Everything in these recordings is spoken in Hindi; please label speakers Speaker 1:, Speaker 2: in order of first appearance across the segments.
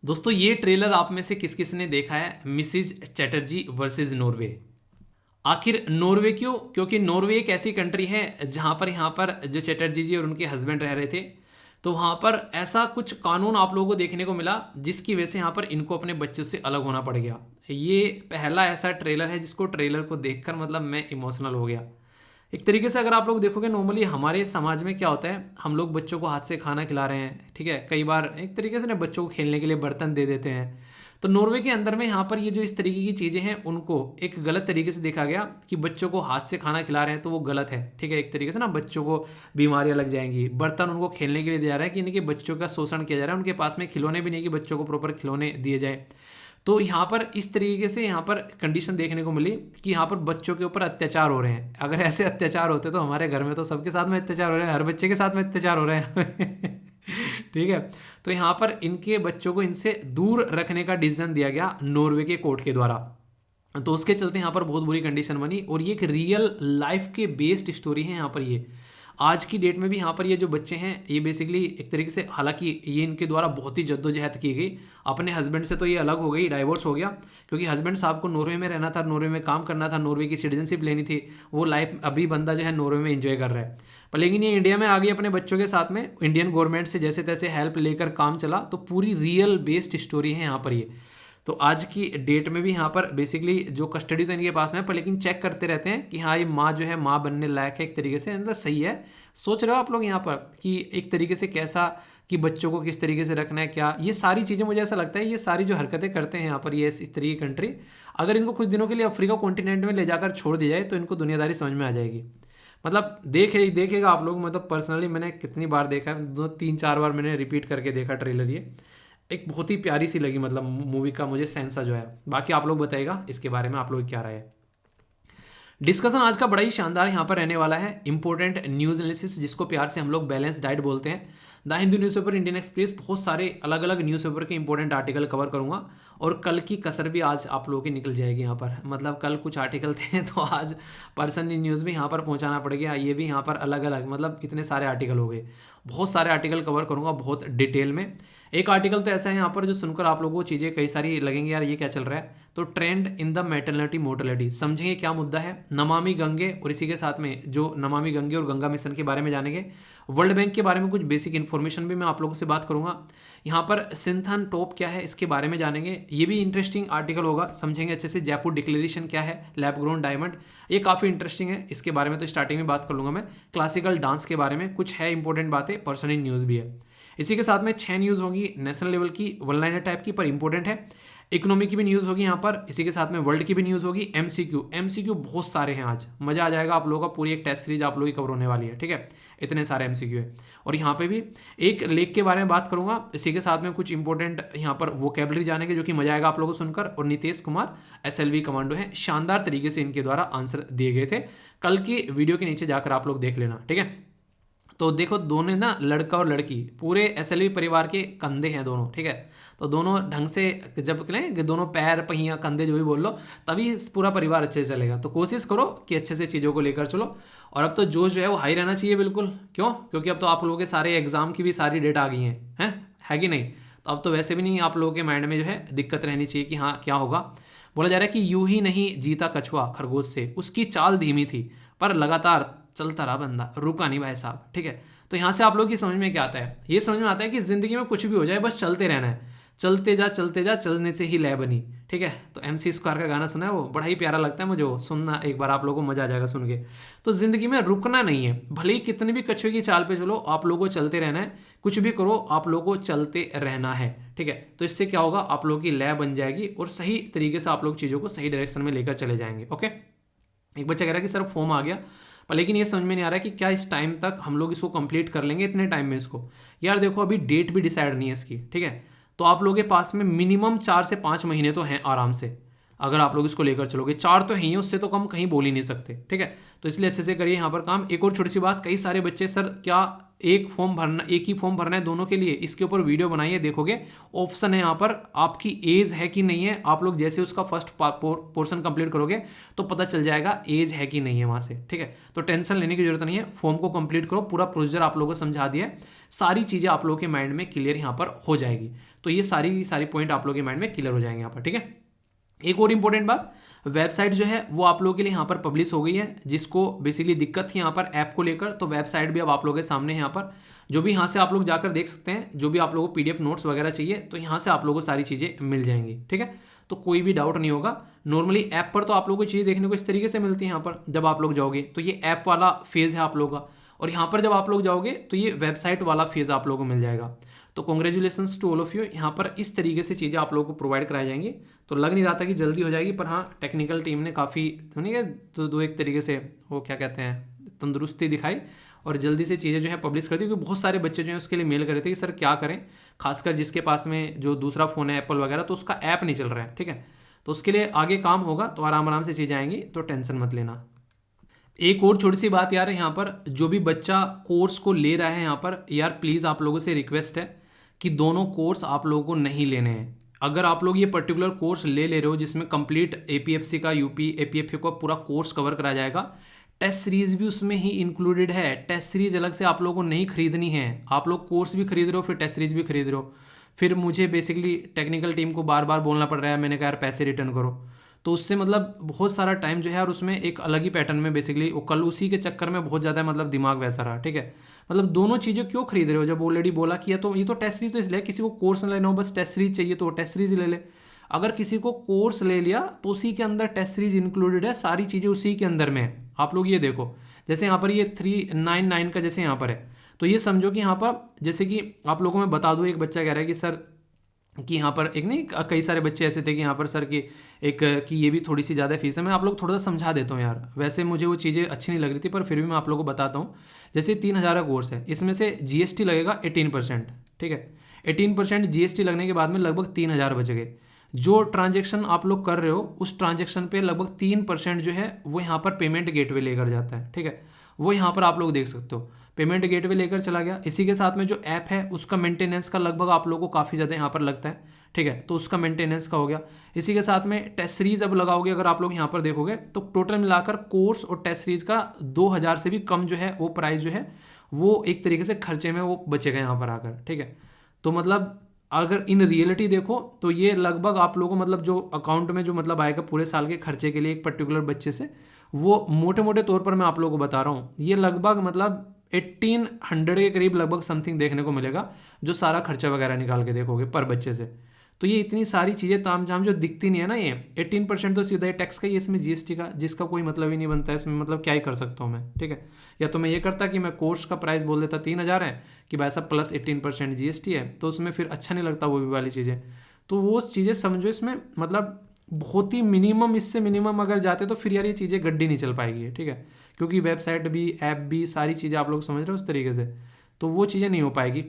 Speaker 1: दोस्तों ये ट्रेलर आप में से किस किस ने देखा है? Mrs Chatterjee versus Norway. आखिर नॉर्वे क्यों? क्योंकि नॉर्वे एक ऐसी कंट्री है जहां पर यहाँ पर जो चैटर्जी जी और उनके हस्बैंड रह रहे थे, तो वहां पर ऐसा कुछ कानून आप लोगों को देखने को मिला जिसकी वजह से यहाँ पर इनको अपने बच्चों से अलग होना पड़ गया। ये पहला ऐसा ट्रेलर है जिसको ट्रेलर को देखकर मतलब मैं इमोशनल हो गया। एक तरीके से अगर आप लोग देखोगे नॉर्मली हमारे समाज में क्या होता है, हम लोग बच्चों को हाथ से खाना खिला रहे हैं, ठीक है, कई बार एक तरीके से ना बच्चों को खेलने के लिए बर्तन दे देते हैं। तो नॉर्वे के अंदर में यहाँ पर ये जो इस तरीके की चीज़ें हैं उनको एक गलत तरीके से देखा गया कि बच्चों को हाथ से खाना खिला रहे हैं तो वो गलत है, ठीक है। एक तरीके से ना बच्चों को बीमारियां लग जाएंगी, बर्तन उनको खेलने के लिए दिया जा रहा है कि इनके बच्चों का शोषण किया जा रहा है, उनके पास में खिलौने भी नहीं कि बच्चों को प्रॉपर खिलौने दिए जाए। तो यहाँ पर इस तरीके से यहाँ पर कंडीशन देखने को मिली कि यहाँ पर बच्चों के ऊपर अत्याचार हो रहे हैं। अगर ऐसे अत्याचार होते तो हमारे घर में तो सबके साथ में अत्याचार हो रहे हैं, हर बच्चे के साथ में अत्याचार हो रहे हैं ठीक है। तो यहाँ पर इनके बच्चों को इनसे दूर रखने का डिसीजन दिया गया नॉर्वे के कोर्ट के द्वारा। तो उसके चलते यहाँ पर बहुत बुरी कंडीशन बनी और ये एक रियल लाइफ के बेस्ड स्टोरी है। यहाँ पर ये आज की डेट में भी यहाँ पर ये जो बच्चे हैं ये बेसिकली एक तरीके से, हालांकि ये इनके द्वारा बहुत ही जद्दोजहद की गई, अपने हस्बैंड से तो ये अलग हो गई, डाइवोर्स हो गया, क्योंकि हस्बैंड साहब को नॉर्वे में रहना था, नॉर्वे में काम करना था, नॉर्वे की सिटीजनशिप लेनी थी, वो लाइफ अभी बंदा जो है नॉर्वे में एंजॉय कर रहा है। पर लेकिन ये इंडिया में आ गई अपने बच्चों के साथ में, इंडियन गवर्नमेंट से जैसे तैसे हेल्प लेकर काम चला। तो पूरी रियल बेस्ड स्टोरी है यहाँ पर ये। तो आज की डेट में भी यहाँ पर बेसिकली जो कस्टडी तो इनके पास में है, पर लेकिन चेक करते रहते हैं कि हाँ ये माँ जो है माँ बनने लायक है, एक तरीके से अंदर सही है। सोच रहे हो आप लोग यहाँ पर कि एक तरीके से कैसा कि बच्चों को किस तरीके से रखना है, क्या ये सारी चीज़ें, मुझे ऐसा लगता है ये सारी जो हरकतें करते हैं यहाँ पर ये इस तरीके की कंट्री, अगर इनको कुछ दिनों के लिए अफ्रीका कॉन्टिनेंट में ले जाकर छोड़ दी जाए तो इनको दुनियादारी समझ में आ जाएगी। मतलब देखेगा आप लोग, मतलब पर्सनली मैंने कितनी बार देखा है, 2-3-4 बार मैंने रिपीट करके देखा ट्रेलर। ये एक बहुत ही प्यारी सी लगी, मतलब मूवी का मुझे सेंस जो है। बाकी आप लोग बताइएगा इसके बारे में आप लोग क्या राय है। डिस्कशन आज का बड़ा ही शानदार यहाँ पर रहने वाला है। इंपॉर्टेंट न्यूज एनालिसिस जिसको प्यार से हम लोग बैलेंस डाइट बोलते हैं। The Hindu newspaper, Indian express, बहुत सारे अलग अलग न्यूज़पेपर के इंपॉर्टेंट आर्टिकल कवर करूंगा और कल की कसर भी आज आप लोगों की निकल जाएगी यहाँ पर। मतलब कल कुछ आर्टिकल थे तो आज पर्सन न्यूज़ भी यहाँ पर पहुँचाना पड़ गया, ये भी यहाँ पर अलग अलग, मतलब कितने सारे आर्टिकल हो गए। बहुत सारे आर्टिकल कवर करूँगा बहुत डिटेल में। एक आर्टिकल तो ऐसा है यहाँ पर जो सुनकर आप लोगों को चीज़ें कई सारी लगेंगी, यार ये क्या चल रहा है। तो trend in the maternity mortality, समझेंगे क्या मुद्दा है, नमामि गंगे, और इसी के साथ में जो नमामि गंगे और गंगा मिशन के बारे में जानेंगे। वर्ल्ड बैंक के बारे में कुछ बेसिक इन्फॉर्मेशन भी मैं आप लोगों से बात करूंगा। यहाँ पर सिंथन टॉप क्या है इसके बारे में जानेंगे, ये भी इंटरेस्टिंग आर्टिकल होगा, समझेंगे अच्छे से। जयपुर डिक्लेरेशन क्या है, लैब ग्रोन डायमंड, ये काफ़ी इंटरेस्टिंग है, इसके बारे में तो स्टार्टिंग में बात कर लूँगा मैं। क्लासिकल डांस के बारे में कुछ है इंपॉर्टेंट बातें, पर्सनल न्यूज़ भी है। इसी के साथ में 6 न्यूज़ होगी नेशनल लेवल की, वन लाइनर टाइप की, पर इंपॉर्टेंट है। इकोनॉमी की भी न्यूज़ होगी यहाँ पर, इसी के साथ में वर्ल्ड की भी न्यूज़ होगी। एमसीक्यू बहुत सारे हैं, आज मज़ा आ जाएगा आप लोगों का, पूरी एक टेस्ट सीरीज आप लोगों की कवर होने वाली है, ठीक है। इतने सारे एमसीक्यू है। और यहाँ पे भी एक लेख के बारे में बात करूंगा, इसी के साथ में कुछ इंपॉर्टेंट यहाँ पर वोकैबुलरी जानेंगे जो कि मजा आएगा आप लोगों को सुनकर। और नितेश कुमार एसएलवी कमांडो है, शानदार तरीके से इनके द्वारा आंसर दिए गए थे। कल की वीडियो के नीचे जाकर आप लोग देख लेना, ठीक है। तो देखो दोनों ना, लड़का और लड़की पूरे एसएलवी परिवार के कंधे हैं दोनों, ठीक है। तो दोनों ढंग से जब करें कि दोनों पैर पहिया कंधे जो भी बोल लो, तभी पूरा परिवार अच्छे से चलेगा। तो कोशिश करो कि अच्छे से चीज़ों को लेकर चलो। और अब तो जो है वो हाई रहना चाहिए बिल्कुल, क्यों? क्योंकि अब तो आप लोगों के सारे एग्जाम की भी सारी डेट आ गई हैं, है कि नहीं। तो अब तो वैसे भी नहीं आप लोगों के माइंड में जो है दिक्कत रहनी चाहिए कि हाँ क्या होगा। बोला जा रहा है कि यूं ही नहीं जीता कछुआ खरगोश से, उसकी चाल धीमी थी पर लगातार चलता रहा बंदा, रुका नहीं भाई साहब, ठीक है। तो यहाँ से आप लोग की समझ में क्या आता है, ये समझ में आता है कि जिंदगी में कुछ भी हो जाए बस चलते रहना है, चलते जा चलने से ही लय बनी, ठीक है। तो MC स्क्वायर का गाना सुना है, वो बड़ा ही प्यारा लगता है मुझे, वो सुनना एक बार, आप लोगों को मजा आ जाएगा सुन के। तो जिंदगी में रुकना नहीं है, भले ही कितनी भी कछुए की चाल पे चलो, आप लोगों को चलते रहना है, कुछ भी करो आप लोगों को चलते रहना है, ठीक है। तो इससे क्या होगा, आप लोगों की लय बन जाएगी और सही तरीके से आप लोग चीज़ों को सही डायरेक्शन में लेकर चले जाएंगे, ओके। एक बच्चा कह रहा है कि सर फॉर्म आ गया, पर लेकिन ये समझ में नहीं आ रहा है कि क्या इस टाइम तक हम लोग इसको कंप्लीट कर लेंगे, इतने टाइम में इसको। यार देखो अभी डेट भी डिसाइड नहीं है इसकी, ठीक है। तो आप लोगों के पास में मिनिमम 4 से 5 महीने तो हैं आराम से। अगर आप लोग इसको लेकर चलोगे। 4 तो हैं ही, उससे तो कम कहीं बोल ही नहीं सकते, ठीक है। तो इसलिए अच्छे से करिए यहाँ पर काम। एक और छोटी सी बात, कई सारे बच्चे सर क्या एक ही फॉर्म भरना है दोनों के लिए, इसके ऊपर वीडियो बनाइए, देखोगे ऑप्शन है यहाँ पर आपकी एज है कि नहीं है। आप लोग जैसे उसका फर्स्ट पोर्शन कंप्लीट करोगे तो पता चल जाएगा एज है कि नहीं है वहाँ से, ठीक है। तो टेंशन लेने की जरूरत नहीं है, फॉर्म को कंप्लीट करो, पूरा प्रोसीजर आप लोगों को समझा दिया है, सारी चीज़ें आप लोगों के माइंड में क्लियर यहाँ पर हो जाएगी। तो ये सारी पॉइंट आप लोगों के माइंड में क्लियर हो जाएंगे यहाँ पर, ठीक है। एक और इंपॉर्टेंट बात, वेबसाइट जो है वो आप लोगों के लिए यहाँ पर पब्लिश हो गई है, जिसको बेसिकली दिक्कत थी यहाँ पर ऐप को लेकर, तो वेबसाइट भी अब आप लोगों के सामने है यहाँ पर, जो भी यहाँ से आप लोग जाकर देख सकते हैं। जो भी आप लोगों को पीडीएफ नोट्स वगैरह चाहिए तो यहाँ से आप लोगों को सारी चीज़ें मिल जाएंगी, ठीक है। तो कोई भी डाउट नहीं होगा। नॉर्मली ऐप पर तो आप लोगों को चीज़ें देखने को इस तरीके से मिलती है यहाँ पर, जब आप लोग जाओगे तो ये ऐप वाला फेज़ है आप लोगों का, और यहाँ पर जब आप लोग जाओगे तो ये वेबसाइट वाला फेज़ आप लोगों को मिल जाएगा। तो congratulations to all of you, यहाँ पर इस तरीके से चीज़ें आप लोगों को प्रोवाइड कराई जाएंगी। तो लग नहीं रहा था कि जल्दी हो जाएगी, पर हाँ टेक्निकल टीम ने काफ़ी नहीं है तो दो एक तरीके से वो क्या कहते हैं तंदुरुस्ती दिखाई और जल्दी से चीज़ें जो है पब्लिश कर दी, क्योंकि बहुत सारे बच्चे जो हैं उसके लिए मेल कर रहे थे कि सर क्या करें, खासकर जिसके पास में जो दूसरा फ़ोन है एप्पल वगैरह, तो उसका ऐप नहीं चल रहा है, ठीक है। तो उसके लिए आगे काम होगा, तो आराम आराम से चीज़ें आएंगी, तो टेंशन मत लेना। एक और छोटी सी बात यार, यहाँ पर जो भी बच्चा कोर्स को ले रहा है यहाँ पर, यार प्लीज़ आप लोगों से रिक्वेस्ट है कि दोनों कोर्स आप लोगों को नहीं लेने हैं। अगर आप लोग ये पर्टिकुलर कोर्स ले रहे हो जिसमें कंप्लीट एपीएफसी का यूपी एपीएफसी का पूरा कोर्स कवर कराया जाएगा, टेस्ट सीरीज भी उसमें ही इंक्लूडेड है। टेस्ट सीरीज अलग से आप लोगों को नहीं खरीदनी है। आप लोग कोर्स भी खरीद रहे हो फिर टेस्ट सीरीज भी खरीद रहे हो, फिर मुझे बेसिकली टेक्निकल टीम को बार बार बोलना पड़ रहा है, मैंने कहा यार पैसे रिटर्न करो। तो उससे मतलब बहुत सारा टाइम जो है, और उसमें एक अलग ही पैटर्न में बेसिकली वो कल उसी के चक्कर में बहुत ज़्यादा मतलब दिमाग वैसा रहा, ठीक है। मतलब दोनों चीज़ें क्यों खरीद रहे हो जब ऑलरेडी बोला कि ये तो टेस्ट सीरीज तो इसलिए, किसी को कोर्स न लेना हो बस टेस्ट सीरीज चाहिए तो टेस्ट सीरीज ले ले। अगर किसी को कोर्स ले लिया तो उसी के अंदर टेस्ट सीरीज इंक्लूडेड है, सारी चीज़ें उसी के अंदर में है। आप लोग ये देखो, जैसे यहाँ पर ये 399 का जैसे यहाँ पर है, तो ये समझो कि यहाँ पर जैसे कि आप लोगों को मैं बता दूँ, एक बच्चा कह रहा है कि सर कि यहाँ पर एक नहीं कई सारे बच्चे ऐसे थे कि यहाँ पर सर की एक कि ये भी थोड़ी सी ज़्यादा फीस है। मैं आप लोग थोड़ा सा समझा देता हूँ यार, वैसे मुझे वो चीज़ें अच्छी नहीं लग रही थी पर फिर भी मैं आप लोगों को बताता हूँ। जैसे 3000 का कोर्स है, इसमें से जीएसटी लगेगा 18%, ठीक है। 18% जीएसटी लगने के बाद में लगभग 3000 बच गए। जो ट्रांजेक्शन आप लोग कर रहे हो उस ट्रांजेक्शन पे लगभग 3% जो है वो यहाँ पर पेमेंट गेटवे लेकर जाता है, ठीक है। वो यहाँ पर आप लोग देख सकते हो पेमेंट गेटवे लेकर चला गया। इसी के साथ में जो ऐप है उसका मेंटेनेंस का लगभग आप लोगों को काफ़ी ज़्यादा यहाँ पर लगता है, ठीक है। तो उसका मेंटेनेंस का हो गया। इसी के साथ में टेस्ट सीरीज अब लगाओगे, अगर आप लोग यहाँ पर देखोगे तो टोटल मिलाकर कोर्स और टेस्ट सीरीज का 2000 से भी कम जो है वो प्राइस जो है वो एक तरीके से खर्चे में वो बचेगा यहाँ पर आकर, ठीक है। तो मतलब अगर इन रियलिटी देखो तो ये लगभग आप लोगों को मतलब जो अकाउंट में जो मतलब आएगा पूरे साल के खर्चे के लिए एक पर्टिकुलर बच्चे से, वो मोटे मोटे तौर पर मैं आप लोगों को बता रहा हूँ, ये लगभग मतलब 1800 के करीब लगभग समथिंग देखने को मिलेगा, जो सारा खर्चा वगैरह निकाल के देखोगे पर बच्चे से। तो ये इतनी सारी चीज़ें तामझाम जो दिखती नहीं है ना, ये 18% तो सीधा ही टैक्स का ही, इसमें जीएसटी का जिसका कोई मतलब ही नहीं बनता है इसमें, मतलब क्या ही कर सकता हूँ मैं, ठीक है। या तो मैं ये करता कि मैं कोर्स का प्राइस बोल देता 3000 है कि भाई साहब प्लस 18% जीएसटी है, तो उसमें फिर अच्छा नहीं लगता वो भी वाली चीज़ें। तो वो चीज़ें समझो इसमें मतलब बहुत ही मिनिमम, इससे मिनिमम अगर जाते तो फिर यार ये चीज़ें गड्डी नहीं चल पाएगी, ठीक है। क्योंकि वेबसाइट भी ऐप भी सारी चीज़ें आप लोग समझ रहे हो उस तरीके से, तो वो चीज़ें नहीं हो पाएगी।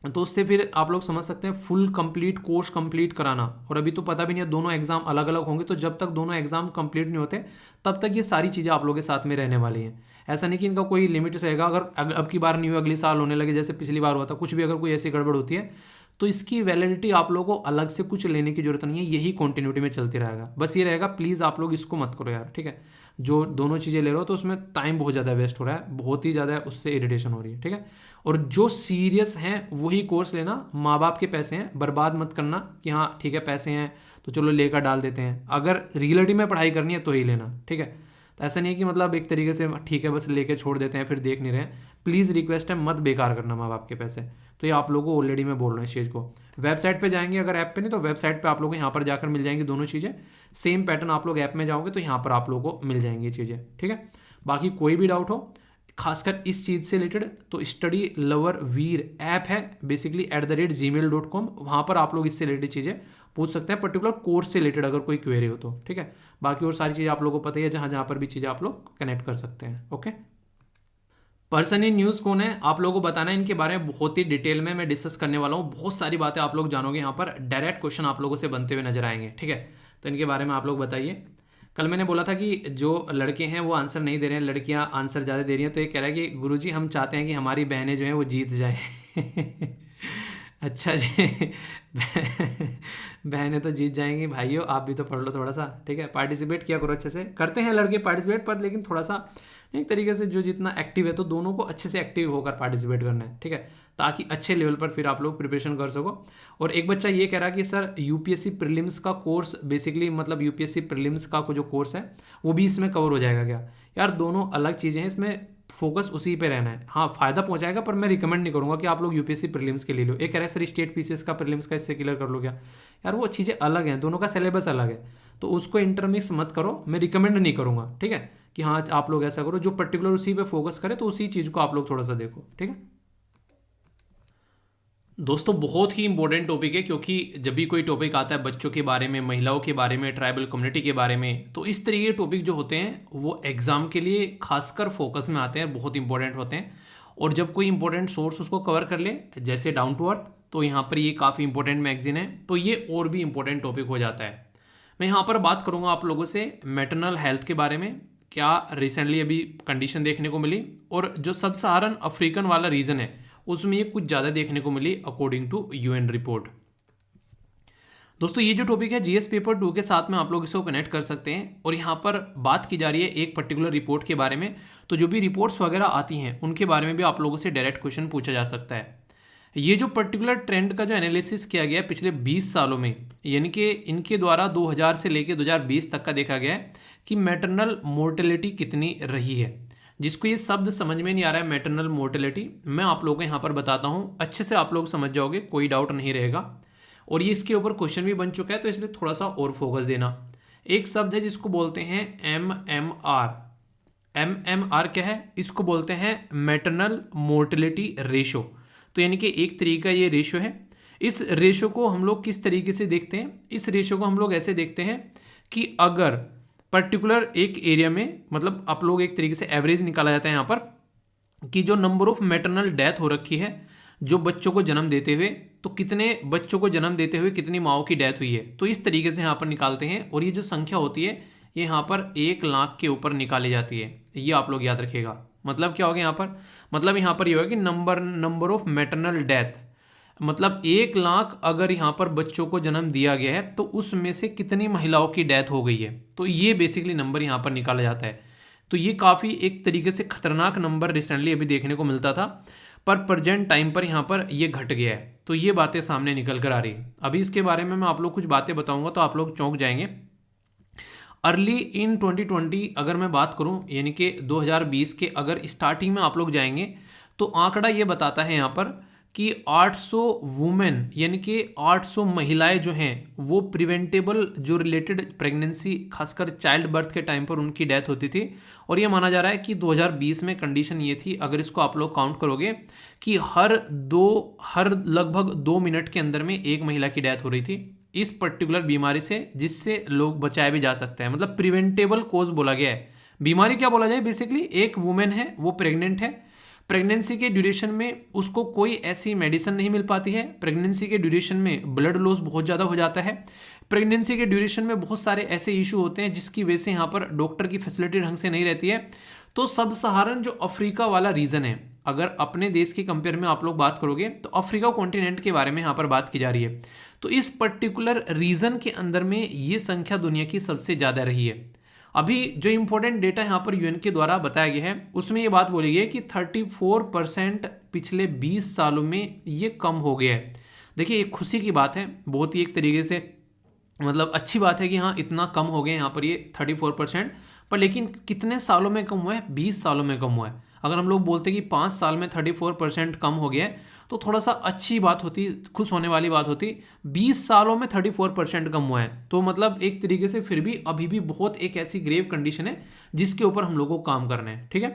Speaker 1: तो उससे फिर आप लोग समझ सकते हैं फुल कंप्लीट कोर्स कंप्लीट कराना, और अभी तो पता भी नहीं है दोनों एग्जाम अलग अलग होंगे, तो जब तक दोनों एग्जाम कंप्लीट नहीं होते तब तक ये सारी चीज़ें आप लोगों के साथ में रहने वाली हैं। ऐसा नहीं कि इनका कोई लिमिट रहेगा, अगर अब की बार नहीं हुआ अगले साल होने लगे जैसे पिछली बार हुआ था, कुछ भी अगर कोई ऐसी गड़बड़ होती है तो इसकी वैलिडिटी आप लोगों को अलग से कुछ लेने की जरूरत नहीं है, यही कंटिन्यूटी में चलती रहेगा। बस ये रहेगा प्लीज़ आप लोग इसको मत करो यार, ठीक है। जो दोनों चीज़ें ले रहे हो तो उसमें टाइम बहुत ज़्यादा वेस्ट हो रहा है, बहुत ही ज़्यादा उससे इरिटेशन हो रही है, ठीक है। और जो सीरियस हैं वही कोर्स लेना, माँ बाप के पैसे हैं बर्बाद मत करना कि हाँ ठीक है पैसे हैं तो चलो लेकर डाल देते हैं। अगर रियलिटी में पढ़ाई करनी है तो ही लेना, ठीक है। तो ऐसा नहीं है कि मतलब एक तरीके से ठीक है बस लेके छोड़ देते हैं फिर देख नहीं रहे। प्लीज़ रिक्वेस्ट है मत बेकार करना माँ बाप के पैसे। तो ये आप लोगों को ऑलरेडी मैं बोल रहा हूँ इस चीज़ को। वेबसाइट पे जाएंगे अगर ऐप पे नहीं तो वेबसाइट पे आप लोगों को यहाँ पर जाकर मिल जाएंगी दोनों चीज़ें। सेम पैटर्न आप लोग ऐप में जाओगे तो यहाँ पर आप लोगों को मिल जाएंगी ये चीज़ें, ठीक है। बाकी कोई भी डाउट हो खासकर इस चीज़ से रिलेटेड तो स्टडी लवर वीर ऐप है बेसिकली @gmail.com, वहाँ पर आप लोग इससे रिलेटेड चीज़ें पूछ सकते हैं, पर्टिकुलर कोर्स से रिलेटेड अगर कोई क्वेरी हो तो, ठीक है। बाकी और सारी चीज़ें आप लोगों को पता ही है, जहाँ जहाँ पर भी चीज़ें आप लोग कनेक्ट कर सकते हैं, ओके। पर्सन इन न्यूज़ कौन है आप लोगों को बताना है, इनके बारे में बहुत ही डिटेल में मैं डिस्कस करने वाला हूँ। बहुत सारी बातें आप लोग जानोगे यहाँ पर, डायरेक्ट क्वेश्चन आप लोगों से बनते हुए नजर आएंगे, ठीक है। तो इनके बारे में आप लोग बताइए। कल मैंने बोला था कि जो लड़के हैं वो आंसर नहीं दे रहे हैं, लड़कियां आंसर ज़्यादा दे रही हैं। तो ये कह रहा है कि गुरुजी हम चाहते हैं कि हमारी बहनें जो हैं वो जीत जाएं। अच्छा जी। बहनें तो जीत जाएंगी भाइयों, आप भी तो पढ़ लो थोड़ा सा, ठीक है। पार्टिसिपेट किया करो अच्छे से, करते हैं लड़के पार्टिसिपेट पर, लेकिन थोड़ा सा एक तरीके से जो जितना एक्टिव है, तो दोनों को अच्छे से एक्टिव होकर पार्टिसिपेट करना है, ठीक है, ताकि अच्छे लेवल पर फिर आप लोग प्रिपरेशन कर सको। और एक बच्चा ये कह रहा है कि सर यूपीएससी प्रीलिम्स का कोर्स बेसिकली मतलब यूपीएससी प्रीलिम्स का जो कोर्स है वो भी इसमें कवर हो जाएगा क्या? यार दोनों अलग चीज़ें हैं, इसमें फोकस उसी पे रहना है। हाँ फ़ायदा पहुंचाएगा, पर मैं रिकमेंड नहीं करूंगा कि आप लोग यूपीएससी प्रीलिम्स के ले लो। एक कह रहा है सर स्टेट पीसीएस का प्रीलिम्स का इससे क्लियर कर लो क्या? यार वो चीज़ें अलग हैं, दोनों का सिलेबस अलग है, तो उसको इंटरमिक्स मत करो, मैं रिकमेंड नहीं करूंगा, ठीक है, कि हाँ आप लोग ऐसा करो। जो पर्टिकुलर उसी पे फोकस करे तो उसी चीज़ को आप लोग थोड़ा सा देखो, ठीक है। दोस्तों बहुत ही इंपॉर्टेंट टॉपिक है, क्योंकि जब भी कोई टॉपिक आता है बच्चों के बारे में, महिलाओं के बारे में, ट्राइबल कम्युनिटी के बारे में, तो इस तरीके के टॉपिक जो होते हैं वो एग्जाम के लिए खासकर फोकस में आते हैं, बहुत इंपॉर्टेंट होते हैं। और जब कोई इंपॉर्टेंट सोर्स उसको कवर कर ले, जैसे डाउन टू अर्थ, तो यहाँ पर ये काफ़ी इंपॉर्टेंट मैगजीन है, तो ये और भी इंपॉर्टेंट टॉपिक हो जाता है। मैं यहाँ पर बात करूँगा आप लोगों से मैटरनल हेल्थ के बारे में, क्या रिसेंटली अभी कंडीशन देखने को मिली, और जो सब सहारन अफ्रीकन वाला रीजन है उसमें ये कुछ ज़्यादा देखने को मिली अकॉर्डिंग टू यूएन रिपोर्ट। दोस्तों ये जो टॉपिक है जीएस पेपर 2 के साथ में आप लोग इसको कनेक्ट कर सकते हैं, और यहाँ पर बात की जा रही है एक पर्टिकुलर रिपोर्ट के बारे में। तो जो भी रिपोर्ट्स वगैरह आती हैं उनके बारे में भी आप लोगों से डायरेक्ट क्वेश्चन पूछा जा सकता है। ये जो पर्टिकुलर ट्रेंड का जो एनालिसिस किया गया है पिछले 20 सालों में, यानी कि इनके द्वारा 2000 से लेकर 2020 तक का देखा गया है कि मैटरनल मोर्टेलिटी कितनी रही है। जिसको ये शब्द समझ में नहीं आ रहा है मैटरनल मोर्टेलिटी, मैं आप लोगों को यहाँ पर बताता हूँ, अच्छे से आप लोग समझ जाओगे, कोई डाउट नहीं रहेगा। और ये इसके ऊपर क्वेश्चन भी बन चुका है, तो इसलिए थोड़ा सा और फोकस देना। एक शब्द है जिसको बोलते हैं MMR। MMR क्या है? इसको बोलते हैं मैटरनल मोर्टेलिटी रेशो। तो यानी कि एक तरीका ये रेशो है। इस रेशो को हम लोग किस तरीके से देखते हैं? इस रेशो को हम लोग ऐसे देखते हैं कि अगर पर्टिकुलर एक एरिया में, मतलब आप लोग एक तरीके से एवरेज निकाला जाता है यहाँ पर, कि जो नंबर ऑफ मैटरनल डेथ हो रखी है जो बच्चों को जन्म देते हुए, तो कितने बच्चों को जन्म देते हुए कितनी माओ की डेथ हुई है, तो इस तरीके से यहाँ पर निकालते हैं। और ये जो संख्या होती है ये यहाँ पर 1 लाख के ऊपर निकाली जाती है, ये आप लोग याद रखिएगा। मतलब क्या होगा यहाँ पर? मतलब यहाँ पर ये होगा कि नंबर ऑफ मैटरनल डेथ, मतलब 1 लाख अगर यहाँ पर बच्चों को जन्म दिया गया है तो उसमें से कितनी महिलाओं की डेथ हो गई है, तो ये बेसिकली नंबर यहाँ पर निकाला जाता है। तो ये काफ़ी एक तरीके से खतरनाक नंबर रिसेंटली अभी देखने को मिलता था, पर प्रेजेंट टाइम पर यहाँ पर ये घट गया है। तो ये बातें सामने निकल कर आ रही है। अभी इसके बारे में मैं आप लोग कुछ बातें बताऊंगा तो आप लोग चौंक जाएंगे। अर्ली इन 2020 अगर मैं बात करूं, यानी कि 2020 के अगर स्टार्टिंग में आप लोग जाएंगे, तो आंकड़ा ये बताता है यहाँ पर कि 800 वुमेन, यानी कि 800 महिलाएं जो हैं वो प्रिवेंटेबल जो रिलेटेड प्रेगनेंसी, खासकर चाइल्ड बर्थ के टाइम पर उनकी डेथ होती थी। और ये माना जा रहा है कि 2020 में कंडीशन ये थी, अगर इसको आप लोग काउंट करोगे, कि हर लगभग 2 मिनट के अंदर में एक महिला की डेथ हो रही थी इस पर्टिकुलर बीमारी से, जिससे लोग बचाया भी जा सकता है। मतलब प्रिवेंटेबल कोज बोला गया है। बीमारी क्या बोला जाए? बेसिकली एक वुमेन है, वो प्रेग्नेंट है, प्रेगनेंसी के ड्यूरेशन में उसको कोई ऐसी मेडिसिन नहीं मिल पाती है, प्रेगनेंसी के ड्यूरेशन में ब्लड लॉस बहुत ज़्यादा हो जाता है, प्रेगनेंसी के ड्यूरेशन में बहुत सारे ऐसे इशू होते हैं जिसकी वजह से यहाँ पर डॉक्टर की फैसिलिटी ढंग से नहीं रहती है। तो सब सहारन जो अफ्रीका वाला रीजन है, अगर अपने देश की कंपेयर में आप लोग बात करोगे तो अफ्रीका कॉन्टिनेंट के बारे में यहाँ पर बात की जा रही है। तो इस पर्टिकुलर रीजन के अंदर में ये संख्या दुनिया की सबसे ज़्यादा रही है। अभी जो इंपॉर्टेंट डेटा यहाँ पर यूएन के द्वारा बताया गया है उसमें ये बात बोली गई है कि 34% पिछले 20 सालों में ये कम हो गया है। देखिए ये खुशी की बात है, बहुत ही एक तरीके से मतलब अच्छी बात है कि हाँ इतना कम हो गया यहाँ पर ये 34%, पर लेकिन कितने सालों में कम हुआ है? 20 सालों में कम हुआ है। अगर हम लोग बोलते कि 5 साल में 34% कम हो गया है तो थोड़ा सा अच्छी बात होती, खुश होने वाली बात होती। 20 सालों में 34% कम हुआ है, तो मतलब एक तरीके से फिर भी अभी भी बहुत एक ऐसी ग्रेव कंडीशन है जिसके ऊपर हम लोगों को काम करना है, ठीक है।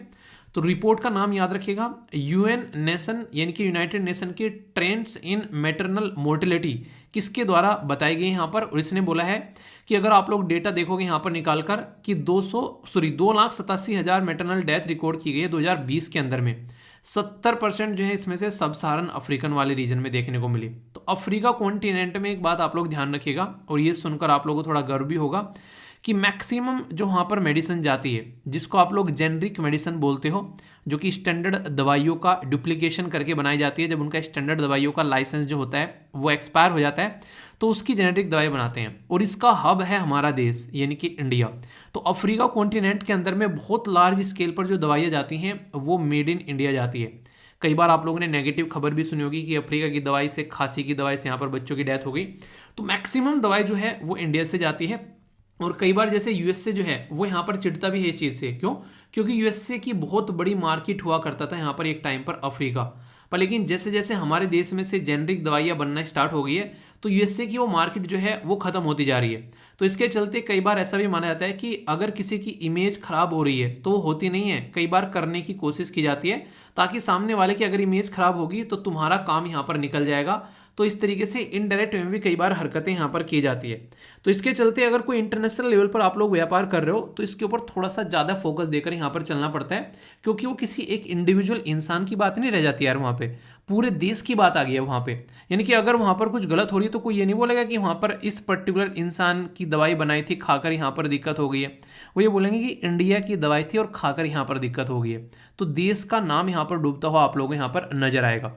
Speaker 1: तो रिपोर्ट का नाम याद रखिएगा, यूएन नेशन यानी कि यूनाइटेड नेशन के ट्रेंड्स इन मैटरनल मोर्टेलिटी किसके द्वारा बताई गई यहाँ पर। और इसने बोला है कि अगर आप लोग डेटा देखोगे यहाँ पर निकाल कर कि 2,87,000 मैटरनल डेथ रिकॉर्ड की गई है 2020 के अंदर में। 70% जो है इसमें से सब सहारन अफ्रीकन वाले रीजन में देखने को मिली। तो अफ्रीका कॉन्टिनेंट में एक बात आप लोग ध्यान रखिएगा, और ये सुनकर आप लोगों को थोड़ा गर्व भी होगा कि मैक्सिमम जो वहाँ पर मेडिसिन जाती है, जिसको आप लोग जेनरिक मेडिसिन बोलते हो, जो कि स्टैंडर्ड दवाइयों का डुप्लीकेशन करके बनाई जाती है, जब उनका स्टैंडर्ड दवाइयों का लाइसेंस जो होता है वो एक्सपायर हो जाता है तो उसकी जेनेरिक दवाई बनाते हैं, और इसका हब है हमारा देश यानी कि इंडिया। तो अफ्रीका कॉन्टिनेंट के अंदर में बहुत लार्ज स्केल पर जो दवाइयाँ जाती हैं वो मेड इन इंडिया जाती है। कई बार आप लोगों ने नेगेटिव खबर भी सुनी होगी कि अफ्रीका की दवाई से, खांसी की दवाई से यहाँ पर बच्चों की डेथ हो गई। तो मैक्सिमम दवाई जो है वो इंडिया से जाती है, और कई बार जैसे यूएसए जो है वो यहाँ पर चिढ़ता भी है इस चीज़ से। क्यों? क्योंकि यूएसए की बहुत बड़ी मार्केट हुआ करता था यहाँ पर एक टाइम पर अफ्रीका पर, लेकिन जैसे जैसे हमारे देश में से जेनरिक दवाइयाँ बनना स्टार्ट हो गई है तो यूएसए की वो मार्केट जो है वो खत्म होती जा रही है। तो इसके चलते कई बार ऐसा भी माना जाता है कि अगर किसी की इमेज खराब हो रही है तो वो होती नहीं है, कई बार करने की कोशिश की जाती है ताकि सामने वाले की अगर इमेज खराब होगी तो तुम्हारा काम यहाँ पर निकल जाएगा। तो इस तरीके से इनडायरेक्ट में भी कई बार हरकतें यहाँ पर की जाती है। तो इसके चलते अगर कोई इंटरनेशनल लेवल पर आप लोग व्यापार कर रहे हो तो इसके ऊपर थोड़ा सा ज़्यादा फोकस देकर यहाँ पर चलना पड़ता है, क्योंकि वो किसी एक इंडिविजुअल इंसान की बात नहीं रह जाती यार, वहाँ पे पूरे देश की बात आ गई है वहाँ पे। यानी कि अगर वहाँ पर कुछ गलत हो रही है तो कोई ये नहीं बोलेगा कि वहाँ पर इस पर्टिकुलर इंसान की दवाई बनाई थी, खाकर यहाँ पर दिक्कत हो गई है। वो ये बोलेंगे कि इंडिया की दवाई थी और खाकर यहाँ पर दिक्कत हो गई है। तो देश का नाम यहाँ पर डूबता हुआ आप लोगों को यहाँ पर नजर आएगा।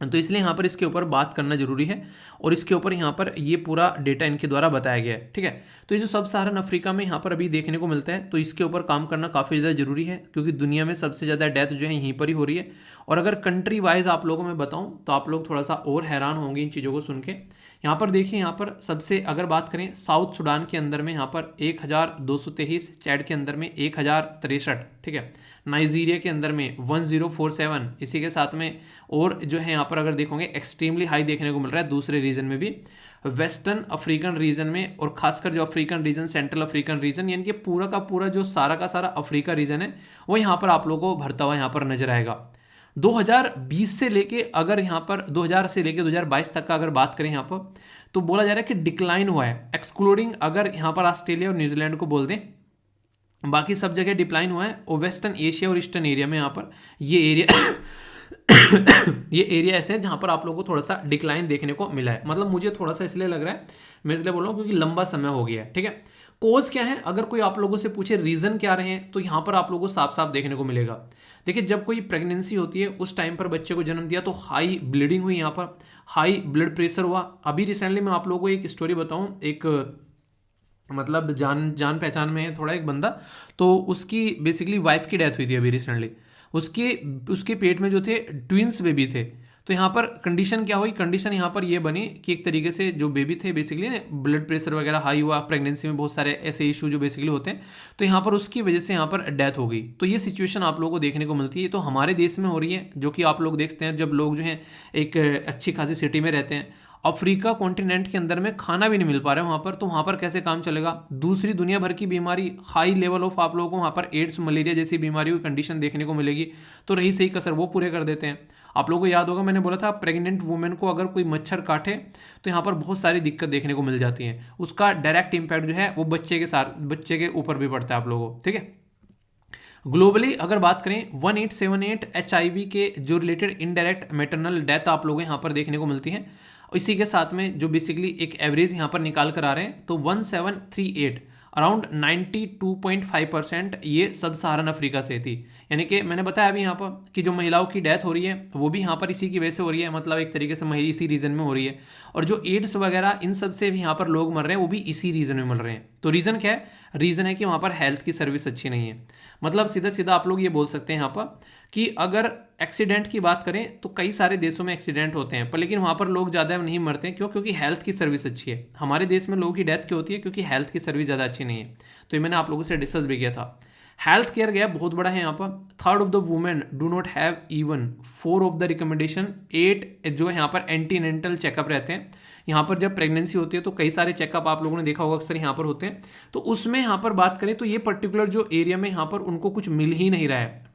Speaker 1: तो इसलिए यहाँ पर इसके ऊपर बात करना जरूरी है, और इसके ऊपर यहाँ पर ये पूरा डेटा इनके द्वारा बताया गया है। ठीक है, तो ये जो सब सहारन अफ्रीका में यहाँ पर अभी देखने को मिलता है, तो इसके ऊपर काम करना काफ़ी ज़्यादा जरूरी है, क्योंकि दुनिया में सबसे ज़्यादा डेथ जो है यहीं पर ही हो रही है। और अगर कंट्री वाइज आप लोगों में बताऊँ तो आप लोग थोड़ा सा और हैरान होंगे इन चीज़ों को सुन के। यहाँ पर देखिए, यहाँ पर सबसे अगर बात करें साउथ सुडान के अंदर में यहाँ पर 1223, चैड के अंदर में 1063, ठीक है, नाइजीरिया के अंदर में 1047, इसी के साथ में और जो है यहाँ पर अगर देखोगे एक्सट्रीमली हाई देखने को मिल रहा है दूसरे रीजन में भी, वेस्टर्न अफ्रीकन रीजन में, और खासकर जो African region, central African region, यानी कि पूरा का पूरा जो सारा का सारा अफ्रीका रीजन है वो यहाँ पर आप लोगों को भरता हुआ यहाँ पर नजर आएगा। 2020 से लेके अगर यहाँ पर 2000 से लेके 2022 तक का अगर बात करें यहाँ पर, तो बोला जा रहा है कि डिक्लाइन हुआ है, एक्सक्लूडिंग अगर यहाँ पर ऑस्ट्रेलिया और न्यूजीलैंड को बोल दें, बाकी सब जगह डिक्लाइन हुआ है। और वेस्टर्न एशिया और ईस्टर्न एरिया में यहाँ पर ये एरिया ये एरिया ऐसे हैं जहाँ पर आप लोगों को थोड़ा सा डिक्लाइन देखने को मिला है। मतलब मुझे थोड़ा सा इसलिए लग रहा है, मैं इसलिए बोल रहा हूँ क्योंकि लंबा समय हो गया है। ठीक है, कोज क्या है, अगर कोई आप लोगों से पूछे रीजन क्या रहे हैं, तो यहाँ पर आप लोगों को साफ साफ देखने को मिलेगा। देखिए, जब कोई प्रेगनेंसी होती है उस टाइम पर बच्चे को जन्म दिया तो हाई ब्लीडिंग हुई, यहाँ पर हाई ब्लड प्रेशर हुआ। अभी रिसेंटली मैं आप लोगों को एक स्टोरी बताऊँ, एक मतलब जान पहचान में है थोड़ा एक बंदा, तो उसकी बेसिकली वाइफ की डेथ हुई थी अभी रिसेंटली। उसके पेट में जो थे ट्विंस बेबी थे। तो यहाँ पर कंडीशन क्या हुई, कंडीशन यहाँ पर ये बनी कि एक तरीके से जो बेबी थे बेसिकली ब्लड प्रेशर वगैरह हाई हुआ, प्रेगनेंसी में बहुत सारे ऐसे इशू जो बेसिकली होते हैं, तो यहाँ पर उसकी वजह से यहाँ पर डेथ हो गई। तो ये सिचुएशन आप लोगों को देखने को मिलती है। तो हमारे देश में हो रही है, जो कि आप लोग देखते हैं जब लोग जो हैं एक अच्छी खासी सिटी में रहते हैं, अफ्रीका कॉन्टिनेंट के अंदर में खाना भी नहीं मिल पा रहा है वहाँ पर, तो वहाँ पर कैसे काम चलेगा। दूसरी दुनिया भर की बीमारी, हाई लेवल ऑफ आप लोगों को वहाँ पर एड्स, मलेरिया जैसी बीमारियों की कंडीशन देखने को मिलेगी, तो रही सही कसर वो पूरे कर देते हैं। आप लोगों को याद होगा मैंने बोला था प्रेग्नेंट वुमेन को अगर कोई मच्छर काटे तो यहाँ पर बहुत सारी दिक्कत देखने को मिल जाती है। उसका डायरेक्ट इम्पैक्ट जो है वो बच्चे के ऊपर भी पड़ता है आप लोगों को। ठीक है, ग्लोबली अगर बात करें 1878 HIV के जो रिलेटेड इनडायरेक्ट मैटरनल डेथ आप लोगों को यहाँ पर देखने को मिलती है। इसी के साथ में जो बेसिकली एक एवरेज यहाँ पर निकाल कर आ रहे हैं, तो 1738 अराउंड 92.5% ये सब सहारन अफ्रीका से थी। यानी कि मैंने बताया अभी यहाँ पर कि जो महिलाओं की डेथ हो रही है वो भी यहाँ पर इसी की वजह से हो रही है, मतलब एक तरीके से महिला इसी रीजन में हो रही है। और जो एड्स वगैरह इन सब से भी यहाँ पर लोग मर रहे हैं वो भी इसी रीजन में मर रहे हैं। तो रीज़न क्या है, रीज़न है कि वहाँ पर हेल्थ की सर्विस अच्छी नहीं है। मतलब सीधा सीधा आप लोग ये बोल सकते हैं यहाँ पर कि अगर एक्सीडेंट की बात करें तो कई सारे देशों में एक्सीडेंट होते हैं, पर लेकिन वहाँ पर लोग ज़्यादा नहीं मरते हैं। क्यों? क्योंकि हेल्थ की सर्विस अच्छी है। हमारे देश में लोगों की डेथ क्यों होती है? क्योंकि हेल्थ की सर्विस ज़्यादा अच्छी नहीं है। तो ये मैंने आप लोगों से डिस्कस भी किया था। हेल्थ केयर गैप बहुत बड़ा है यहाँ पर। Third of the women do not have even 4 of the recommendation. 8 जो है यहाँ पर एंटीनेंटल चेकअप रहते हैं। यहाँ पर जब प्रेगनेंसी होती है तो कई सारे चेकअप आप लोगों ने देखा होगा अक्सर यहाँ पर होते हैं। तो उसमें यहाँ पर बात करें तो ये पर्टिकुलर जो एरिया में यहाँ पर उनको कुछ मिल ही नहीं रहा है।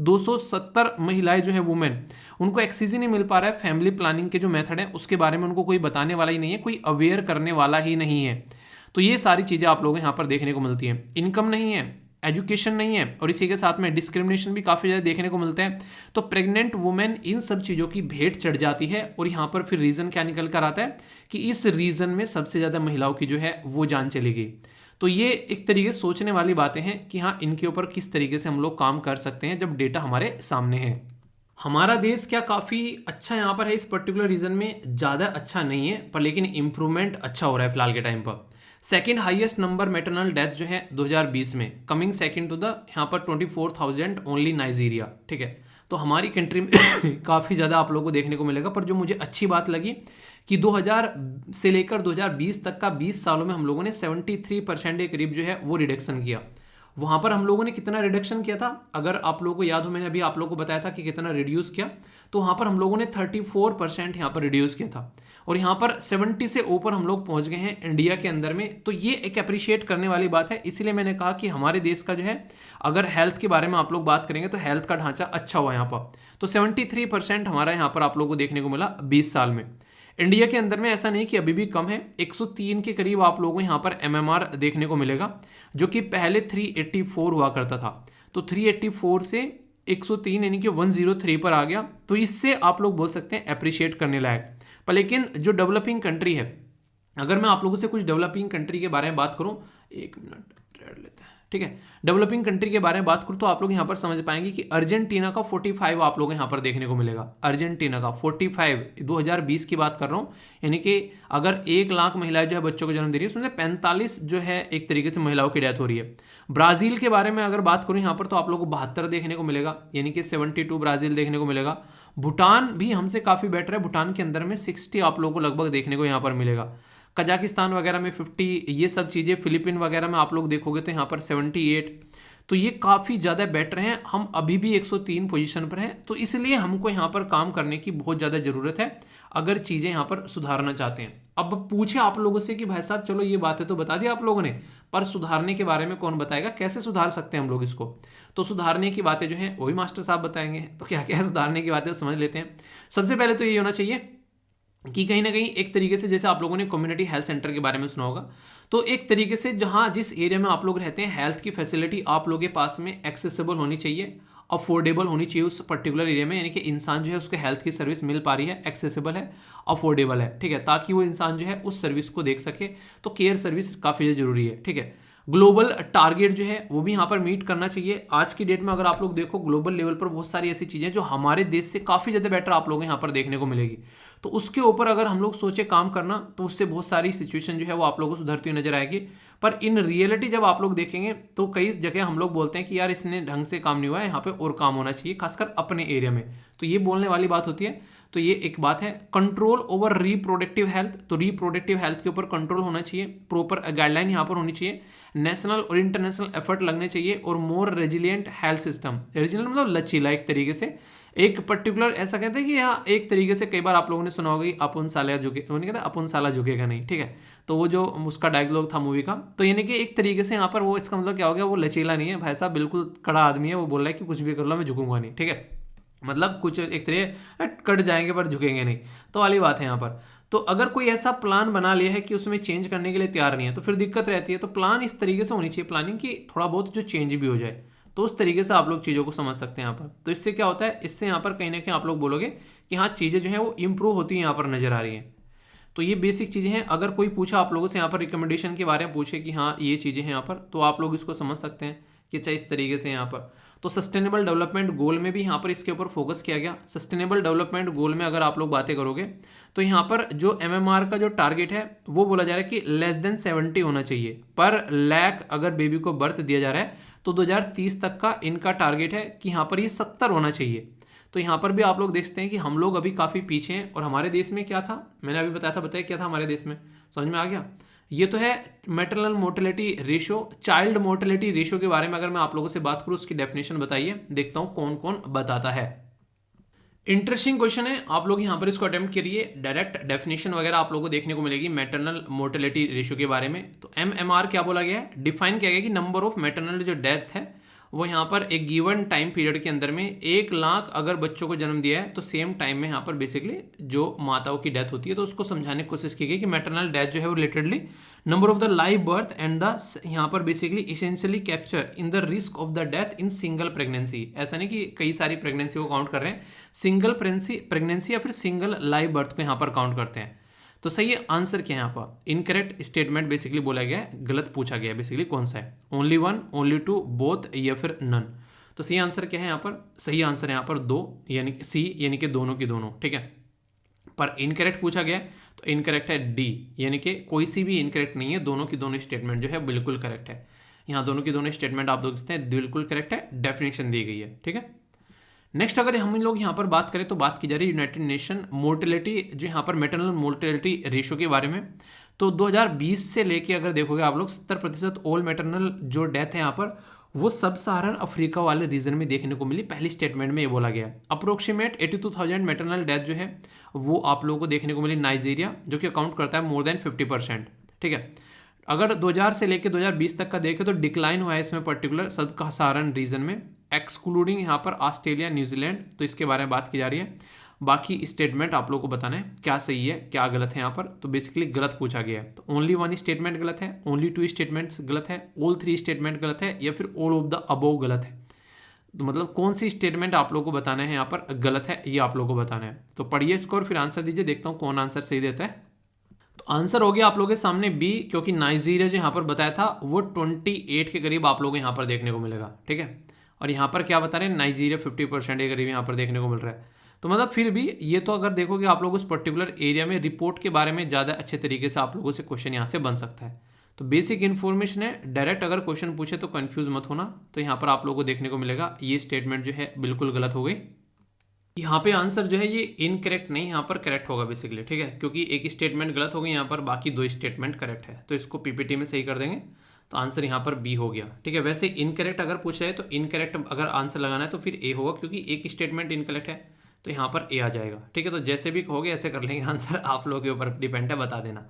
Speaker 1: 270 महिलाएं जो है वुमेन, उनको एक्सेस ही नहीं मिल पा रहा है। फैमिली प्लानिंग के जो मेथड है उसके बारे में उनको कोई बताने वाला ही नहीं है, कोई अवेयर करने वाला ही नहीं है। तो ये सारी चीज़ें आप लोगों को यहाँ पर देखने को मिलती हैं। इनकम नहीं है, एजुकेशन नहीं है और इसी के साथ में डिस्क्रिमिनेशन भी काफ़ी ज़्यादा देखने को मिलते हैं। तो प्रेग्नेंट वुमेन इन सब चीज़ों की भेंट चढ़ जाती है और यहाँ पर फिर रीज़न क्या निकल कर आता है कि इस रीज़न में सबसे ज़्यादा महिलाओं की जो है वो जान चली गई। तो ये एक तरीके से सोचने वाली बातें हैं कि हाँ, इनके ऊपर किस तरीके से हम लोग काम कर सकते हैं जब डेटा हमारे सामने है। हमारा देश क्या काफ़ी अच्छा यहाँ पर है इस पर्टिकुलर रीजन में, ज़्यादा अच्छा नहीं है पर लेकिन इंप्रूवमेंट अच्छा हो रहा है फिलहाल के टाइम पर। Second highest number maternal death जो है 2020 में, कमिंग सेकंड टू द यहाँ पर 24,000 ओनली नाइजीरिया। ठीक है, तो हमारी कंट्री में काफ़ी ज़्यादा आप लोगों को देखने को मिलेगा। पर जो मुझे अच्छी बात लगी कि 2000 से लेकर 2020 तक का 20 सालों में हम लोगों ने 73% के करीब जो है वो रिडक्शन किया। वहाँ पर हम लोगों ने कितना रिडक्शन किया था, अगर आप लोगों को याद हो, मैंने अभी आप लोगों को बताया था कि कितना रिड्यूस किया, तो वहाँ पर हम लोगों ने 34% यहाँ पर रिड्यूस किया था और यहाँ पर 70 से ऊपर हम लोग पहुँच गए हैं इंडिया के अंदर में। तो ये एक अप्रिशिएट करने वाली बात है। इसीलिए मैंने कहा कि हमारे देश का जो है, अगर हेल्थ के बारे में आप लोग बात करेंगे तो हेल्थ का ढांचा अच्छा हुआ यहाँ पर। तो 73% हमारा यहाँ पर आप लोगों को देखने को मिला 20 साल में। इंडिया के अंदर में ऐसा नहीं कि अभी भी कम है, 103 के करीब आप लोगों को यहाँ पर MMR देखने को मिलेगा, जो कि पहले 384 हुआ करता था। तो 384 से 103 यानी कि 103 पर आ गया। तो इससे आप लोग बोल सकते हैं अप्रिशिएट करने लायक। पर लेकिन जो डेवलपिंग कंट्री है, अगर मैं आप लोगों से कुछ डेवलपिंग कंट्री के बारे में बात करूँ, एक मिनट रेड लेते हैं, ठीक है, डेवलपिंग कंट्री के बारे में बात करूँ तो आप लोग यहाँ पर समझ पाएंगे कि अर्जेंटीना का 45 आप लोग यहाँ पर देखने को मिलेगा। अर्जेंटीना का 45 2020 की बात कर रहा हूँ, यानी कि अगर 1 लाख महिलाएं जो है बच्चों को जन्म दे रही है, उसमें 45 जो है एक तरीके से महिलाओं की डेथ हो रही है। ब्राज़ील के बारे में अगर बात करूँ यहाँ पर तो आप लोग को 72 देखने को मिलेगा, यानी कि 72 ब्राज़ील देखने को मिलेगा। भूटान भी हमसे काफ़ी बेटर है, भूटान के अंदर में 60 आप लोगों को लगभग देखने को यहाँ पर मिलेगा। कजाकिस्तान वगैरह में 50, ये सब चीज़ें, फिलीपीन वगैरह में आप लोग देखोगे तो यहाँ पर 78। तो ये काफ़ी ज़्यादा बेटर हैं। हम अभी भी 103 पोजीशन पर हैं। तो इसलिए हमको यहाँ पर काम करने की बहुत ज़्यादा ज़रूरत है अगर चीज़ें यहाँ पर सुधारना चाहते हैं। अब पूछे आप लोगों से कि भाई साहब चलो ये बातें तो बता दी आप लोगों ने, पर सुधारने के बारे में कौन बताएगा, कैसे सुधार सकते हैं हम लोग इसको। तो सुधारने की बातें जो हैं वही मास्टर साहब बताएंगे। तो क्या क्या है सुधारने की बातें समझ लेते हैं। सबसे पहले तो ये होना चाहिए कि कहीं ना कहीं एक तरीके से, जैसे आप लोगों ने कम्युनिटी हेल्थ सेंटर के बारे में सुना होगा, तो एक तरीके से जहां जिस एरिया में आप लोग रहते हैं हेल्थ की फैसिलिटी आप लोगों के पास में एक्सेसिबल होनी चाहिए, अफोर्डेबल होनी चाहिए उस पर्टिकुलर एरिया में, यानी कि इंसान जो है उसको हेल्थ की सर्विस मिल पा रही है, एक्सेसिबल है, अफोर्डेबल है, ठीक है, ताकि वो इंसान जो है उस सर्विस को देख सके। तो केयर सर्विस काफ़ी जरूरी है, ठीक है। ग्लोबल टारगेट जो है वो भी यहाँ पर मीट करना चाहिए। आज की डेट में अगर आप लोग देखो ग्लोबल लेवल पर बहुत सारी ऐसी चीज़ें जो हमारे देश से काफ़ी ज़्यादा बेटर आप लोगों को यहाँ पर देखने को मिलेगी। तो उसके ऊपर अगर हम लोग सोचे काम करना तो उससे बहुत सारी सिचुएशन जो है वो आप लोगों को सुधरती हुई नजर आएगी। पर इन रियलिटी जब आप लोग देखेंगे तो कई जगह हम लोग बोलते हैं कि यार इसने ढंग से काम नहीं हुआ है, यहाँ पे और काम होना चाहिए, खासकर अपने एरिया में। तो ये बोलने वाली बात होती है। तो ये एक बात है। कंट्रोल ओवर रिप्रोडक्टिव हेल्थ, तो रिप्रोडक्टिव हेल्थ के ऊपर कंट्रोल होना चाहिए, प्रॉपर गाइडलाइन यहाँ पर होनी चाहिए, नेशनल और इंटरनेशनल एफर्ट लगने चाहिए, और मोर रेजिलियंट हेल्थ सिस्टम। रेजिलियंट मतलब लचीला एक तरीके से, एक पर्टिकुलर ऐसा कहते हैं कि यहाँ एक तरीके से कई बार आप लोगों ने सुना होगा कि अपन साला झुके, वो नहीं कहता अपन साला झुकेगा नहीं, ठीक है। तो वो जो उसका डायलॉग था मूवी का, तो यानी कि एक तरीके से यहाँ पर वो, इसका मतलब क्या हो गया, वो लचीला नहीं है भाई साहब, बिल्कुल कड़ा आदमी है। वो बोल रहा है कि कुछ भी कर लो मैं झुकूंगा नहीं, ठीक है, मतलब कुछ एक तरह कट जाएंगे पर झुकेंगे नहीं, तो वाली बात है यहाँ पर। तो अगर कोई ऐसा प्लान बना लिया है कि उसमें चेंज करने के लिए तैयार नहीं है तो फिर दिक्कत रहती है। तो प्लान इस तरीके से होनी चाहिए, प्लानिंग की थोड़ा बहुत जो चेंज भी हो जाए, तो उस तरीके से आप लोग चीज़ों को समझ सकते हैं यहाँ पर। तो इससे क्या होता है, इससे यहाँ पर कहीं ना कहीं आप लोग बोलोगे कि हाँ चीज़ें जो है वो इंप्रूव होती हैं, यहाँ पर नजर आ रही हैं। तो ये बेसिक चीज़ें हैं। अगर कोई पूछा आप लोगों से यहाँ पर रिकमेंडेशन के बारे में पूछे कि हाँ ये चीज़ें हैं यहाँ पर, तो आप लोग इसको समझ सकते हैं कि अच्छा इस तरीके से यहाँ पर। तो सस्टेनेबल डेवलपमेंट गोल में भी यहाँ पर इसके ऊपर फोकस किया गया। सस्टेनेबल डेवलपमेंट गोल में अगर आप लोग बातें करोगे तो यहाँ पर जो MMR का जो टारगेट है वो बोला जा रहा है कि लेस देन 70 होना चाहिए पर लाख अगर बेबी को बर्थ दिया जा रहा है। तो 2030 तक का इनका टारगेट है कि यहाँ पर ये 70 होना चाहिए। तो यहाँ पर भी आप लोग देखते हैं कि हम लोग अभी काफ़ी पीछे हैं। और हमारे देश में क्या था, मैंने अभी बताया था, बताया क्या था हमारे देश में, समझ में आ गया। ये तो है maternal mortality ratio. Child mortality ratio के बारे में अगर मैं आप लोगों से बात करूँ, उसकी डेफिनेशन बताइए, देखता हूँ कौन कौन बताता है। इंटरेस्टिंग क्वेश्चन है, आप लोग यहाँ पर इसको अटेम्प्ट करिए। डायरेक्ट डेफिनेशन वगैरह आप लोगों को देखने को मिलेगी मैटरनल मोर्टेलिटी रेशो के बारे में। तो MMR क्या बोला गया है, डिफाइन किया गया कि नंबर ऑफ मैटरनल जो डेथ है वो यहाँ पर एक गिवन टाइम पीरियड के अंदर में 1 लाख अगर बच्चों को जन्म दिया है तो सेम टाइम में यहाँ पर बेसिकली जो माताओं की डेथ होती है, तो उसको समझाने की कोशिश की गई कि मैटरनल डेथ जो है वो relatedly number of the live birth and the यहाँ पर basically essentially capture in the risk of the death in single pregnancy. ऐसा नहीं कि कई सारी प्रेगनेंसी को काउंट कर रहे हैं, सिंगल प्रेगनेंसी या फिर सिंगल लाइव बर्थ को यहाँ पर काउंट करते हैं। तो सही आंसर क्या है यहाँ पर? इनकरेक्ट स्टेटमेंट बेसिकली बोला गया है, गलत पूछा गया है बेसिकली कौन सा है, only one, only two, both या फिर नन। तो सही आंसर क्या है यहाँ पर? सही आंसर है यहाँ पर 2 यानी कि सी यानी कि दोनों की दोनों, ठीक है। पर इनकरेक्ट पूछा गया है तो इनकरेक्ट है डी, यानी कि कोई सी भी इनकरेक्ट नहीं है, दोनों की दोनों स्टेटमेंट जो है बिल्कुल करेक्ट है। यहाँ दोनों की दोनों स्टेटमेंट आप लोग देखते हैं बिल्कुल करेक्ट है, डेफिनेशन दी गई है, ठीक है। नेक्स्ट अगर हम लोग यहाँ पर बात करें तो बात की जा रही है यूनाइटेड नेशन मोर्टेलिटी, जो यहाँ पर मैटरनल मोर्टेलिटी रेशियो के बारे में। तो 2020 से लेके अगर देखोगे आप लोग 70% ऑल मैटरनल जो डेथ है यहाँ पर वो सब सहारन अफ्रीका वाले रीजन में देखने को मिली। पहली स्टेटमेंट में ये बोला गया अप्रोक्सीमेट 82,000 मैटरनल डेथ जो है वो आप लोगों को देखने को मिली नाइजीरिया, जो कि अकाउंट करता है मोर देन 50%, ठीक है। अगर 2000 से लेकर 2020 तक का देखें तो डिक्लाइन हुआ है इसमें पर्टिकुलर सब सहारन रीजन में, एक्सक्लूडिंग यहाँ पर ऑस्ट्रेलिया न्यूजीलैंड, तो इसके बारे में बात की जा रही है। बाकी स्टेटमेंट आप लोगों को बताना है क्या सही है क्या गलत है यहाँ पर। तो बेसिकली गलत पूछा गया है, तो ओनली वन स्टेटमेंट गलत है, ओनली 2 स्टेटमेंट्स गलत है, ऑल 3 स्टेटमेंट गलत है, या फिर ऑल ऑफ द अबोव गलत है। तो मतलब कौन सी स्टेटमेंट आप लोगों को बताना है यहाँ पर गलत है, ये आप लोगों को बताना है। तो पढ़िए इसको और फिर आंसर दीजिए, देखता हूँ कौन आंसर सही देता है। तो आंसर हो गया आप लोगों के सामने बी, क्योंकि नाइजीरिया जो यहाँ पर बताया था वो 28 के करीब आप लोगों को यहाँ पर देखने को मिलेगा, ठीक है। और यहाँ पर क्या बता रहे हैं, नाइजीरिया 50% के करीब यहाँ पर देखने को मिल रहा है। तो मतलब फिर भी ये तो अगर देखोगे आप लोग उस पर्टिकुलर एरिया में रिपोर्ट के बारे में ज़्यादा अच्छे तरीके से आप लोगों से क्वेश्चन यहाँ से बन सकता है। तो बेसिक इन्फॉर्मेशन है, डायरेक्ट अगर क्वेश्चन पूछे तो कंफ्यूज मत होना। तो यहाँ पर आप लोगों को देखने को मिलेगा ये स्टेटमेंट जो है बिल्कुल गलत हो गई। यहाँ पे आंसर जो है ये इनकरेक्ट नहीं, यहाँ पर करेक्ट होगा बेसिकली, ठीक है, क्योंकि एक स्टेटमेंट गलत हो गई यहाँ पर, बाकी 2 स्टेटमेंट करेक्ट है। तो इसको पीपीटी में सही कर देंगे, तो आंसर यहाँ पर बी हो गया, ठीक है। वैसे इनकरेक्ट अगर पूछा है तो इनकरेक्ट अगर आंसर लगाना है तो फिर ए होगा, क्योंकि एक स्टेटमेंट इनकरेक्ट है तो यहाँ पर ए आ जाएगा, ठीक है। तो जैसे भी कहोगे ऐसे कर लेंगे, आंसर आप लोगों के ऊपर डिपेंड है, बता देना।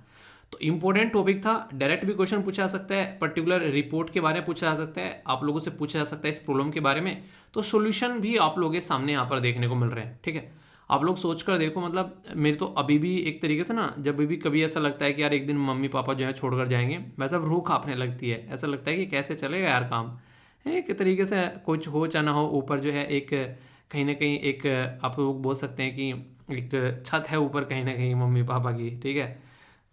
Speaker 1: तो इंपॉर्टेंट टॉपिक था, डायरेक्ट भी क्वेश्चन पूछा जा सकता है, पर्टिकुलर रिपोर्ट के बारे में पूछा जा सकता है, आप लोगों से पूछा जा सकता है इस प्रॉब्लम के बारे में। तो सॉल्यूशन भी आप लोगों के सामने यहाँ पर देखने को मिल रहे हैं, ठीक है। आप लोग सोच कर देखो, मतलब मेरे तो अभी भी एक तरीके से ना, जब भी कभी ऐसा लगता है कि यार एक दिन मम्मी पापा जो है छोड़कर जाएंगे, वैसा रूह कांपने लगती है, ऐसा लगता है कि कैसे चलेगा यार काम। एक तरीके से कुछ हो चाहे ना हो, ऊपर जो है एक कहीं ना कहीं एक आप लोग बोल सकते हैं कि एक छत है ऊपर कहीं ना कहीं मम्मी पापा की, ठीक है।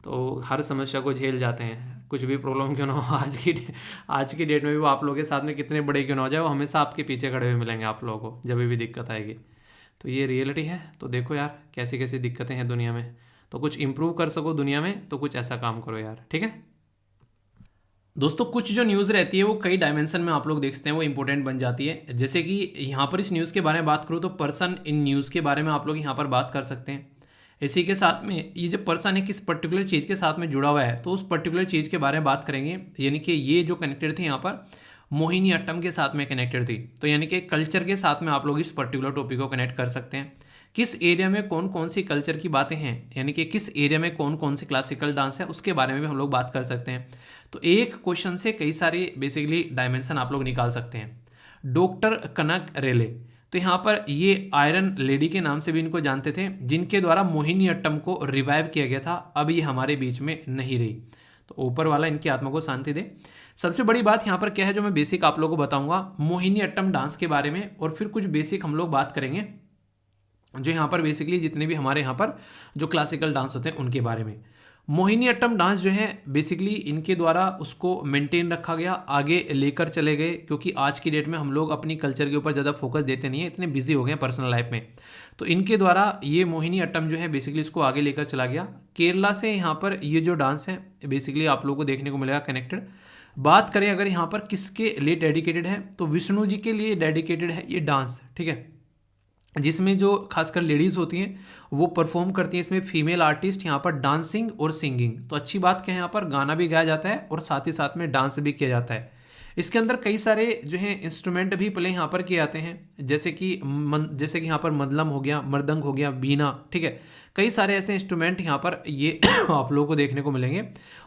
Speaker 1: तो हर समस्या को झेल जाते हैं, कुछ भी प्रॉब्लम क्यों ना हो आज की डेट में भी वो आप लोगों के साथ में कितने बड़े क्यों ना हो जाए, वो हमेशा आपके पीछे खड़े हुए मिलेंगे आप लोगों को जब भी दिक्कत आएगी। तो ये रियलिटी है। तो देखो यार कैसी कैसी दिक्कतें हैं दुनिया में, तो कुछ इंप्रूव कर सको दुनिया में तो कुछ ऐसा काम करो यार, ठीक है दोस्तों। कुछ जो न्यूज़ रहती है वो कई डायमेंशन में आप लोग देखते हैं वो इंपॉर्टेंट बन जाती है। जैसे कि यहाँ पर इस न्यूज़ के बारे में बात करूँ तो पर्सन इन न्यूज़ के बारे में आप लोग यहाँ पर बात कर सकते हैं। इसी के साथ में ये जो पर्सन है किस पर्टिकुलर चीज़ के साथ में जुड़ा हुआ है तो उस पर्टिकुलर चीज़ के बारे में बात करेंगे। यानी कि ये जो कनेक्टेड थी यहाँ पर मोहिनी अट्टम के साथ में कनेक्टेड थी, तो यानी कि कल्चर के साथ में आप लोग इस पर्टिकुलर टॉपिक को कनेक्ट कर सकते हैं। किस एरिया में कौन कौन सी कल्चर की बातें हैं, यानी कि किस एरिया में कौन कौन सी क्लासिकल डांस है उसके बारे में भी हम लोग बात कर सकते हैं। तो एक क्वेश्चन से कई सारी बेसिकली डायमेंशन आप लोग निकाल सकते हैं। डॉक्टर कनक रेले, तो यहाँ पर ये आयरन लेडी के नाम से भी इनको जानते थे, जिनके द्वारा मोहिनी अट्टम को रिवाइव किया गया था। अब ये हमारे बीच में नहीं रही, तो ऊपर वाला इनकी आत्मा को शांति दे। सबसे बड़ी बात यहाँ पर क्या है जो मैं बेसिक आप लोगों को बताऊंगा मोहिनी अट्टम डांस के बारे में, और फिर कुछ बेसिक हम लोग बात करेंगे जो यहाँ पर बेसिकली जितने भी हमारे यहाँ पर जो क्लासिकल डांस होते हैं उनके बारे में। मोहिनी अट्टम डांस जो है बेसिकली इनके द्वारा उसको मेंटेन रखा गया, आगे लेकर चले गए, क्योंकि आज की डेट में हम लोग अपनी कल्चर के ऊपर ज़्यादा फोकस देते नहीं है, इतने बिजी हो गए हैं पर्सनल लाइफ में। तो इनके द्वारा ये मोहिनी अट्टम जो है बेसिकली इसको आगे लेकर चला गया। केरला से यहाँ पर ये जो डांस है बेसिकली आप लोगों को देखने को मिलेगा कनेक्टेड। बात करें अगर यहाँ पर किसके लिए डेडिकेटेड है तो विष्णु जी के लिए डेडिकेटेड है ये डांस, ठीक है, जिसमें जो खासकर लेडीज़ होती हैं वो परफॉर्म करती हैं। इसमें फीमेल आर्टिस्ट यहाँ पर डांसिंग और सिंगिंग, तो अच्छी बात क्या है यहाँ पर गाना भी गाया जाता है और साथ ही साथ में डांस भी किया जाता है। इसके अंदर कई सारे जो है इंस्ट्रूमेंट भी प्ले यहाँ पर किए जाते हैं, जैसे कि यहाँ पर मदलम हो गया, मृदंग हो गया, बीना, ठीक है। कई सारे ऐसे इंस्ट्रूमेंट यहाँ पर ये आप लोगों को देखने को मिलेंगे।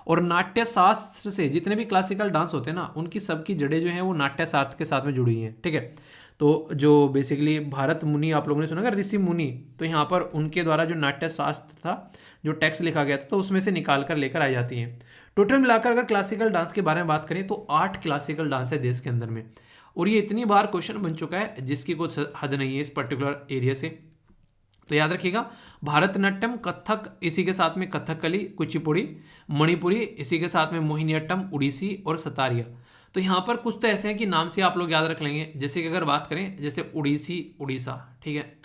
Speaker 1: और नाट्य शास्त्र से जितने भी क्लासिकल डांस होते हैं ना, उनकी सबकी जड़ें जो हैं वो नाट्य शास्त्र के साथ में जुड़ी हुई हैं, ठीक है। तो जो बेसिकली भारत मुनि आप लोगों ने सुना, ऋषि मुनि, तो यहाँ पर उनके द्वारा जो नाट्य शास्त्र था, जो टेक्स्ट लिखा गया था, तो उसमें से निकाल कर लेकर आई जाती हैं। टोटल मिलाकर अगर क्लासिकल डांस के बारे में बात करें तो 8 क्लासिकल डांस है देश के अंदर में, और ये इतनी बार क्वेश्चन बन चुका है जिसकी कुछ हद नहीं है इस पर्टिकुलर एरिया से। तो याद रखिएगा, भारतनाट्यम, कथक, इसी के साथ में कथकली, कुचिपुड़ी, मणिपुरी, इसी के साथ में मोहिनीअट्टम, उड़ीसी और सतारिया। तो यहाँ पर कुछ तो ऐसे हैं कि नाम से आप लोग याद रख लेंगे। जैसे कि अगर बात करें, जैसे उड़ीसी उड़ीसा, ठीक है।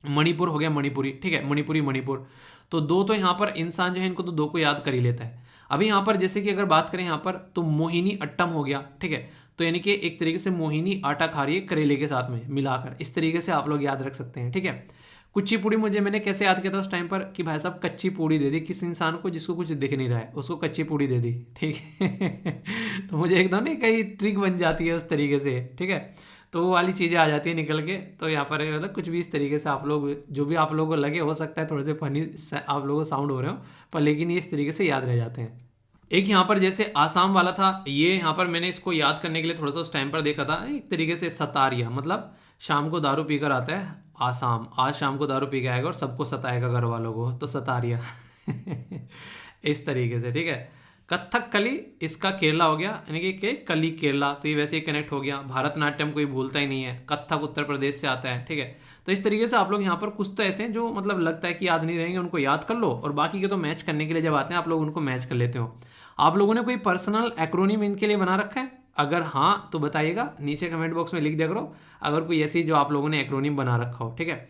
Speaker 1: मणिपुर हो गया मणिपुरी, ठीक है, मणिपुरी मणिपुर। तो दो तो यहाँ पर इंसान जो है इनको तो दो को याद कर ही लेता है। अभी यहाँ पर जैसे कि अगर बात करें यहाँ पर, तो मोहिनी अट्टम हो गया, ठीक है। तो यानी कि एक तरीके से मोहिनी आटा खा रही है करेले के साथ में मिलाकर, इस तरीके से आप लोग याद रख सकते हैं, ठीक है। कुचिपुड़ी मैंने कैसे याद किया था उस टाइम पर कि भाई साहब कच्ची पूड़ी दे दी किसी इंसान को जिसको कुछ दिख नहीं रहा है, उसको कच्ची पूड़ी दे दी, ठीक है। तो मुझे एकदम नहीं कहीं ट्रिक बन जाती है उस तरीके से, ठीक है। तो वो वाली चीज़ें आ जाती है निकल के। तो यहाँ पर मतलब कुछ भी इस तरीके से आप लोग, जो भी आप लोगों को लगे, हो सकता है थोड़े से फनी आप लोगों को साउंड हो रहे हो, पर लेकिन ये इस तरीके से याद रह जाते हैं। एक यहाँ पर जैसे आसाम वाला था, ये यहाँ पर मैंने इसको याद करने के लिए थोड़ा सा उस टाइम पर देखा था, एक तरीके से सतारिया, मतलब शाम को दारू पीकर आता है आसाम, आज शाम को दारू पी के आएगा और सबको सताएगा घर वालों को, तो सतारिया। इस तरीके से, ठीक है। कथक कली, इसका केरला हो गया, यानी कि कली केरला, तो ये वैसे ही कनेक्ट हो गया। भारतनाट्यम कोई भूलता ही नहीं है, कथक उत्तर प्रदेश से आता है, ठीक है। तो इस तरीके से आप लोग यहाँ पर कुछ तो ऐसे हैं जो मतलब लगता है कि याद नहीं रहेंगे, उनको याद कर लो, और बाकी के तो मैच करने के लिए जब आते हैं आप लोग उनको मैच कर लेते हो। आप लोगों ने कोई पर्सनल एक्रोनिम इनके लिए बना रखा है? अगर हाँ तो बताइएगा, नीचे कमेंट बॉक्स में लिख दिया करो अगर कोई ऐसी जो आप लोगों ने एक्रोनिम बना रखा हो, ठीक है।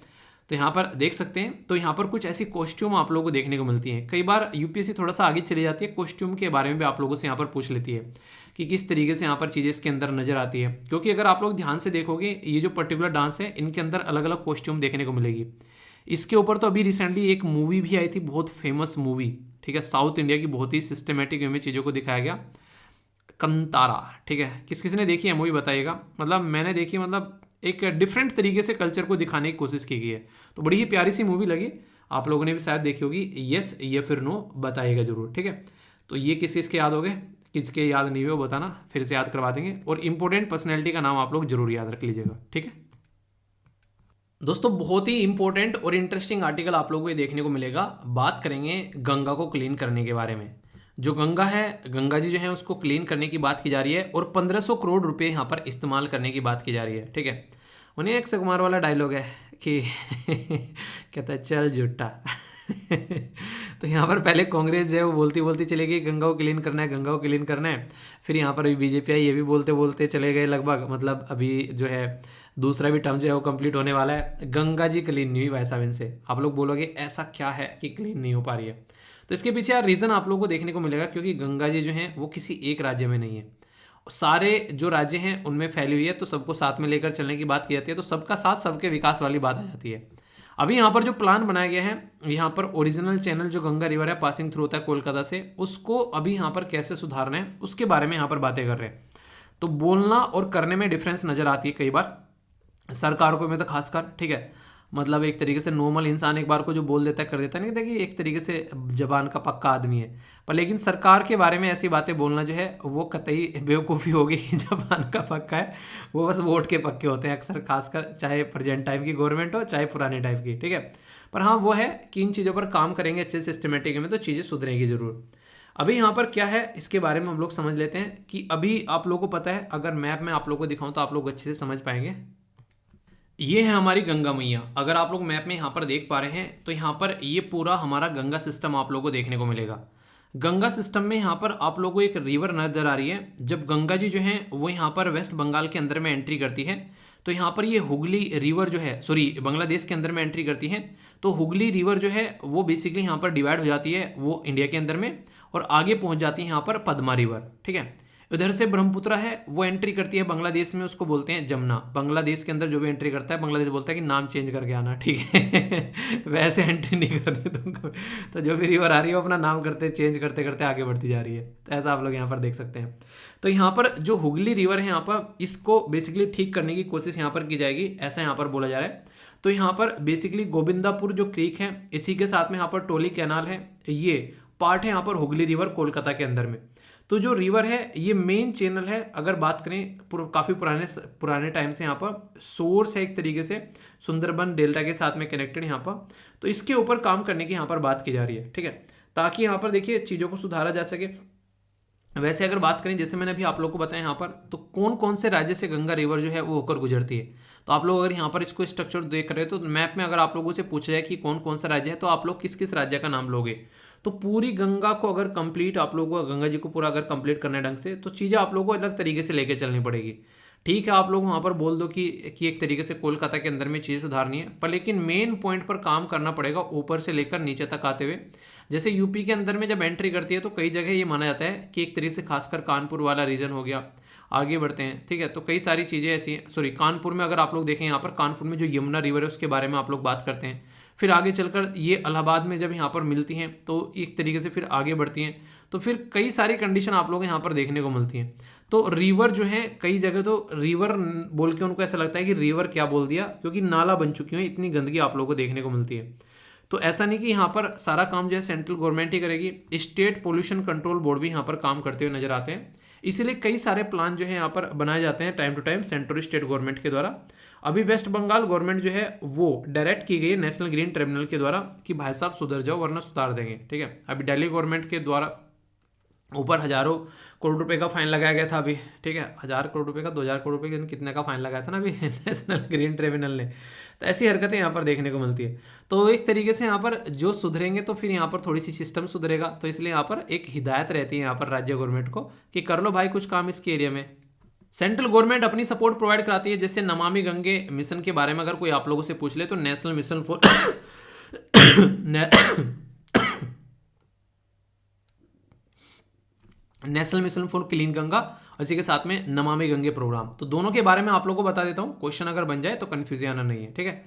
Speaker 1: तो यहाँ पर देख सकते हैं, तो यहाँ पर कुछ ऐसी कॉस्ट्यूम आप लोगों को देखने को मिलती हैं। कई बार यूपीएससी थोड़ा सा आगे चली जाती है, कॉस्ट्यूम के बारे में भी आप लोगों से यहाँ पर पूछ लेती है कि किस तरीके से यहाँ पर चीज़ें इसके अंदर नजर आती है। क्योंकि अगर आप लोग ध्यान से देखोगे, ये जो पर्टिकुलर डांस है इनके अंदर अलग अलग कॉस्ट्यूम देखने को मिलेगी। इसके ऊपर तो अभी रिसेंटली एक मूवी भी आई थी, बहुत फेमस मूवी, ठीक है, साउथ इंडिया की, बहुत ही सिस्टमेटिक वे में चीज़ों को दिखाया गया, कंतारा, ठीक है। किस किसी ने देखी है मूवी बताइएगा। मतलब मैंने देखी, मतलब एक डिफरेंट तरीके से कल्चर को दिखाने की कोशिश की गई है, तो बड़ी ही प्यारी सी मूवी लगी। आप लोगों ने भी शायद देखी होगी, यस या फिर नो बताइएगा जरूर, ठीक है। तो ये किस किसके याद हो गए, किसके याद नहीं हुए वो बताना, फिर से याद करवा देंगे। और इंपॉर्टेंट पर्सनैलिटी का नाम आप लोग जरूर याद रख लीजिएगा, ठीक है। दोस्तों बहुत ही इंपॉर्टेंट और इंटरेस्टिंग आर्टिकल आप लोगों को ये देखने को मिलेगा। बात करेंगे गंगा को क्लीन करने के बारे में। जो गंगा है, गंगा जी जो है उसको क्लीन करने की बात की जा रही है, और 1500 करोड़ रुपए यहाँ पर इस्तेमाल करने की बात की जा रही है, ठीक है। उन्हें अक्षय कुमार वाला डायलॉग है कि कहता है चल झूठा। तो यहाँ पर पहले कांग्रेस जो है वो बोलती बोलती चले गई गंगा को क्लीन करना है, गंगा को क्लीन करना है। फिर यहाँ पर अभी बीजेपी आई, ये भी बोलते बोलते चले गए लगभग, मतलब अभी जो है दूसरा भी टर्म जो है वो कंप्लीट होने वाला है। गंगा जी क्लीन नहीं हुई भाई साहब इनसे। आप लोग बोलोगे ऐसा क्या है कि क्लीन नहीं हो पा रही है, तो इसके पीछे यार रीज़न आप लोगों को देखने को मिलेगा, क्योंकि गंगा जी जो हैं वो किसी एक राज्य में नहीं है, सारे जो राज्य हैं उनमें फैली हुई है। तो सबको साथ में लेकर चलने की बात की जाती है, तो सबका साथ सबके विकास वाली बात आ जाती है। अभी यहाँ पर जो प्लान बनाया गया है, यहाँ पर ओरिजिनल चैनल जो गंगा रिवर है पासिंग थ्रू होता है कोलकाता से, उसको अभी यहाँ पर कैसे सुधारना है उसके बारे में यहाँ पर बातें कर रहे हैं। तो बोलना और करने में डिफरेंस नज़र आती है कई बार सरकार को में, तो खासकर, ठीक है। मतलब एक तरीके से नॉर्मल इंसान एक बार को जो बोल देता है कर देता है, नहीं कहता कि एक तरीके से जबान का पक्का आदमी है, पर लेकिन सरकार के बारे में ऐसी बातें बोलना जो है वो कतई बेवकूफ़ी होगी। जबान का पक्का है, वो बस वोट के पक्के होते हैं अक्सर, खासकर चाहे प्रेजेंट टाइम की गवर्नमेंट हो चाहे पुराने टाइप की, ठीक है। पर हाँ वो है कि इन चीज़ों पर काम करेंगे अच्छे सिस्टमेटिक में तो चीज़ें सुधरेंगी ज़रूर। अभी यहाँ पर क्या है इसके बारे में हम लोग समझ लेते हैं कि अभी आप लोगों को पता है, अगर मैप में आप लोगों को दिखाऊं तो आप लोग अच्छे से समझ पाएंगे। ये है हमारी गंगा मैया। अगर आप लोग मैप में यहाँ पर देख पा रहे हैं तो यहाँ पर ये पूरा हमारा गंगा सिस्टम आप लोगों को देखने को मिलेगा। गंगा सिस्टम में यहाँ पर आप लोगों को एक रिवर नजर आ रही है। जब गंगा जी जो हैं वो यहाँ पर वेस्ट बंगाल के अंदर में एंट्री करती है, तो यहाँ पर ये हुगली रिवर जो है, सॉरी बांग्लादेश के अंदर में एंट्री करती है, तो हुगली रिवर जो है वो बेसिकली यहाँ पर डिवाइड हो जाती है वो इंडिया के अंदर में, और आगे पहुँच जाती है यहाँ पर पद्मा रिवर, ठीक है। उधर से ब्रह्मपुत्र है वो एंट्री करती है बांग्लादेश में, उसको बोलते हैं जमुना। बांग्लादेश के अंदर जो भी एंट्री करता है बांग्लादेश बोलता है कि नाम चेंज करके आना, ठीक है वैसे एंट्री नहीं करनी तुमको। तो जो भी रिवर आ रही है वो अपना नाम करते चेंज करते करते आगे बढ़ती जा रही है। तो ऐसा आप लोग यहाँ पर देख सकते हैं। तो यहाँ पर जो हुगली रिवर है यहाँ पर, इसको बेसिकली ठीक करने की कोशिश यहाँ पर की जाएगी, ऐसा यहाँ पर बोला जा रहा है। तो यहाँ पर बेसिकली गोविंदापुर जो क्रीक है, इसी के साथ में यहाँ पर टोली कैनाल है, ये पार्ट है यहाँ पर हुगली रिवर कोलकाता के अंदर में। तो जो रिवर है ये मेन चैनल है, अगर बात करें काफ़ी पुराने टाइम से यहाँ पर सोर्स है एक तरीके से, सुंदरबन डेल्टा के साथ में कनेक्टेड यहाँ पर। तो इसके ऊपर काम करने की यहाँ पर बात की जा रही है, ठीक है, ताकि यहाँ पर देखिए चीज़ों को सुधारा जा सके। वैसे अगर बात करें, जैसे मैंने अभी आप लोग को बताया यहाँ पर, तो कौन कौन से राज्य से गंगा रिवर जो है वो होकर गुजरती है। तो आप लोग अगर यहाँ पर इसको स्ट्रक्चर देख रहे हो तो मैप में अगर आप लोगों से पूछा जाए कि कौन कौन सा राज्य है, तो आप लोग किस किस राज्य का नाम लोगे। तो पूरी गंगा को अगर कंप्लीट आप लोगों को, गंगा जी को पूरा अगर कंप्लीट करना है ढंग से, तो चीज़ें आप लोगों को अलग तरीके से लेके चलनी पड़ेगी। ठीक है, आप लोग वहाँ पर बोल दो कि एक तरीके से कोलकाता के अंदर में चीज़ें सुधारनी है, पर लेकिन मेन पॉइंट पर काम करना पड़ेगा ऊपर से लेकर नीचे तक आते हुए। जैसे यूपी के अंदर में जब एंट्री करती है तो कई जगह ये माना जाता है कि एक तरीके से खासकर कानपुर वाला रीजन हो गया। आगे बढ़ते हैं, ठीक है, तो कई सारी चीज़ें ऐसी हैं। सॉरी, कानपुर में अगर आप लोग देखें, यहाँ पर कानपुर में जो यमुना रिवर है उसके बारे में आप लोग बात करते हैं। फिर आगे चलकर ये इलाहाबाद में जब यहाँ पर मिलती हैं तो एक तरीके से फिर आगे बढ़ती हैं, तो फिर कई सारी कंडीशन आप लोग यहाँ पर देखने को मिलती हैं। तो रिवर जो है कई जगह तो रिवर बोल के उनको ऐसा लगता है कि रिवर क्या बोल दिया, क्योंकि नाला बन चुकी है, इतनी गंदगी आप लोगों को देखने को मिलती है। तो ऐसा नहीं कि यहाँ पर सारा काम जो है सेंट्रल गवर्नमेंट ही करेगी, स्टेट पोल्यूशन कंट्रोल बोर्ड भी यहाँ पर काम करते हुए नजर आते हैं। इसीलिए कई सारे प्लान जो है यहाँ पर बनाए जाते हैं time to time central state government के द्वारा। अभी वेस्ट बंगाल गवर्नमेंट जो है वो डायरेक्ट की गई है नेशनल ग्रीन ट्रिब्यूनल के द्वारा कि भाई साहब सुधर जाओ वरना सुधार देंगे, ठीक है। अभी दिल्ली गवर्नमेंट के द्वारा ऊपर हजारों करोड़ रुपए का फाइन लगाया गया था अभी, ठीक है, 1000 करोड़ रुपए का, 2000 करोड़ रुपए का, कितने का फाइन लगाया था ना अभी नेशनल ग्रीन ट्रिब्यूनल ने। तो ऐसी हरकतें यहाँ पर देखने को मिलती है। तो एक तरीके से यहाँ पर जो सुधरेंगे तो फिर यहाँ पर थोड़ी सी सिस्टम सुधरेगा। तो इसलिए यहाँ पर एक हिदायत रहती है यहाँ पर राज्य गवर्नमेंट को कि कर लो भाई कुछ काम इसके एरिया में। सेंट्रल गवर्नमेंट अपनी सपोर्ट प्रोवाइड कराती है। जैसे नमामि गंगे मिशन के बारे में अगर कोई आप लोगों से पूछ ले तो national mission for national mission for clean Ganga, इसी के साथ में नमामि गंगे प्रोग्राम, तो दोनों के बारे में आप लोगों को बता देता हूँ, क्वेश्चन अगर बन जाए तो कंफ्यूजन आना नहीं है, ठीक है।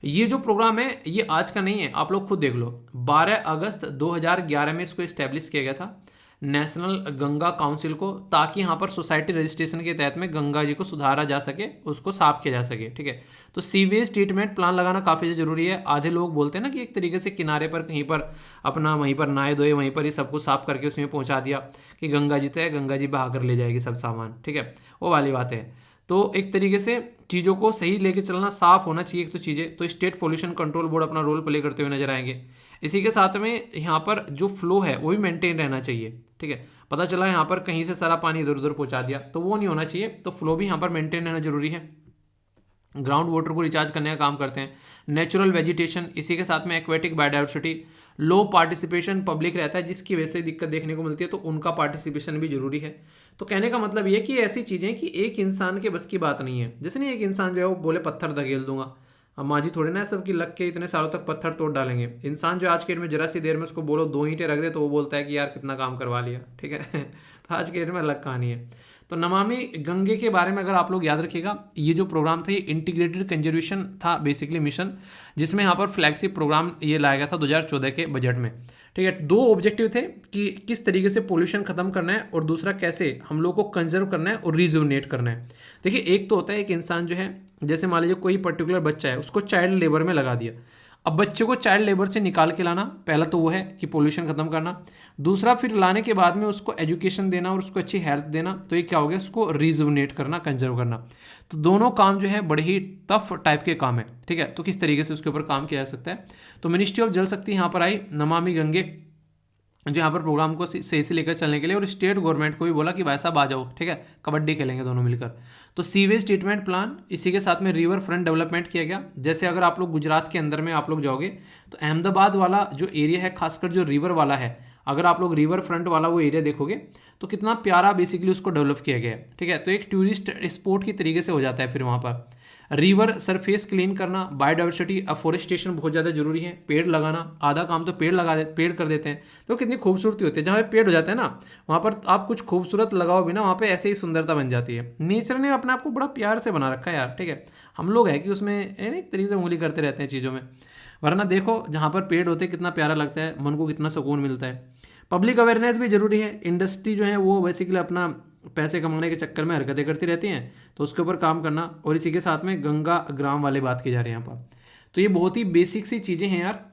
Speaker 1: ये जो प्रोग्राम है ये आज का नहीं है, आप लोग खुद देख लो। 12 अगस्त 2011 में इसको इस्टेब्लिश किया गया था नेशनल गंगा काउंसिल को, ताकि यहाँ पर सोसाइटी रजिस्ट्रेशन के तहत में गंगा जी को सुधारा जा सके, उसको साफ किया जा सके, ठीक है। तो सीवेज ट्रीटमेंट प्लान लगाना काफ़ी जरूरी है। आधे लोग बोलते हैं ना कि एक तरीके से किनारे पर कहीं पर अपना वहीं पर नहाए धोए, वहीं पर ही सबको साफ करके उसमें पहुंचा दिया कि गंगा जी तो है, गंगा जी बहा कर ले जाएगी सब सामान, ठीक है, वो वाली बात है। तो एक तरीके से चीज़ों को सही लेके चलना, साफ होना चाहिए तो चीज़ें। तो स्टेट पोल्यूशन कंट्रोल बोर्ड अपना रोल प्ले करते हुए नजर आएंगे। इसी के साथ में यहाँ पर जो फ्लो है वो भी मेंटेन रहना चाहिए, ठीक है। पता चला यहाँ पर कहीं से सारा पानी इधर उधर पहुँचा दिया तो वो नहीं होना चाहिए। तो फ्लो भी यहाँ पर मेंटेन रहना जरूरी है। ग्राउंड वाटर को रिचार्ज करने का काम करते हैं। नेचुरल वेजिटेशन, इसी के साथ में एक्वेटिक बायोडाइवर्सिटी, लो पार्टिसिपेशन पब्लिक रहता है जिसकी वजह से दिक्कत देखने को मिलती है, तो उनका पार्टिसिपेशन भी जरूरी है। तो कहने का मतलब ये कि ऐसी चीज़ें कि एक इंसान के बस की बात नहीं है। जैसे नहीं एक इंसान जो है वो बोले पत्थर धकेल दूंगा, अब माँ जी थोड़े ना सबकी लग के इतने सालों तक पत्थर तोड़ डालेंगे। इंसान जो आज के डेट में जरा सी देर में उसको बोलो 2 ईंटें रख दे तो वो बोलता है कि यार कितना काम करवा लिया, ठीक है तो आज के डेट में अलग कहानी है। तो नमामि गंगे के बारे में अगर आप लोग याद रखिएगा, ये जो प्रोग्राम था ये इंटीग्रेटेड कंजर्वेशन था बेसिकली मिशन, जिसमें यहाँ पर फ्लैगशिप प्रोग्राम ये लाया गया था 2014 के बजट में, ठीक है। 2 ऑब्जेक्टिव थे कि किस तरीके से पोल्यूशन खत्म करना है और दूसरा कैसे हम लोग को कंजर्व करना है और रिजुवनेट करना है। देखिए एक तो होता है एक इंसान जो है, जैसे मान लीजिए कोई पर्टिकुलर बच्चा है, उसको चाइल्ड लेबर में लगा दिया। अब बच्चे को चाइल्ड लेबर से निकाल के लाना, पहला तो वो है कि पोल्यूशन खत्म करना। दूसरा फिर लाने के बाद में उसको एजुकेशन देना और उसको अच्छी हेल्थ देना, तो ये क्या हो गया, उसको रिजुवनेट करना, कंजर्व करना। तो दोनों काम जो है बड़े ही टफ टाइप के काम है, ठीक है। तो किस तरीके से उसके ऊपर काम किया जा सकता है। तो मिनिस्ट्री ऑफ जल शक्ति यहाँ पर आई, नमामि गंगे जो यहाँ पर प्रोग्राम को सही से लेकर चलने के लिए, और स्टेट गवर्नमेंट को भी बोला कि भाई साहब आ जाओ, ठीक है, कबड्डी खेलेंगे दोनों मिलकर। तो सीवेज ट्रीटमेंट प्लान, इसी के साथ में रिवर फ्रंट डेवलपमेंट किया गया। जैसे अगर आप लोग गुजरात के अंदर में आप लोग जाओगे तो अहमदाबाद वाला जो एरिया है, खासकर जो रिवर वाला है, अगर आप लोग रिवर फ्रंट वाला वो एरिया देखोगे तो कितना प्यारा बेसिकली उसको डेवलप किया गया है, ठीक है। तो एक टूरिस्ट स्पॉट की तरीके से हो जाता है फिर वहाँ पर। रिवर सरफेस क्लीन करना, बायोडाइवर्सिटी, अफोरेस्टेशन बहुत ज़्यादा जरूरी है, पेड़ लगाना, आधा काम तो पेड़ कर देते हैं तो कितनी खूबसूरती होती है। जहाँ पे पेड़ हो जाते हैं ना वहाँ पर आप कुछ खूबसूरत लगाओ भी ना, वहाँ पे ऐसे ही सुंदरता बन जाती है। नेचर ने अपने आप को बड़ा प्यार से बना रखा है यार, ठीक है। हम लोग है कि उसमें एक तरीके से उंगली करते रहते हैं चीज़ों में, वरना देखो जहाँ पर पेड़ होते हैं कितना प्यारा लगता है, मन को कितना सुकून मिलता है। पब्लिक अवेयरनेस भी जरूरी है। इंडस्ट्री जो है वो बेसिकली अपना पैसे कमाने के चक्कर में हरकतें करती रहती हैं, तो उसके ऊपर काम करना। और इसी के साथ में गंगा ग्राम वाली बात की जा रही है यहाँ पर। तो ये बहुत ही बेसिक सी चीज़ें हैं यार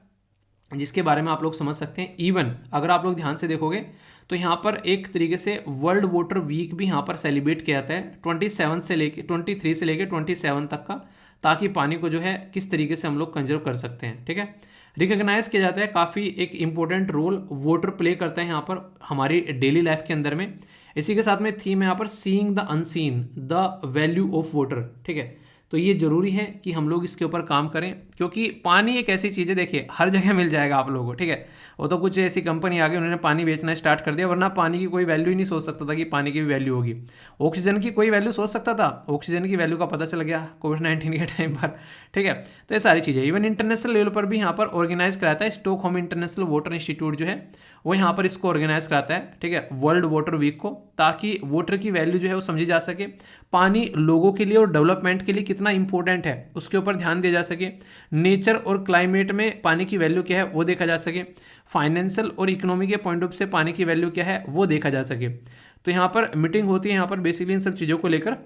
Speaker 1: जिसके बारे में आप लोग समझ सकते हैं। इवन अगर आप लोग ध्यान से देखोगे तो यहाँ पर एक तरीके से वर्ल्ड वाटर वीक भी यहाँ पर सेलिब्रेट किया जाता है 23 से लेके 27 तक का, ताकि पानी को जो है किस तरीके से हम लोग कंजर्व कर सकते हैं, ठीक है। रिकॉग्नाइज किया जाता है, काफ़ी एक इंपॉर्टेंट रोल वाटर प्ले करता है यहाँ पर हमारी डेली लाइफ के अंदर में। इसी के साथ में थीम है यहाँ पर seeing the unseen, the value of water, ठीक है। तो ये जरूरी है कि हम लोग इसके ऊपर काम करें, क्योंकि पानी एक ऐसी चीज़ है, देखिए हर जगह मिल जाएगा आप लोगों को, ठीक है। वो तो कुछ ऐसी कंपनी आ गई उन्होंने पानी बेचना स्टार्ट कर दिया, वरना पानी की कोई वैल्यू ही नहीं सोच सकता था कि पानी की भी वैल्यू होगी। ऑक्सीजन की कोई वैल्यू सोच सकता था, ऑक्सीजन की वैल्यू का पता चल गया कोविड-19 के टाइम पर, ठीक है। तो ये सारी चीज़ें इवन इंटरनेशनल लेवल पर भी यहाँ पर ऑर्गेनाइज कराता है स्टॉकहोम इंटरनेशनल वाटर इंस्टीट्यूट जो है वो यहाँ पर इसको ऑर्गेनाइज कराता है, ठीक है, वर्ल्ड वाटर वीक को, ताकि वाटर की वैल्यू जो है वो समझी जा सके, पानी लोगों के लिए और डेवलपमेंट के लिए कितना इंपॉर्टेंट है उसके ऊपर ध्यान दिया जा सके, नेचर और क्लाइमेट में पानी की वैल्यू क्या है वो देखा जा सके, फाइनेंशियल और इकोनॉमी के पॉइंट ऑफ से पानी की वैल्यू क्या है वो देखा जा सके। तो यहाँ पर मीटिंग होती है यहाँ पर बेसिकली इन सब चीज़ों को लेकर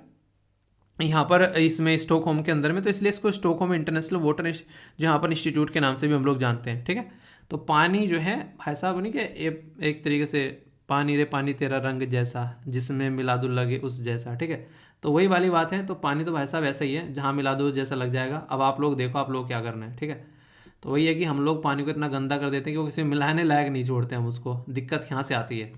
Speaker 1: यहाँ पर इसमें स्टॉकहोम के अंदर में, तो इसलिए इसको स्टॉकहोम इंटरनेशनल वाटर जो यहाँ पर इंस्टीट्यूट के नाम से भी हम लोग जानते हैं, ठीक है। तो पानी जो है भाई साहब नहीं क्या एक तरीके से पानी रे पानी तेरा रंग जैसा जिसमें मिला दो लगे उस जैसा, ठीक है। तो वही वाली बात है, तो पानी तो भाई साहब ऐसा ही है, जहाँ मिला दो उस जैसा लग जाएगा। अब आप लोग देखो आप लोग क्या करना है, ठीक है। तो वही है कि हम लोग पानी को इतना गंदा कर देते हैं कि वो किसी में मिलाने लायक नहीं छोड़ते हम उसको, दिक्कत यहाँ से आती है।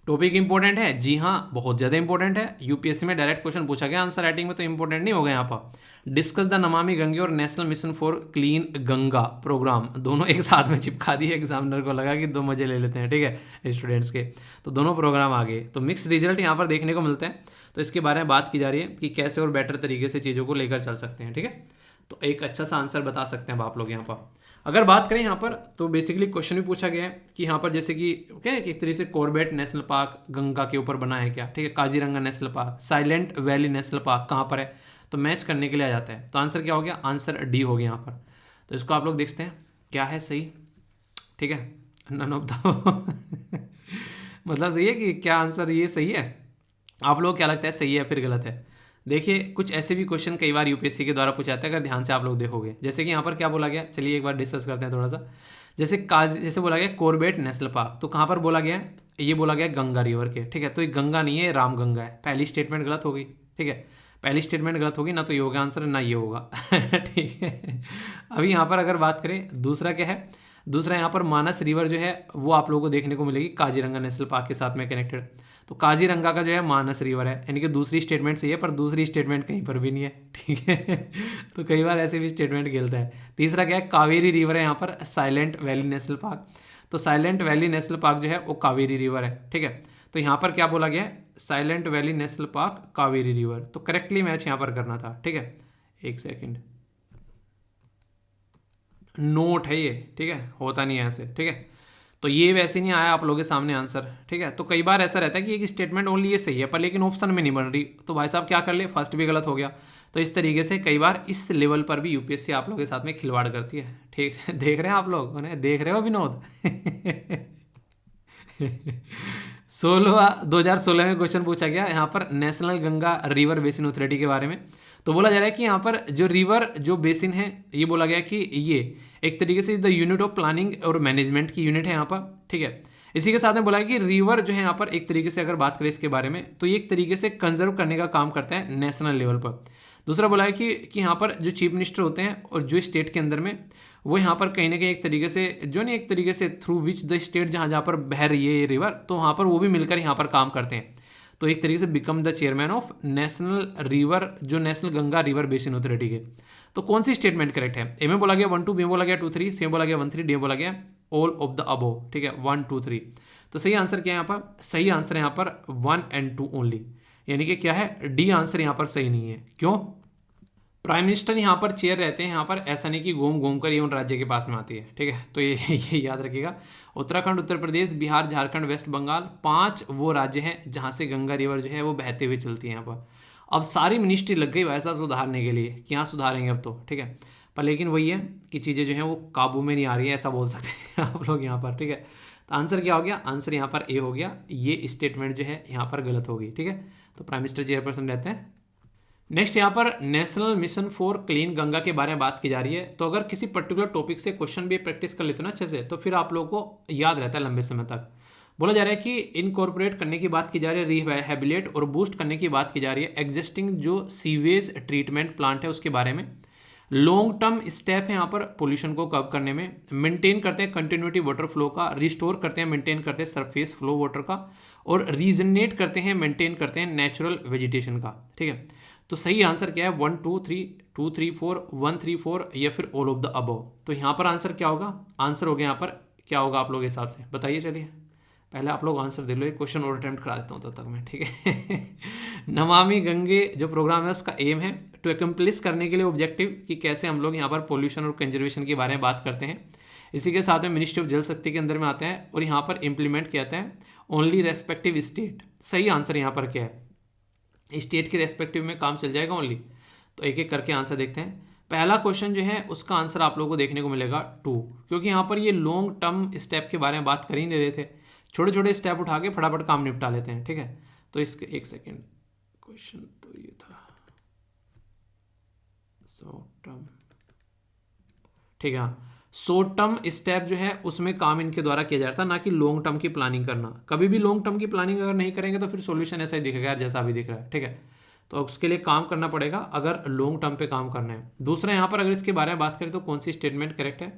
Speaker 1: टॉपिक इंपॉर्टेंट है, जी हाँ बहुत ज़्यादा इंपॉर्टेंट है। यूपीएससी में डायरेक्ट क्वेश्चन पूछा गया, आंसर राइटिंग में तो इंपॉर्टेंट नहीं होगा यहाँ पर। डिस्कस द नमामि गंगे और national mission for clean Ganga programme, दोनों एक साथ में चिपका दिए, एग्जामिनर को लगा कि दो मजे ले लेते हैं, ठीक है, स्टूडेंट्स के। तो दोनों प्रोग्राम आ गए, तो मिक्स रिजल्ट यहाँ पर देखने को मिलते हैं। तो इसके बारे में बात की जा रही है कि कैसे और बेटर तरीके से चीज़ों को लेकर चल सकते हैं, ठीक है। तो एक अच्छा सा आंसर बता सकते हैं आप लोग यहाँ पर। अगर बात करें यहाँ पर तो बेसिकली क्वेश्चन भी पूछा गया है कि यहाँ पर जैसे कि क्या एक तरीके से कॉर्बेट नेशनल पार्क गंगा के ऊपर बना है क्या, ठीक है, Kaziranga national park, silent valley national park कहाँ पर है, तो मैच करने के लिए आ जाता है। तो आंसर क्या हो गया, आंसर डी हो गया यहाँ पर। तो इसको आप लोग देखते हैं क्या है सही, ठीक है, नन ऑफ द मतलब सही है कि क्या आंसर ये सही है, आप लोग क्या लगता है सही है फिर गलत है। देखिए कुछ ऐसे भी क्वेश्चन कई बार यूपीएससी के द्वारा पूछा जाता है, अगर ध्यान से आप लोग देखोगे। जैसे कि यहाँ पर क्या बोला गया, चलिए एक बार डिस्कस करते हैं थोड़ा सा। जैसे बोला गया कॉर्बेट नेशनल पार्क, तो कहाँ पर बोला गया, ये बोला गया गंगा रिवर के, ठीक है। तो ये गंगा नहीं है, राम गंगा है। पहली स्टेटमेंट गलत होगी, ठीक है, पहली स्टेटमेंट गलत होगी ना, तो ये होगा आंसर ना ये होगा ठीक है। अभी यहाँ पर अगर बात करें दूसरा क्या है, दूसरा यहाँ पर मानस रिवर जो है वो आप लोगों को देखने को मिलेगी काजीरंगा नेशनल पार्क के साथ में कनेक्टेड। तो काजीरंगा का जो है मानस रिवर है, यानी कि दूसरी स्टेटमेंट सही है, पर दूसरी स्टेटमेंट कहीं पर भी नहीं है, ठीक है तो कई बार ऐसे भी स्टेटमेंट खेलता है। तीसरा क्या है, कावेरी रिवर है यहाँ पर साइलेंट वैली नेशनल पार्क। तो साइलेंट वैली नेशनल पार्क जो है वो कावेरी रिवर है, ठीक है। तो यहाँ पर क्या बोला गया है, silent valley national park Kaveri river, तो करेक्टली मैच यहाँ पर करना था, ठीक है। एक सेकेंड, नोट है ये, ठीक है, होता नहीं है ऐसे, ठीक है। तो ये वैसे नहीं आया आप लोगों के सामने आंसर, ठीक है। तो कई बार ऐसा रहता है कि एक स्टेटमेंट ओनली ये सही है पर लेकिन ऑप्शन में नहीं बन रही, तो भाई साहब क्या कर ले, फर्स्ट भी गलत हो गया। तो इस तरीके से कई बार इस लेवल पर भी यूपीएससी आप लोगों के साथ में खिलवाड़ करती है, ठीक है। देख रहे हैं आप लोग, उन्हें देख रहे हो विनोद 2016 में क्वेश्चन पूछा गया यहाँ पर national Ganga river basin authority के बारे में। तो बोला जा रहा है कि यहाँ पर जो रिवर जो बेसिन है, ये बोला गया कि ये एक तरीके से is the unit of planning और मैनेजमेंट की यूनिट है यहाँ पर, ठीक है। इसी के साथ में बोला है कि रिवर जो है यहाँ पर एक तरीके से अगर बात करें इसके बारे में, तो ये एक तरीके से कंजर्व करने का काम करता है नेशनल लेवल पर। दूसरा बोला है कि यहाँ पर जो चीफ मिनिस्टर होते हैं और जो स्टेट के अंदर में, वो यहाँ पर कहीं ना कहीं एक तरीके से जो नहीं एक तरीके से थ्रू विच द स्टेट जहाँ जहाँ पर बह रही है ये रिवर, तो वहाँ पर वो भी मिलकर यहाँ पर काम करते हैं। तो एक तरीके से become the chairman of national river जो national Ganga river basin authority के। तो कौन सी स्टेटमेंट करेक्ट है, ए में बोला गया 1 2, बी में बोला गया 2 3, सी में बोला गया 1 3, डी में बोला गया ऑल ऑफ द अबोव, ठीक है, 1 2 3। तो सही आंसर क्या है यहाँ पर, सही आंसर है यहाँ पर 1 and 2 ओनली, यानी कि क्या है डी आंसर यहाँ पर सही नहीं है। क्यों, प्राइम मिनिस्टर यहाँ पर चेयर रहते हैं यहाँ पर, ऐसा नहीं कि घूम घूम कर ये उन राज्य के पास में आती है, ठीक है। तो ये याद रखिएगा। उत्तराखंड, उत्तर प्रदेश, बिहार, झारखंड, वेस्ट बंगाल, 5 वो राज्य हैं जहाँ से गंगा रिवर जो है वो बहते हुए चलती है यहाँ पर। अब सारी मिनिस्ट्री लग गई वैसा सुधारने के लिए कि हाँ सुधारेंगे अब तो, ठीक है। पर लेकिन वही है कि चीज़ें जो हैं वो काबू में नहीं आ रही है, ऐसा बोल सकते हैं आप लोग यहाँ पर, ठीक है। तो आंसर क्या हो गया? आंसर यहाँ पर ए हो गया। ये स्टेटमेंट जो है यहाँ पर गलत होगी, ठीक है। तो प्राइम मिनिस्टर चेयरपर्सन रहते हैं। नेक्स्ट यहाँ पर national mission for clean Ganga के बारे में बात की जा रही है। तो अगर किसी पर्टिकुलर टॉपिक से क्वेश्चन भी प्रैक्टिस कर लेते हो ना अच्छे से, तो फिर आप लोगों को याद रहता है लंबे समय तक। बोला जा रहा है कि इनकॉर्पोरेट करने की बात की जा रही है, रिहैबिलिटेट और बूस्ट करने की बात की जा रही है एग्जिस्टिंग जो सीवेज ट्रीटमेंट प्लांट है उसके बारे में। लॉन्ग टर्म स्टेप है यहाँ पर पोल्यूशन को कम करने में। मेंटेन करते हैं कंटिन्यूटी वाटर फ्लो का, रिस्टोर करते हैं मेंटेन करते हैं सरफेस फ्लो वाटर का, और रीजनरेट करते हैं मेंटेन करते हैं नेचुरल वेजिटेशन का, ठीक है। तो सही आंसर क्या है? 1 2 3 2 3 4 1 3 4 या फिर ऑल ऑफ द अबव। तो यहाँ पर आंसर क्या होगा? आंसर हो गया यहाँ पर क्या होगा आप लोग हिसाब से बताइए। चलिए पहले आप लोग आंसर दे लो, एक क्वेश्चन और अटेम्प्ट करा देता हूँ तब तक मैं, ठीक है। नमामि गंगे जो प्रोग्राम है उसका एम है टू एकम्प्लिश करने के लिए ऑब्जेक्टिव कि कैसे हम लोग यहाँ पर पोल्यूशन और कंजर्वेशन के बारे में बात करते हैं। इसी के साथ में मिनिस्ट्री ऑफ जल शक्ति के अंदर में आते हैं और यहाँ पर इम्प्लीमेंट किया जाता है ओनली रेस्पेक्टिव स्टेट। सही आंसर यहाँ पर क्या है? स्टेट के रेस्पेक्टिव में काम चल जाएगा ओनली। तो एक एक करके आंसर देखते हैं। पहला क्वेश्चन जो है उसका आंसर आप लोगों को देखने को मिलेगा 2, क्योंकि यहाँ पर ये लॉन्ग टर्म स्टेप के बारे में बात कर ही नहीं रहे थे, छोटे छोटे स्टेप उठा के फटाफट काम निपटा लेते हैं, ठीक है। तो इसके एक सेकेंड, क्वेश्चन तो ये था शॉर्ट टर्म, ठीक है। हाँ, शॉर्ट टर्म स्टेप जो है उसमें काम इनके द्वारा किया जाता है, ना कि लॉन्ग टर्म की प्लानिंग करना। कभी भी लॉन्ग टर्म की प्लानिंग अगर नहीं करेंगे तो फिर सॉल्यूशन ऐसा ही दिखेगा यार जैसा अभी दिख रहा है, ठीक है। तो उसके लिए काम करना पड़ेगा अगर लॉन्ग टर्म पे काम करना है। दूसरा यहाँ पर अगर इसके बारे में बात करें तो कौन सी स्टेटमेंट करेक्ट है,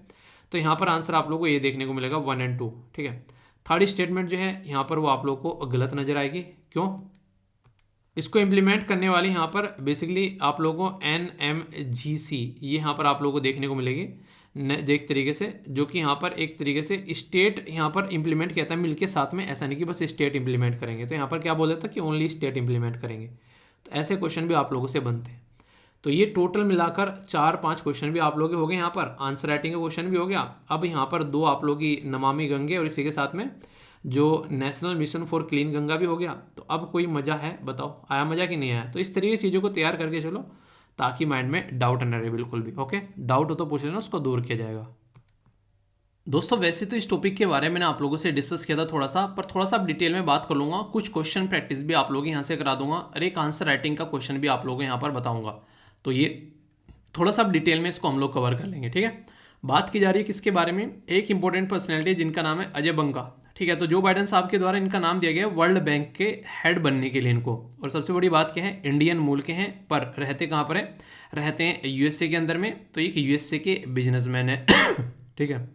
Speaker 1: तो यहाँ पर आंसर आप लोगों को ये देखने को मिलेगा 1 और 2, ठीक है। थर्ड स्टेटमेंट जो है यहाँ पर वो आप लोग को गलत नजर आएगी। क्यों? इसको इम्प्लीमेंट करने वाली यहाँ पर बेसिकली आप लोगों को NMGC ये यहाँ पर आप लोगों को देखने को मिलेगी एक तरीके से, जो कि यहाँ पर एक तरीके से स्टेट यहाँ पर इंप्लीमेंट किया था मिलके साथ में, ऐसा नहीं कि बस स्टेट इंप्लीमेंट करेंगे। तो यहाँ पर क्या बोल देता कि ओनली स्टेट इंप्लीमेंट करेंगे। तो ऐसे क्वेश्चन भी आप लोगों से बनते हैं। तो ये टोटल मिलाकर 4-5 क्वेश्चन भी आप लोग के हो गए। यहाँ पर आंसर राइटिंग का क्वेश्चन भी हो गया। अब यहाँ पर 2 आप लोग की नमामि गंगे और इसी के साथ में जो national mission for clean Ganga भी हो गया। तो अब कोई मजा है? बताओ, आया मजा कि नहीं आया? तो इस तरीके की चीज़ों को तैयार करके चलो ताकि माइंड में डाउट न रहे बिल्कुल भी। ओके, डाउट हो तो पूछ लेना, उसको दूर किया जाएगा। दोस्तों वैसे तो इस टॉपिक के बारे में मैंने आप लोगों से डिस्कस किया था थोड़ा सा, पर थोड़ा सा डिटेल में बात कर लूँगा। कुछ क्वेश्चन प्रैक्टिस भी आप लोग यहाँ से करा दूंगा और एक आंसर राइटिंग का क्वेश्चन भी आप लोगों को यहाँ पर बताऊँगा। तो ये थोड़ा सा डिटेल में इसको हम लोग कवर कर लेंगे, ठीक है। बात की जा रही है किसके बारे में? एक इंपॉर्टेंट पर्सनैलिटी जिनका नाम है अजय बंगा, ठीक है। तो जो बाइडेन साहब के द्वारा इनका नाम दिया गया वर्ल्ड बैंक के हेड बनने के लिए इनको। और सबसे बड़ी बात क्या है, इंडियन मूल के हैं पर रहते कहाँ पर है? रहते हैं यूएसए के अंदर में। तो एक यूएसए के बिजनेसमैन है, ठीक है।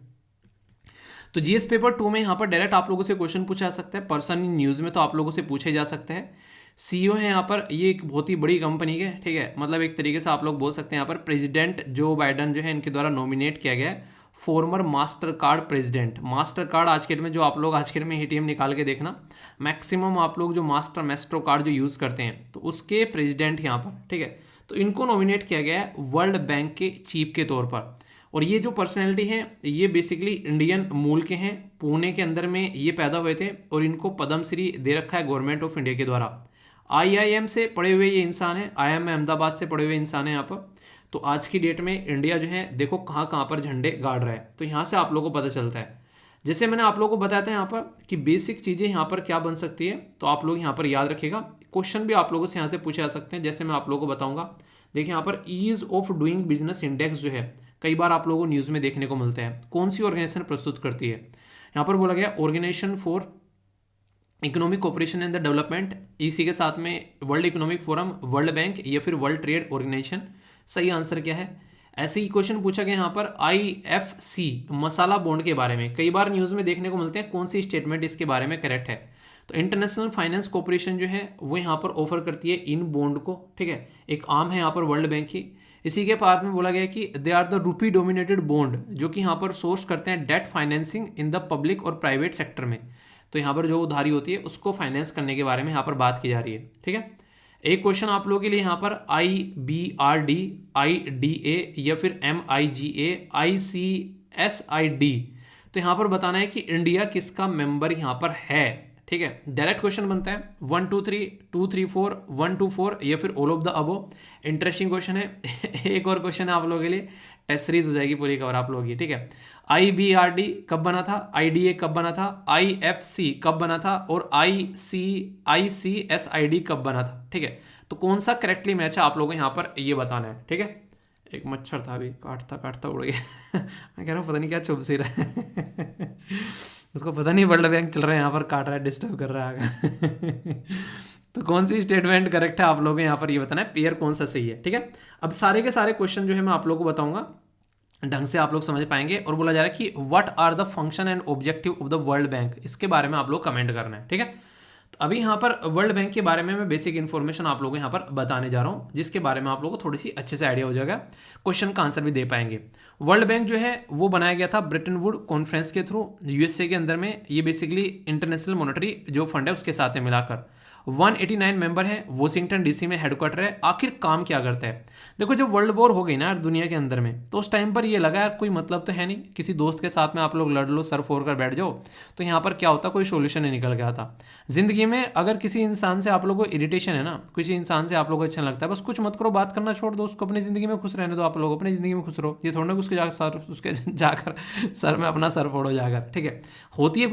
Speaker 1: तो जीएस पेपर 2 में यहाँ पर डायरेक्ट आप लोगों से क्वेश्चन पूछा जा सकता है। पर्सन इन न्यूज़ में तो आप लोगों से पूछे जा सकते हैं। सीईओ है यहाँ पर, ये एक बहुत ही बड़ी कंपनी के, ठीक है। मतलब एक तरीके से आप लोग बोल सकते हैं यहाँ पर प्रेसिडेंट जो बाइडेन जो है इनके द्वारा नॉमिनेट किया गया है farmer master card president. Master card आज के डेट में जो आप लोग आज के डेट में एटीएम निकाल के देखना, मैक्सिमम आप लोग जो मास्ट्रो कार्ड जो यूज़ करते हैं तो उसके प्रेसिडेंट यहाँ पर, ठीक है। तो इनको नॉमिनेट किया गया है वर्ल्ड बैंक के चीफ के तौर पर। और ये जो पर्सनैलिटी है ये बेसिकली इंडियन मूल के हैं, पुणे के अंदर में ये पैदा हुए थे और इनको पद्मश्री दे रखा है गवर्नमेंट ऑफ इंडिया के द्वारा। IIM से पढ़े हुए ये इंसान है, IIM अहमदाबाद से पढ़े हुए इंसान है यहाँ पर। तो आज की डेट में इंडिया जो है देखो कहाँ कहाँ पर झंडे गाड़ रहा है, तो यहाँ से आप लोगों को पता चलता है। जैसे मैंने आप लोगों को बताया था यहाँ पर कि बेसिक चीज़ें यहाँ पर क्या बन सकती है, तो आप लोग यहाँ पर याद रखिएगा। क्वेश्चन भी आप लोगों से यहाँ से पूछे जा सकते हैं, जैसे मैं आप लोगों को बताऊँगा। देखिए यहाँ पर ease of doing business index जो है कई बार आप लोगों को न्यूज़ में देखने को मिलता है। कौन सी ऑर्गेनाइजेशन प्रस्तुत करती है? यहाँ पर बोला गया organisation for economic cooperation and the development, इसी के साथ में world economic forum, world bank या फिर वर्ल्ड ट्रेड ऑर्गेनाइजेशन। सही आंसर क्या है? ऐसे ही क्वेश्चन पूछा गया यहाँ पर IFC मसाला बॉन्ड के बारे में, कई बार न्यूज़ में देखने को मिलते हैं। कौन सी स्टेटमेंट इसके बारे में करेक्ट है? तो इंटरनेशनल फाइनेंस कॉर्पोरेशन जो है वो यहाँ पर ऑफर करती है इन बॉन्ड को, ठीक है। एक आम है यहाँ पर वर्ल्ड बैंक की। इसी के पास में बोला गया कि they are the rupee dominated bond, जो कि यहाँ पर सोर्स करते हैं debt financing in the public और प्राइवेट सेक्टर में। तो यहाँ पर जो उधारी होती है उसको फाइनेंस करने के बारे में यहाँ पर बात की जा रही है, ठीक है। एक क्वेश्चन आप लोगों के लिए यहाँ पर IBRD, IDA या फिर MIGA, ICSID। तो यहाँ पर बताना है कि इंडिया किसका मेंबर यहाँ पर है। ठीक है, डायरेक्ट क्वेश्चन बनता है 1 2 3 2 3 4 1 2 4 या फिर all of the above. Interesting question है। एक और क्वेश्चन है आप लोगों के लिए, टेस्ट सीरीज हो जाएगी पूरी कवर आप लोगों की। ठीक है, IBRD कब बना था, IDA कब बना था, IFC कब बना था और ICSID कब बना था। ठीक है, तो कौन सा करेक्टली मैच है आप लोगों को यहाँ पर ये बताना है। ठीक है, एक मच्छर था अभी, काटता उड़ गया। मैं कह रहा हूँ पता नहीं क्या चुभ सी रहा है। उसको पता नहीं वर्ल्ड बैंक चल रहा है यहाँ पर, काट रहा है, डिस्टर्ब कर रहा है। तो कौन सी स्टेटमेंट करेक्ट है आप लोगों को यहाँ पर ये बताना है, पेयर कौन सा सही है। ठीक है, अब सारे के सारे क्वेश्चन जो है मैं आप लोगों को बताऊंगा, ढंग से आप लोग समझ पाएंगे। और बोला जा रहा है कि what are the function and objective of the world bank, इसके बारे में आप लोग कमेंट करना है। ठीक है, तो अभी यहाँ पर वर्ल्ड बैंक के बारे में मैं बेसिक इन्फॉर्मेशन आप लोगों को यहाँ पर बताने जा रहा हूँ, जिसके बारे में आप लोगों को थोड़ी सी अच्छे से आइडिया हो जाएगा, क्वेश्चन का आंसर भी दे पाएंगे। वर्ल्ड बैंक जो है वो बनाया गया था ब्रिटेन वुड कॉन्फ्रेंस के थ्रू, यूएसए के अंदर में। ये बेसिकली इंटरनेशनल मॉनेटरी जो फंड है उसके साथ में मिलाकर 189 मेंबर है, वॉशिंगटन डीसी में हेडक्वार्टर है। आखिर काम क्या करता है, देखो जब वर्ल्ड वॉर हो गई ना यार दुनिया के अंदर में, तो उस टाइम पर ये लगा यार कोई मतलब तो है नहीं, किसी दोस्त के साथ में आप लोग लड़ लो, सर फोड़ कर बैठ जाओ, तो यहाँ पर क्या होता, कोई सोल्यूशन नहीं निकल गया था। जिंदगी में अगर किसी इंसान से आप लोगों को इरिटेशन है ना, किसी इंसान से आप लोगों को अच्छा लगता है, बस कुछ मत करो, बात करना छोड़ दो, उसको अपनी जिंदगी में खुश रहने दो, आप लोग अपनी जिंदगी में खुश रहो। ये थोड़ा ना उसके जाकर सर में अपना सर फोड़ो जाकर। ठीक है, होती है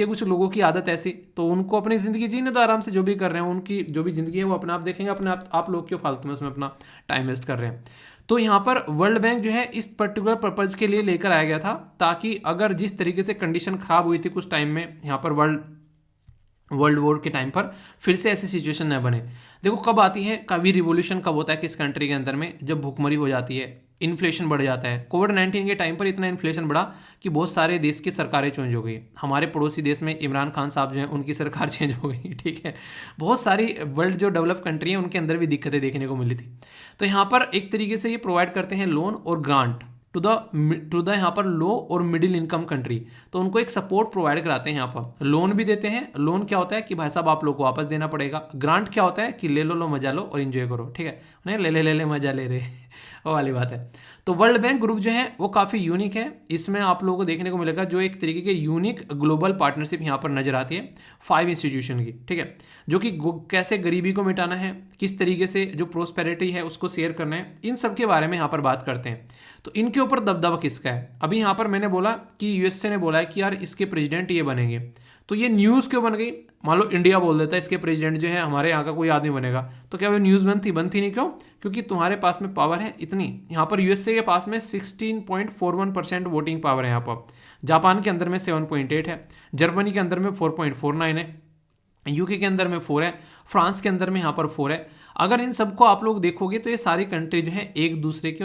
Speaker 1: कुछ लोगों की आदत ऐसी, तो उनको अपनी जिंदगी जीने दो आराम से, जो भी कर रहे हैं उनकी जो भी जिंदगी है वो अपने आप देखेंगे, अपने आप लोग क्यों फालतू में उसमें अपना टाइम वेस्ट कर रहे हैं। तो यहाँ पर वर्ल्ड बैंक जो है इस पर्टिकुलर पर्पज के लिए लेकर आया गया था, ताकि अगर जिस तरीके से कंडीशन खराब हुई थी कुछ टाइम में यहाँ पर वर्ल्ड वॉर के टाइम पर, फिर से ऐसी सिचुएशन न बने। देखो कब आती है, कभी रिवोल्यूशन कब होता है किस कंट्री के अंदर में, जब भूखमरी हो जाती है, इन्फ्लेशन बढ़ जाता है। कोविड-19 के टाइम पर इतना इन्फ्लेशन बढ़ा कि बहुत सारे देश की सरकारें चेंज हो गई। हमारे पड़ोसी देश में इमरान खान साहब जो हैं उनकी सरकार चेंज हो गई। ठीक है, बहुत सारी वर्ल्ड जो डेवलप कंट्री हैं उनके अंदर भी दिक्कतें देखने को मिली थी। तो यहाँ पर एक तरीके से ये प्रोवाइड करते हैं लोन और ग्रांट टू द यहाँ पर लो और मिडिल इनकम कंट्री। तो उनको एक सपोर्ट प्रोवाइड कराते हैं, यहाँ पर लोन भी देते हैं। लोन क्या होता है कि भाई साहब आप लोग को वापस देना पड़ेगा। ग्रांट क्या होता है कि ले लो मजा लो और इन्जॉय करो। ठीक है, नहीं ले मजा ले रहे वो वाली बात है। तो वर्ल्ड बैंक ग्रुप जो है वो काफ़ी यूनिक है। इसमें आप लोगों को देखने को मिलेगा जो एक तरीके के यूनिक ग्लोबल पार्टनरशिप यहाँ पर नजर आती है 5 इंस्टीट्यूशन की। ठीक है, जो कि कैसे गरीबी को मिटाना है, किस तरीके से जो प्रोस्पेरिटी है उसको शेयर करना है, इन सब के बारे में यहाँ पर बात करते हैं। तो इनके ऊपर दबदबा किसका है, अभी यहाँ पर मैंने बोला कि यूएसए ने बोला है कि यार इसके प्रेसिडेंट ये बनेंगे, तो ये न्यूज़ क्यों बन गई। मान लो इंडिया बोल देता है इसके प्रेसिडेंट जो है हमारे यहाँ का कोई आदमी बनेगा, तो क्या वो न्यूज़ बनती नहीं, क्यों? क्योंकि तुम्हारे पास में पावर है इतनी। यहाँ पर यूएसए के पास में 16.41% वोटिंग पावर है। यहाँ पर जापान के अंदर में 7.8 है, जर्मनी के अंदर में 4.49 है, यूके के अंदर में 4 है, फ्रांस के अंदर में यहाँ पर 4 है। अगर इन सबको आप लोग देखोगे तो ये सारी कंट्री जो है एक दूसरे की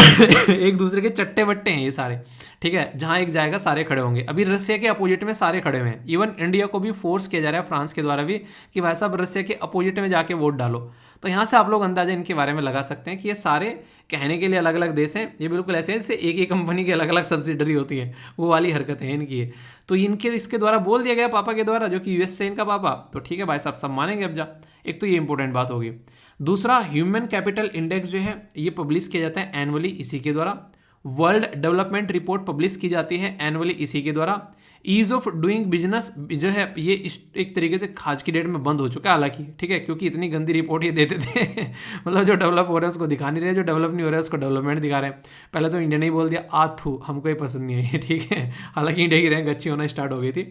Speaker 1: एक दूसरे के चट्टे बट्टे हैं ये सारे। ठीक है, जहां एक जाएगा सारे खड़े होंगे। अभी रसिया के अपोजिट में सारे खड़े हुए हैं। इवन इंडिया को भी फोर्स किया जा रहा है फ्रांस के द्वारा भी कि भाई साहब रसिया के अपोजिट में जाके वोट डालो। तो यहाँ से आप लोग अंदाजा इनके बारे में लगा सकते हैं कि ये सारे कहने के लिए अलग अलग देश हैं। ये बिल्कुल ऐसे हैं जैसे एक ही कंपनी की अलग अलग सब्सिडरी होती है, वो वाली हरकत है इनकी। तो इसके द्वारा बोल दिया गया पापा के द्वारा, जो कि यूएस से इनका पापा। तो ठीक है भाई साहब, सब मानेंगे अब जा। एक तो ये इंपॉर्टेंट बात होगी। दूसरा, ह्यूमन कैपिटल इंडेक्स जो है ये पब्लिश किया जाता है एनुअली इसी के द्वारा। वर्ल्ड डेवलपमेंट रिपोर्ट पब्लिश की जाती है एनुअली इसी के द्वारा। ईज ऑफ डूइंग बिजनेस जो है ये एक तरीके से आज की डेट में बंद हो चुका है हालांकि, ठीक है, क्योंकि इतनी गंदी रिपोर्ट ये देते थे। मतलब जो डेवलप हो रहा है उसको दिखा नहीं रहे, जो डेवलप नहीं हो रहा है उसको डेवलपमेंट दिखा रहे हैं। पहले तो इंडिया ने ही बोल दिया आथू, हमको ये पसंद नहीं है। ठीक है, हालांकि इंडिया की रैंक अच्छी होना स्टार्ट हो गई थी।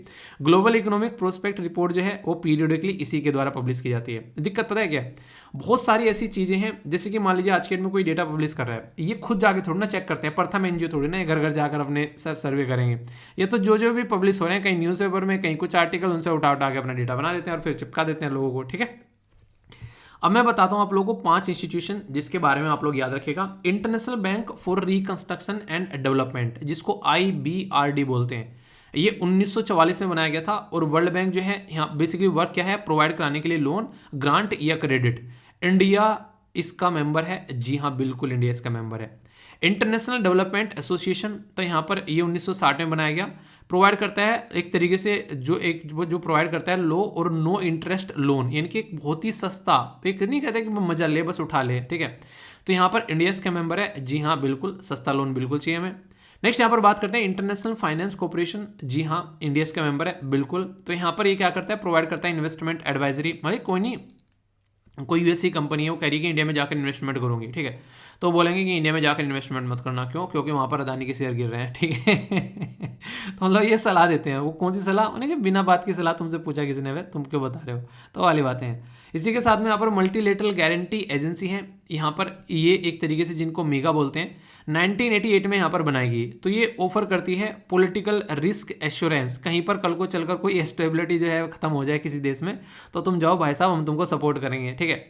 Speaker 1: ग्लोबल इकोनॉमिक प्रोस्पेक्ट रिपोर्ट जो है वो पीरियडिकली इसी के द्वारा पब्लिश की जाती है। दिक्कत पता है क्या है, बहुत सारी ऐसी चीज़ें हैं जैसे कि मान लीजिए आज के डेट में कोई डेटा पब्लिश कर रहा है, ये खुद जाके थोड़ी ना चेक करते हैं। प्रथम एनजीओ थोड़ी ना घर घर जाकर अपने सर्वे करेंगे। ये तो जो भी पब्लिश हो रहे हैं कहीं न्यूज़पेपर में, कहीं कुछ आर्टिकल, उनसे उठा के अपना डेटा बना देते हैं और फिर चिपका देते हैं लोगों को। ठीक है, अब मैं बताता हूं आप लोगों को 5 इंस्टीट्यूशन जिसके बारे में आप लोग याद रखिएगा। International bank for reconstruction and development, जिसको IBRD बोलते हैं, ये 1944 में बनाया गया था। और वर्ल्ड बैंक जो है यहाँ बेसिकली वर्क क्या है, प्रोवाइड कराने के लिए लोन, ग्रांट या क्रेडिट। इंडिया इसका मेंबर है, जी हाँ बिल्कुल इंडिया इसका मेंबर है। इंटरनेशनल डेवलपमेंट एसोसिएशन, तो यहाँ पर ये 1960 में बनाया गया। प्रोवाइड करता है एक तरीके से जो प्रोवाइड करता है लो और नो इंटरेस्ट लोन, यानी कि एक बहुत ही सस्ता, एक नहीं कहते कि मजा ले बस उठा ले, ठीक है। तो यहाँ पर इंडिया इसका मेंबर है, जी हाँ बिल्कुल, सस्ता लोन बिल्कुल चाहिए हमें। नेक्स्ट यहाँ पर बात करते हैं इंटरनेशनल फाइनेंस कॉर्पोरेशन, जी हाँ इंडिया इसका मेंबर है बिल्कुल। तो यहाँ पर ये क्या करता है, प्रोवाइड करता है इन्वेस्टमेंट एडवाइजरी, मतलब कोई नहीं, कोई यूएसए कंपनी है वो कह रही है कि इंडिया में जाकर इन्वेस्टमेंट करूंगी, ठीक है, तो बोलेंगे कि इंडिया में जाकर इन्वेस्टमेंट मत करना, क्यों, क्योंकि वहाँ पर अदानी के शेयर गिर रहे हैं, ठीक है। तो मतलब ये सलाह देते हैं, वो कौन सी सलाह, उन्हें कि बिना बात की सलाह तुमसे पूछा किसी ने, तुम क्यों बता रहे हो, तो वाली बातें हैं। इसी के साथ में यहाँ पर मल्टीलेटरल गारंटी एजेंसी है, यहाँ पर ये एक तरीके से जिनको मेगा बोलते हैं, 1988 में यहाँ पर बनाई गई। तो ये ऑफर करती है पॉलिटिकल रिस्क एश्योरेंस, कहीं पर कल को चलकर कोई स्टेबिलिटी जो है खत्म हो जाए किसी देश में, तो तुम जाओ भाई साहब हम तुमको सपोर्ट करेंगे, ठीक है।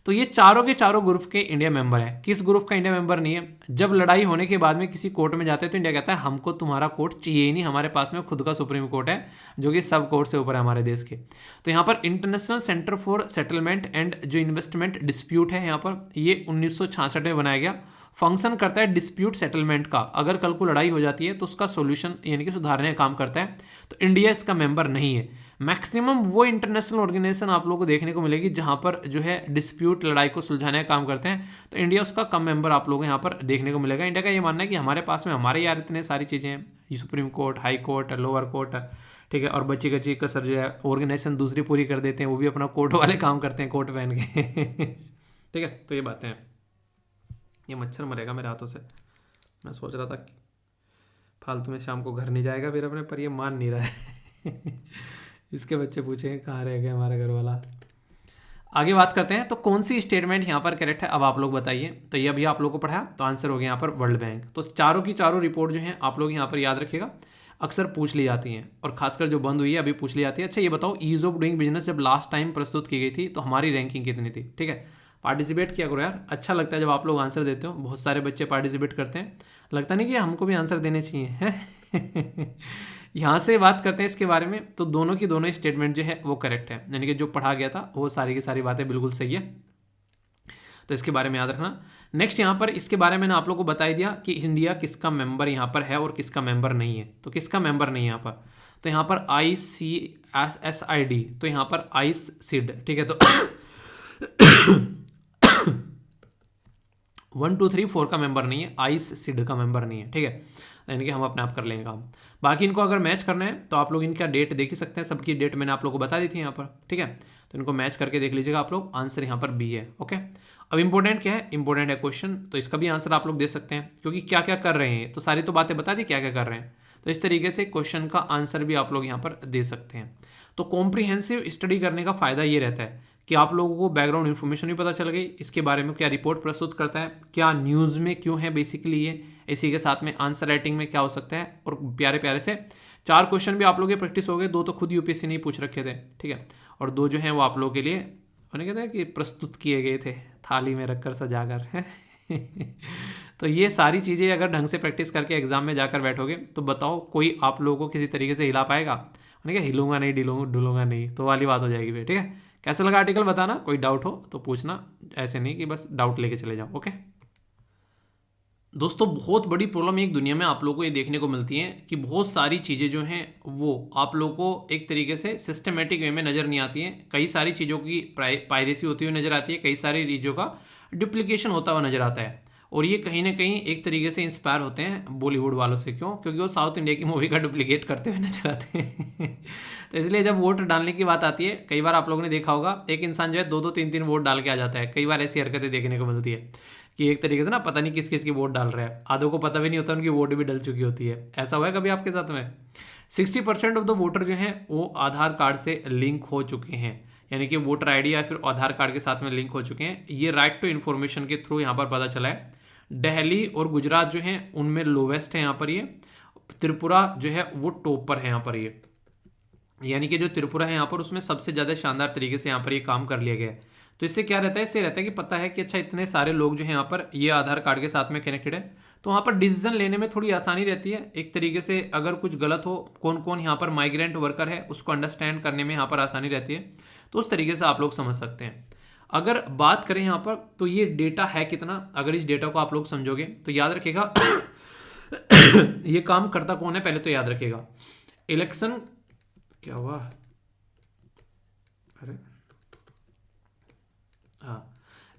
Speaker 1: तो ये चारों के चारों ग्रुप के इंडिया मेंबर है। किस ग्रुप का इंडिया मेंबर नहीं है, जब लड़ाई होने के बाद में किसी कोर्ट में जाते हैं तो इंडिया कहता है हमको तुम्हारा कोर्ट चाहिए ही नहीं, हमारे पास में खुद का सुप्रीम कोर्ट है जो कि सब कोर्ट से ऊपर है हमारे देश के। तो यहाँ पर international centre for settlement and जो इन्वेस्टमेंट डिस्प्यूट है, यहाँ पर ये 1966 में बनाया गया। फंक्शन करता है डिस्प्यूट सेटलमेंट का, अगर कल को लड़ाई हो जाती है तो उसका सोल्यूशन यानी कि सुधारने का काम करता है। तो इंडिया इसका मेंबर नहीं है। मैक्सिमम वो इंटरनेशनल ऑर्गेनाइजेशन आप लोगों को देखने को मिलेगी जहां पर जो है डिस्प्यूट लड़ाई को सुलझाने का काम करते हैं, तो इंडिया उसका कम मेंबर आप लोगों को यहाँ पर देखने को मिलेगा। इंडिया का ये मानना है कि हमारे पास में हमारे यार इतने सारी चीज़ें हैं, supreme court, high court, lower court, ठीक है, और बची कची कसर जो है ऑर्गेनाइजेशन दूसरी पूरी कर देते हैं, वो भी अपना कोर्ट वाले काम करते हैं कोर्ट पहन के। ठीक है, तो ये बातें हैं। ये मच्छर मरेगा मेरे हाथों से, मैं सोच रहा था फालतू में शाम को घर नहीं जाएगा फिर अपने, पर ये मान नहीं रहा है। इसके बच्चे पूछेंगे कहाँ रह गए हमारा घर वाला। आगे बात करते हैं, तो कौन सी स्टेटमेंट यहाँ पर करेक्ट है, अब आप लोग बताइए। तो ये अभी आप लोगों को पढ़ा, तो आंसर हो गया यहाँ पर वर्ल्ड बैंक। तो चारों की चारों रिपोर्ट जो है आप लोग यहाँ पर याद रखिएगा, अक्सर पूछ ली जाती हैं, और खासकर जो बंद हुई है अभी पूछ ली जाती है। अच्छा ये बताओ, ईज ऑफ डूइंग बिजनेस जब लास्ट टाइम प्रस्तुत की गई थी तो हमारी रैंकिंग कितनी थी, ठीक है। पार्टिसिपेट किया करो यार, अच्छा लगता है जब आप लोग आंसर देते हो, बहुत सारे बच्चे पार्टिसिपेट करते हैं, लगता नहीं कि हमको भी आंसर देने चाहिए हैं। यहाँ से बात करते हैं इसके बारे में, तो दोनों की दोनों स्टेटमेंट जो है वो करेक्ट है, यानी कि जो पढ़ा गया था वो सारी की सारी बातें बिल्कुल सही है, तो इसके बारे में याद रखना। नेक्स्ट यहाँ पर इसके बारे में मैंने आप लोगों को बता ही दिया कि इंडिया किसका मेंबर यहाँ पर है और किसका मेंबर नहीं है। तो किसका मेंबर नहीं है यहाँ पर, तो यहाँ पर ICSID, तो यहाँ पर ICSID, ठीक है, तो 1 2 3 4 का मेंबर नहीं है, ICSID का मेंबर नहीं है, ठीक है, यानी कि हम अपने आप कर लेंगे काम। बाकी इनको अगर मैच करना है तो आप लोग इनका डेट देख ही सकते हैं, सबकी डेट मैंने आप लोगों को बता दी थी यहाँ पर, ठीक है, तो इनको मैच करके देख लीजिएगा आप लोग, आंसर यहाँ पर बी है। ओके, अब इंपॉर्टेंट क्या है, इंपॉर्टेंट है क्वेश्चन, तो इसका भी आंसर आप लोग दे सकते हैं, क्योंकि क्या क्या कर रहे हैं, तो सारी तो बातें बता दी क्या क्या कर रहे हैं, तो इस तरीके से क्वेश्चन का आंसर भी आप लोग यहाँ पर दे सकते हैं। तो कॉम्प्रिहेंसिव स्टडी करने का फायदा ये रहता है कि आप लोगों को बैकग्राउंड इन्फॉर्मेशन भी पता चल गई, इसके बारे में क्या रिपोर्ट प्रस्तुत करता है, क्या न्यूज़ में क्यों है बेसिकली ये, इसी के साथ में आंसर राइटिंग में क्या हो सकता है, और प्यारे प्यारे से 4 क्वेश्चन भी आप लोगों के प्रैक्टिस हो गए, 2 तो खुद यूपीएससी ने पूछ रखे थे, ठीक है, और 2 जो हैं वो आप लोगों के लिए उन्हें कहते हैं कि प्रस्तुत किए गए थे थाली में रखकर सजाकर। तो ये सारी चीज़ें अगर ढंग से प्रैक्टिस करके एग्जाम में जाकर बैठोगे तो बताओ कोई आप लोगों को किसी तरीके से हिला पाएगा, उन्हें क्या हिलूंगा नहीं डुलूंगा नहीं, तो वाली बात हो जाएगी फिर, ठीक है। कैसा लगा आर्टिकल बताना, कोई डाउट हो तो पूछना, ऐसे नहीं कि बस डाउट लेके चले जाओ। ओके दोस्तों, बहुत बड़ी प्रॉब्लम एक दुनिया में आप लोगों को ये देखने को मिलती है कि बहुत सारी चीज़ें जो हैं वो आप लोगों को एक तरीके से सिस्टमेटिक वे में नज़र नहीं आती हैं। कई सारी चीज़ों की पायरेसी होती हुई नज़र आती है, कई सारी चीज़ों का डुप्लीकेशन होता हुआ नज़र आता है, और ये कहीं ना कहीं एक तरीके से इंस्पायर होते हैं बॉलीवुड वालों से। क्यों? क्योंकि वो साउथ इंडिया की मूवी का डुप्लीकेट करते हुए नजर आते हैं। तो इसलिए जब वोट डालने की बात आती है, कई बार आप लोगों ने देखा होगा एक इंसान जो है 2-2 3-3 वोट डाल के आ जाता है। कई बार ऐसी हरकतें देखने को मिलती है कि एक तरीके से ना पता नहीं किस किस की वोट डाल रहा है, आधों को पता भी नहीं होता उनकी वोट भी डल चुकी होती है। ऐसा हुआ है कभी आपके साथ में? 60% ऑफ द वोटर जो हैं वो आधार कार्ड से लिंक हो चुके हैं, यानी कि वोटर आईडी या फिर आधार कार्ड के साथ में लिंक हो चुके हैं। ये राइट टू इन्फॉर्मेशन के थ्रू यहाँ पर पता चला है। दिल्ली और गुजरात जो हैं उनमें लोवेस्ट है यहाँ पर, ये त्रिपुरा जो है वो टॉप पर है यहाँ पर, ये यानी कि जो त्रिपुरा है यहाँ पर उसमें सबसे ज़्यादा शानदार तरीके से यहाँ पर ये काम कर लिया गया है। तो इससे क्या रहता है, इससे रहता है कि पता है कि अच्छा इतने सारे लोग जो हैं यहाँ पर ये आधार कार्ड के साथ में कनेक्टेड है, तो वहाँ पर डिसीजन लेने में थोड़ी आसानी रहती है। एक तरीके से अगर कुछ गलत हो, कौन कौन यहाँ पर माइग्रेंट वर्कर है उसको अंडरस्टैंड करने में यहाँ पर आसानी रहती है। तो उस तरीके से आप लोग समझ सकते हैं। अगर बात करें यहाँ पर तो ये डेटा है कितना, अगर इस डेटा को आप लोग समझोगे तो याद रखिएगा ये काम करता कौन है पहले तो याद रखिएगा। इलेक्शन, क्या हुआ, अरे हाँ,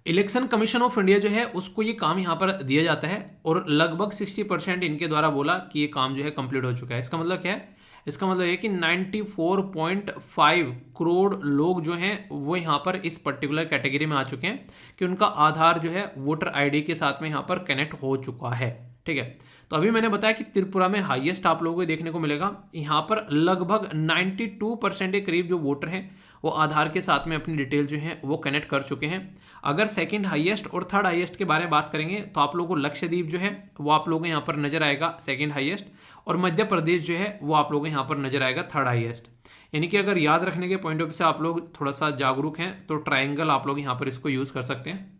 Speaker 1: इलेक्शन कमीशन ऑफ इंडिया जो है उसको ये काम यहाँ पर दिया जाता है और लगभग 60% इनके द्वारा बोला कि ये काम जो है कंप्लीट हो चुका है। इसका मतलब क्या है, इसका मतलब ये कि 94.5 करोड़ लोग जो हैं वो यहाँ पर इस पर्टिकुलर कैटेगरी में आ चुके हैं कि उनका आधार जो है वोटर आईडी के साथ में यहाँ पर कनेक्ट हो चुका है। ठीक है, तो अभी मैंने बताया कि त्रिपुरा में हाईएस्ट आप लोगों को देखने को मिलेगा। यहाँ पर लगभग 92% के करीब जो वोटर हैं वो आधार के साथ में अपनी डिटेल जो है वो कनेक्ट कर चुके हैं। अगर सेकंड हाईएस्ट और थर्ड हाईएस्ट के बारे में बात करेंगे तो आप लोगों को लक्षद्वीप जो है वो आप लोगों को यहाँ पर नजर आएगा सेकंड हाईएस्ट, और मध्य प्रदेश जो है वो आप लोगों को यहाँ पर नजर आएगा थर्ड हाईएस्ट। यानी कि अगर याद रखने के पॉइंट ऑफ व्यू से आप लोग थोड़ा सा जागरूक हैं तो ट्राइंगल आप लोग यहाँ पर इसको यूज कर सकते हैं।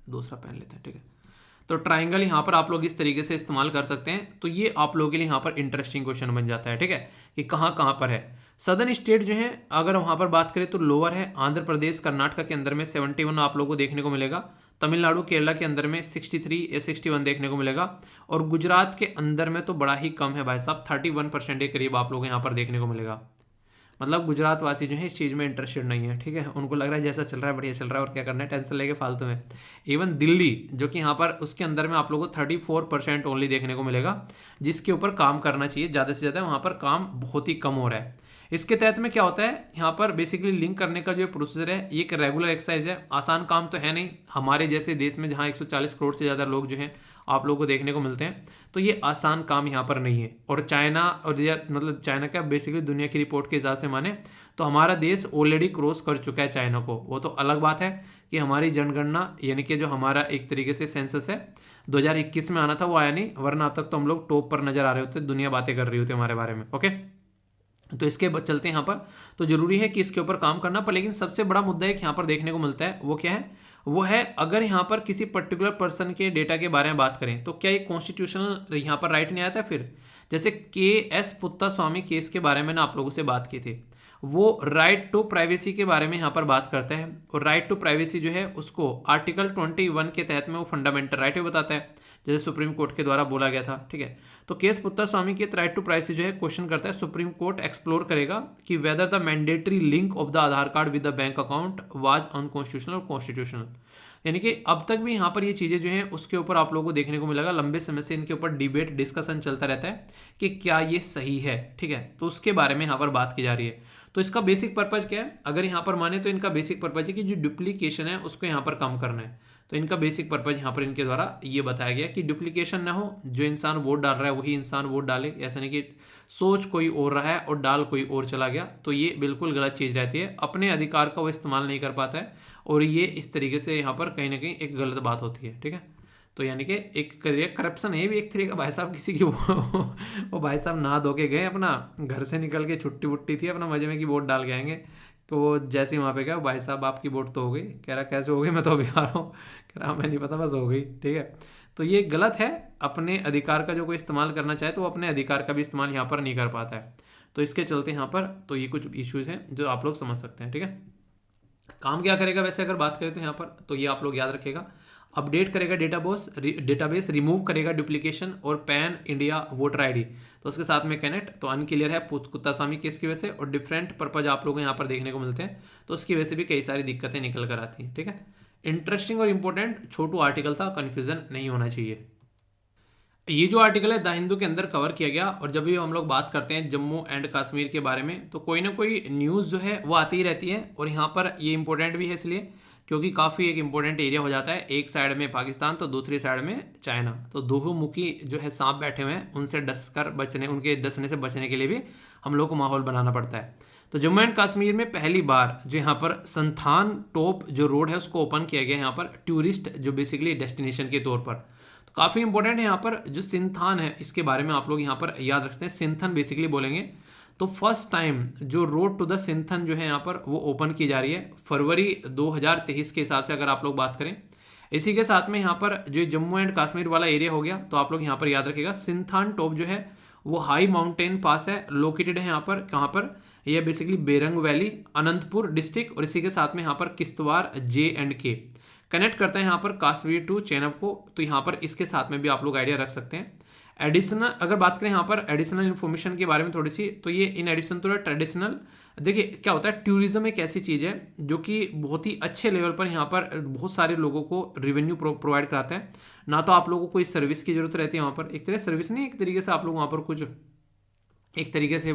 Speaker 1: दूसरा पेन लेते हैं, ठीक है, तो ट्राइंगल यहाँ पर आप लोग इस तरीके से इस्तेमाल कर सकते हैं। तो ये आप लोगों के लिए यहाँ पर इंटरेस्टिंग क्वेश्चन बन जाता है। ठीक है, कि कहाँ कहाँ पर है सदर्न स्टेट जो है, अगर वहाँ पर बात करें तो लोअर है। आंध्र प्रदेश कर्नाटका के अंदर में 71 आप लोगों को देखने को मिलेगा। तमिलनाडु केरला के अंदर में 63 या 61 देखने को मिलेगा। और गुजरात के अंदर में तो बड़ा ही कम है भाई साहब, 31% के करीब आप लोग यहाँ पर देखने को मिलेगा। मतलब गुजरात वासी जो है इस चीज़ में इंटरेस्टेड नहीं है। ठीक है, उनको लग रहा है जैसा चल रहा है बढ़िया चल रहा है और क्या करना है, टेंशन लेके फालतू में। इवन दिल्ली जो कि यहाँ पर उसके अंदर में आप लोगों को 34% ओनली देखने को मिलेगा, जिसके ऊपर काम करना चाहिए ज़्यादा से ज़्यादा, वहाँ पर काम बहुत ही कम हो रहा है। इसके तहत में क्या होता है, यहाँ पर बेसिकली लिंक करने का जो प्रोसीजर है ये एक रेगुलर एक्सरसाइज है, आसान काम तो है नहीं। हमारे जैसे देश में जहाँ 140 करोड़ से ज़्यादा लोग जो हैं आप लोगों को देखने को मिलते हैं, तो ये आसान काम यहाँ पर नहीं है। और चाइना, और मतलब चाइना का बेसिकली दुनिया की रिपोर्ट के हिसाब से माने तो हमारा देश ऑलरेडी क्रॉस कर चुका है चाइना को। वो तो अलग बात है कि हमारी जनगणना यानी कि जो हमारा एक तरीके से सेंसस है 2021 में आना था वो आया नहीं, वरना अब तक तो हम लोग टॉप पर नजर आ रहे होते, दुनिया बातें कर रही होती हमारे बारे में। ओके, तो इसके चलते यहाँ पर तो जरूरी है कि इसके ऊपर काम करना पर, लेकिन सबसे बड़ा मुद्दा एक यहाँ पर देखने को मिलता है वो क्या है, वो है अगर यहाँ पर किसी पर्टिकुलर पर्सन के डेटा के बारे में बात करें तो क्या ये कॉन्स्टिट्यूशनल यहाँ पर राइट नहीं आता है। फिर जैसे KS पुत्तास्वामी केस के बारे में ना आप लोगों से बात की थी, वो राइट टू प्राइवेसी के बारे में यहाँ पर बात करता है। और राइट टू प्राइवेसी जो है उसको आर्टिकल 21 के तहत में वो फंडामेंटल राइट बताता है, जैसे सुप्रीम कोर्ट के द्वारा बोला गया था। ठीक है, तो केस पुत्तास्वामी के राइट टू प्राइवेसी जो है क्वेश्चन करता है, सुप्रीम कोर्ट एक्सप्लोर करेगा कि whether the mandatory link of the Aadhaar card with the bank account was unconstitutional और कॉन्स्टिट्यूशनल। यानी कि अब तक भी यहाँ पर ये चीज़ें जो हैं उसके ऊपर आप लोगों को देखने को मिलेगा, लंबे समय से इनके ऊपर डिबेट डिस्कशन चलता रहता है कि क्या ये सही है। ठीक है, तो उसके बारे में यहाँ पर बात की जा रही है। तो इसका बेसिक पर्पज क्या है, अगर यहाँ पर माने तो इनका बेसिक पर्पज है कि जो डुप्लीकेशन है उसको यहाँ पर कम करना है। तो इनका बेसिक पर्पज यहाँ पर इनके द्वारा ये बताया गया कि डुप्लीकेशन ना हो, जो इंसान वोट डाल रहा है वही इंसान वोट डाले, ऐसा नहीं कि सोच कोई और रहा है और डाल कोई और चला गया, तो ये बिल्कुल गलत चीज़ रहती है। अपने अधिकार का वो इस्तेमाल नहीं कर पाता है और ये इस तरीके से यहाँ पर कहीं ना कहीं एक गलत बात होती है। ठीक है, तो यानी कि एक करप्शन है भी एक तरीके का भाई साहब, किसी की वो भाई साहब नहा धो के गए, अपना घर से निकल के छुट्टी वुट्टी थी, अपना मजे में की वोट डाल के आएंगे, तो वो जैसे ही वहाँ पे गया भाई साहब आपकी वोट तो हो गई, कह रहा कैसे हो गई, मैं तो अभी आ रहा हूँ, कह रहा मैं नहीं पता बस हो गई। ठीक है, तो ये गलत है। अपने अधिकार का जो कोई इस्तेमाल करना चाहे तो वो अपने अधिकार का भी इस्तेमाल यहाँ पर नहीं कर पाता है। तो इसके चलते यहाँ पर तो ये कुछ इश्यूज़ हैं जो आप लोग समझ सकते हैं। ठीक है, काम क्या करेगा वैसे अगर बात करें तो यहाँ पर तो ये आप लोग याद रखेगा, अपडेट करेगा डेटाबेस, रिमूव करेगा डुप्लीकेशन और पैन इंडिया वोटर आईडी, तो उसके साथ में कनेक्ट। तो अनक्लियर है पुत्तास्वामी केस की वजह से, और डिफरेंट पर्पज आप लोगों को यहाँ पर देखने को मिलते हैं, तो उसकी वजह से भी कई सारी दिक्कतें निकल कर आती हैं। ठीक है, इंटरेस्टिंग और इंपॉर्टेंट छोटू आर्टिकल था, कन्फ्यूजन नहीं होना चाहिए। ये जो आर्टिकल है द हिंदू के अंदर कवर किया गया, और जब भी हम लोग बात करते हैं जम्मू एंड कश्मीर के बारे में तो कोई ना कोई न्यूज़ जो है वो आती ही रहती है। और यहाँ पर ये इंपॉर्टेंट भी है इसलिए क्योंकि काफ़ी एक इंपॉर्टेंट एरिया हो जाता है, एक साइड में पाकिस्तान तो दूसरी साइड में चाइना, तो दोमुखी जो है सांप बैठे हुए हैं, उनसे उनके डसने से बचने के लिए भी हम लोग को माहौल बनाना पड़ता है। तो जम्मू एंड कश्मीर में पहली बार जो यहाँ पर संथान टॉप जो रोड है उसको ओपन किया गया यहाँ पर टूरिस्ट जो बेसिकली डेस्टिनेशन के तौर पर। तो काफ़ी इंपॉर्टेंट है यहाँ पर जो सिंथान है, इसके बारे में आप लोग यहाँ पर याद रखते हैं, सिंथन बेसिकली बोलेंगे। तो फर्स्ट टाइम जो रोड टू द सिंथन जो है यहाँ पर वो ओपन की जा रही है फरवरी 2023 के हिसाब से अगर आप लोग बात करें। इसी के साथ में यहाँ पर जो जम्मू एंड कश्मीर वाला एरिया हो गया, तो आप लोग यहाँ पर याद रखिएगा सिंथान टॉप जो है वो हाई माउंटेन पास है, लोकेटेड है यहाँ पर, कहाँ पर ये बेसिकली बेरंग वैली, अनंतपुर डिस्ट्रिक्ट, और इसी के साथ में यहाँ पर किश्तवाड़ J&K कनेक्ट करता है यहाँ पर कश्मीर टू चेनाब को। तो यहाँ पर इसके साथ में भी आप लोग आइडिया रख सकते हैं। एडिशनल अगर बात करें यहाँ पर एडिशनल इन्फॉर्मेशन के बारे में थोड़ी सी, तो ये इन एडिशन टू ट्रेडिशनल, देखिए क्या होता है, टूरिज्म एक ऐसी चीज़ है जो कि बहुत ही अच्छे लेवल पर यहाँ पर बहुत सारे लोगों को रेवेन्यू प्रोवाइड कराता है। ना तो आप लोगों को कोई सर्विस की जरूरत रहती है वहाँ पर, एक तरह सर्विस नहीं, एक तरीके से आप लोग वहाँ पर कुछ एक तरीके से